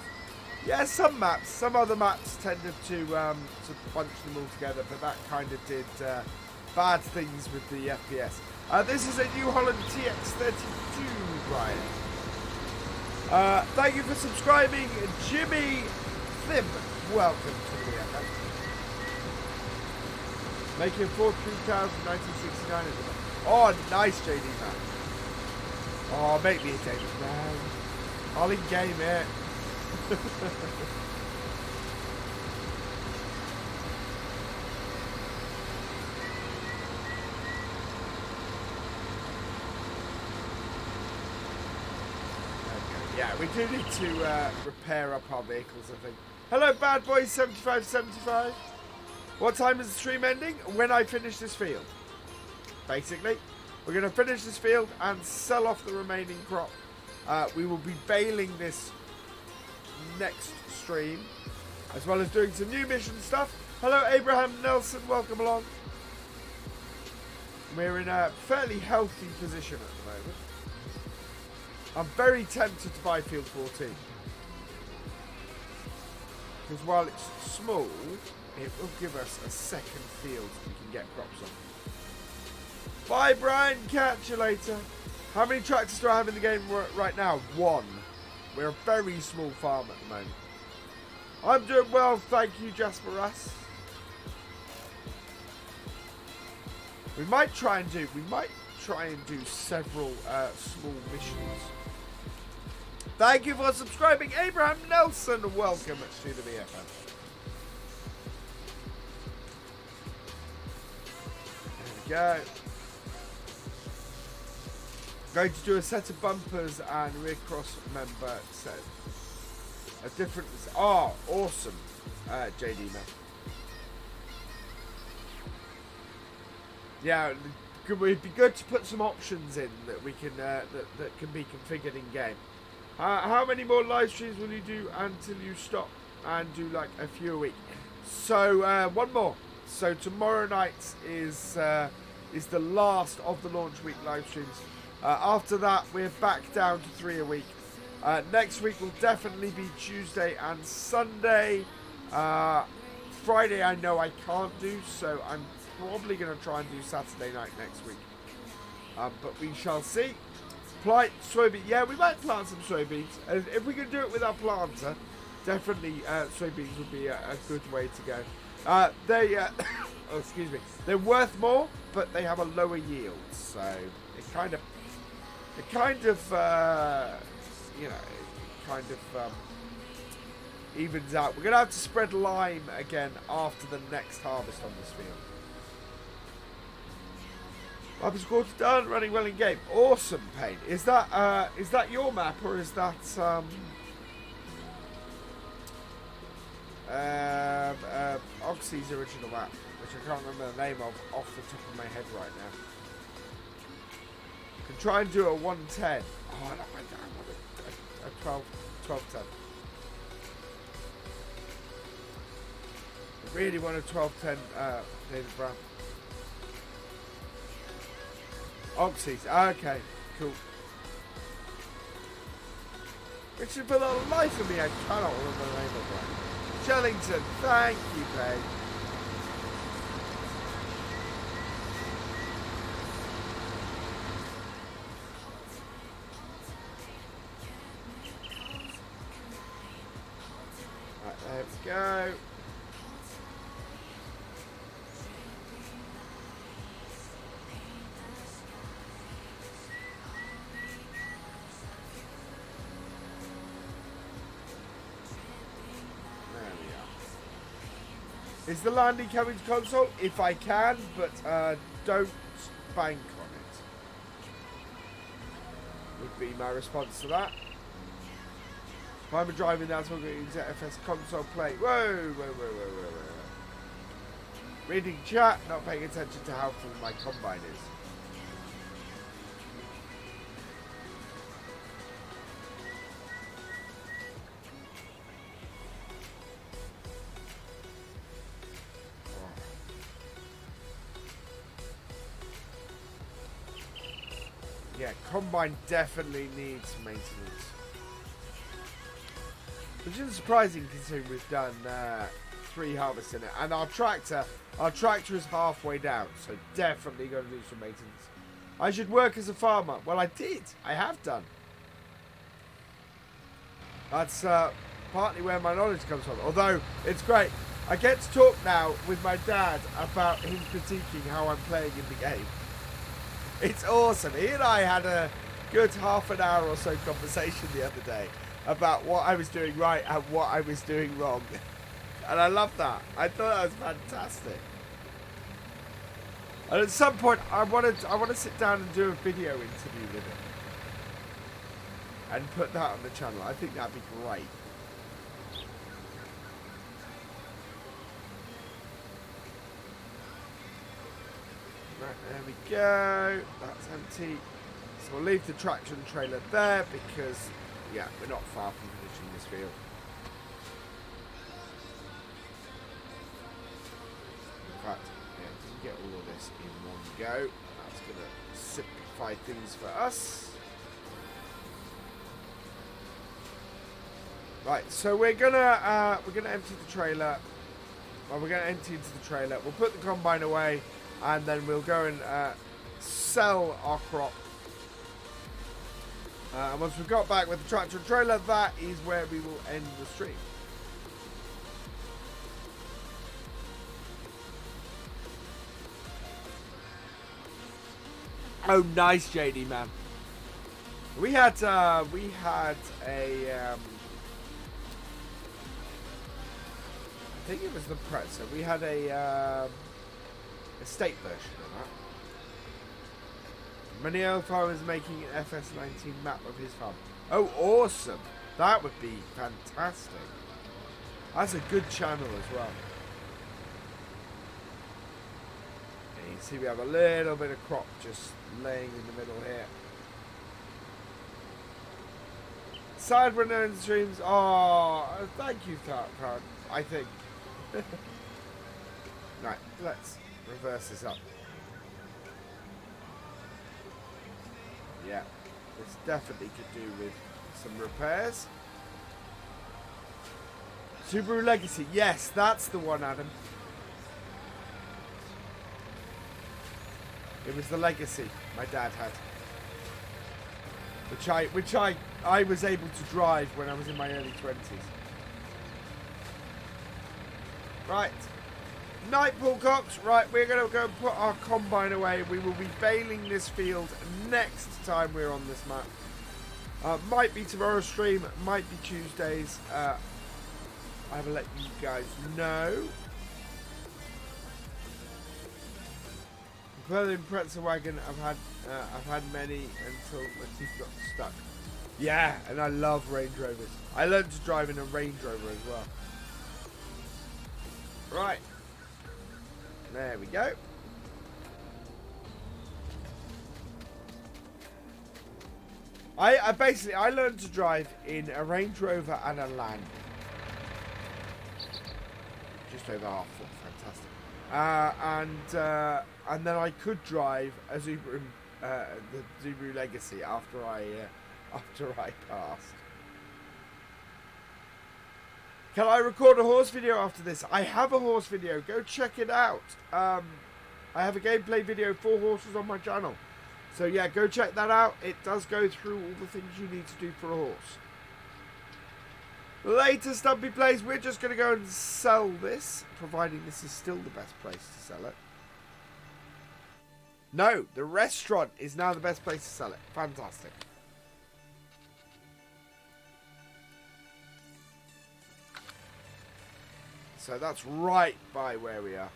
Yeah, some maps, some other maps tended to bunch them all together, but that kind of did bad things with the FPS. This is a New Holland TX32, Brian. Thank you for subscribing, Jimmy Thim. Welcome to the FF. Making 4,1969. Oh, nice, JD man. Oh, make me a David man. I'll in-game it. Yeah, we do need to repair up our vehicles, I think. Hello, bad boys 7575. What time is the stream ending? When I finish this field. Basically, we're going to finish this field and sell off the remaining crop. We will be baling this next stream. as well as doing some new mission stuff. Hello, Abraham Nelson. Welcome along. We're in a fairly healthy position at the moment. I'm very tempted to buy Field 14. Because while it's small, it will give us a second field we can get crops on. Bye, Brian. Catch you later. How many tractors do I have in the game right now? 1. We're a very small farm at the moment. I'm doing well, thank you, Jasper Russ. We might try and do several small missions. Thank you for subscribing, Abraham Nelson. Welcome to the BFM. There we go. Going to do a set of bumpers and rear cross member set. A different. Oh, awesome, JD man. Yeah, it would be good to put some options in that we can that can be configured in game. How many more live streams will you do until you stop and do like a few a week? So one more. So tomorrow night is the last of the launch week live streams. After that, we're back down to 3 a week. Next week will definitely be Tuesday and Sunday. Friday I know I can't do, so I'm probably going to try and do Saturday night next week. But we shall see. Plant soybean. Yeah, we might plant some soybeans. If we can do it with our planter, definitely soybeans would be a good way to go. They, oh, excuse me. They're worth more, but they have a lower yield, so it kind of, you know, it kind of evens out. We're gonna have to spread lime again after the next harvest on this field. Map's quarter done, running well in game. Awesome, Payne. Is that your map or is that Oxy's original map, which I can't remember the name of off the top of my head right now. Can try and do a 110. Oh, I want a 1210. I really want a 1210 David Brown. Oxys, okay, cool. Richard, for the life of me, I cannot remember the name of it. Shellington, thank you, babe. Right, there we go. Is the landing coming to console? If I can, but don't bank on it. Would be my response to that. If I'm driving, that's what we're going to ZFS console play. Whoa. Reading chat, not paying attention to how full my combine is. Yeah, combine definitely needs maintenance. Which isn't surprising considering we've done 3 harvests in it. And our tractor is halfway down, so definitely going to do some maintenance. I should work as a farmer. Well, I did. I have done. That's partly where my knowledge comes from. Although, it's great. I get to talk now with my dad about him critiquing how I'm playing in the game. It's awesome. He and I had a good half an hour or so conversation the other day about what I was doing right and what I was doing wrong. And I love that. I thought that was fantastic. And at some point, I want to sit down and do a video interview with him. And put that on the channel. I think that'd be great. Right, there we go. That's empty. So we'll leave the traction trailer there because, yeah, we're not far from finishing this field. in one go. That's going to simplify things for us. Right, so we're gonna empty the trailer. Well, we're gonna empty into the trailer. We'll put the combine away, and then we'll go and sell our crop. And once we've got back with the tractor and trailer, that is where we will end the stream. Oh, nice, JD, man. We had a I think it was the Pretzer. We had a estate version of that. Manio Farm is making an FS19 map of his farm. Oh, awesome! That would be fantastic. That's a good channel as well. And you can see we have a little bit of crop just laying in the middle here. Side window streams. Oh, thank you, Card. I think. Right, let's reverse this up. Yeah, this definitely could do with some repairs. Subaru Legacy, yes, that's the one, Adam. It was the Legacy my dad had, which I was able to drive when I was in my early 20s. Right, night, Paul Cox. Right, we're going to go put our combine away. We will be baling this field next time we're on this map. Might be tomorrow's stream, might be Tuesdays. I will let you guys know. Further in Pretzer Wagon, I've had many until my teeth got stuck. Yeah, and I love Range Rovers. I learned to drive in a Range Rover as well. Right, there we go. I basically learned to drive in a Range Rover and a Land. Just over half foot, fantastic. And then I could drive a Subaru, the Subaru Legacy after I passed. Can I record a horse video after this? I have a horse video. Go check it out. I have a gameplay video for horses on my channel. So yeah, go check that out. It does go through all the things you need to do for a horse. Later, Stumpy Plays, we're just going to go and sell this, providing this is still the best place to sell it. No, the restaurant is now the best place to sell it. Fantastic. So that's right by where we are.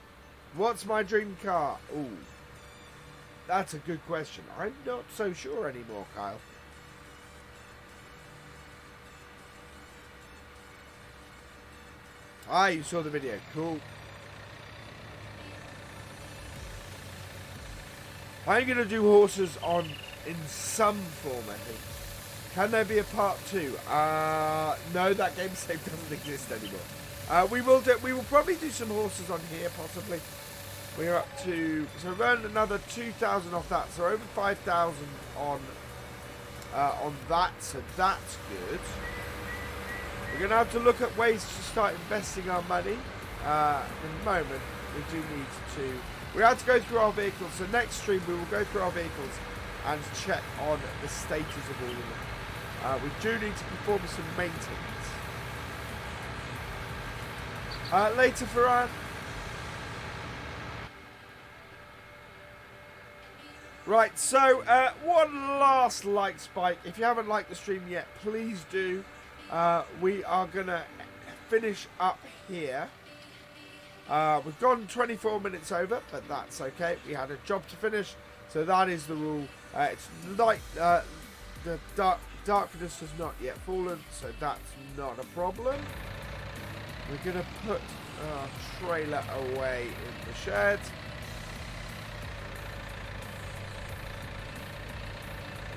What's my dream car? Ooh, that's a good question. I'm not so sure anymore, Kyle. Ah, you saw the video. Cool. I'm going to do horses on in some form, I think. Can there be a part 2? No, that game save doesn't exist anymore. We will probably do some horses on here, possibly. We're up to, so we've earned another 2,000 off that, so over 5,000 on that, so that's good. We're going to have to look at ways to start investing our money. At the moment, we do need to. We have to go through our vehicles, so next stream we will go through our vehicles and check on the status of all of them. We do need to perform some maintenance. Later, Farhan. Right, so one last like spike. If you haven't liked the stream yet, please do. We are going to finish up here. We've gone 24 minutes over, but that's okay. We had a job to finish, so that is the rule. It's like the darkness has not yet fallen, so that's not a problem. We're going to put our trailer away in the shed.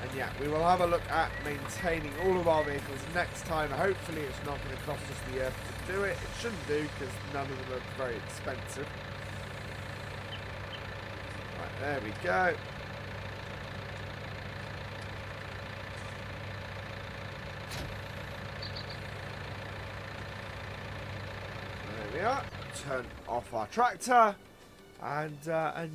And yeah, we will have a look at maintaining all of our vehicles next time. Hopefully it's not going to cost us the earth to do it. It shouldn't do, because none of them are very expensive. There we go. There we are. Turn off our tractor. And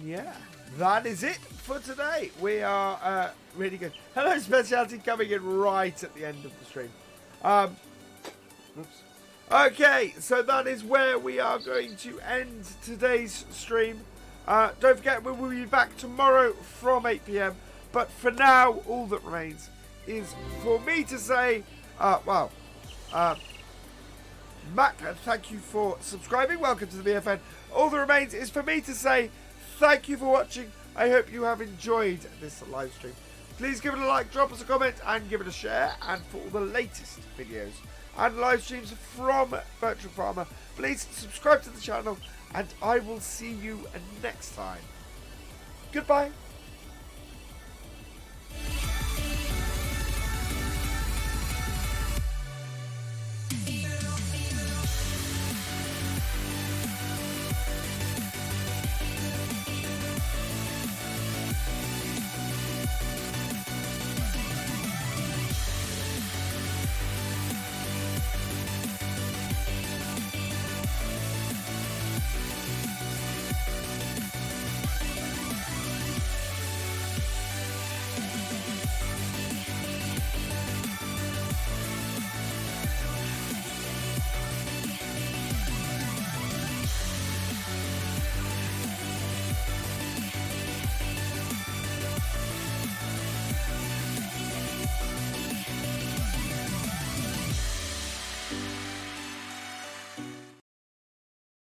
yeah, that is it for today. We are really good. Hello, Speciality, coming in right at the end of the stream. Oops. Okay, so that is where we are going to end today's stream. Don't forget, we will be back tomorrow from 8 PM. But for now, all that remains is for me to say, Mac, thank you for subscribing. Welcome to the BFN. All that remains is for me to say thank you for watching. I hope you have enjoyed this live stream. Please give it a like, drop us a comment, and give it a share. And for all the latest videos and live streams from FendtFarmer, please subscribe to the channel, and I will see you next time. Goodbye.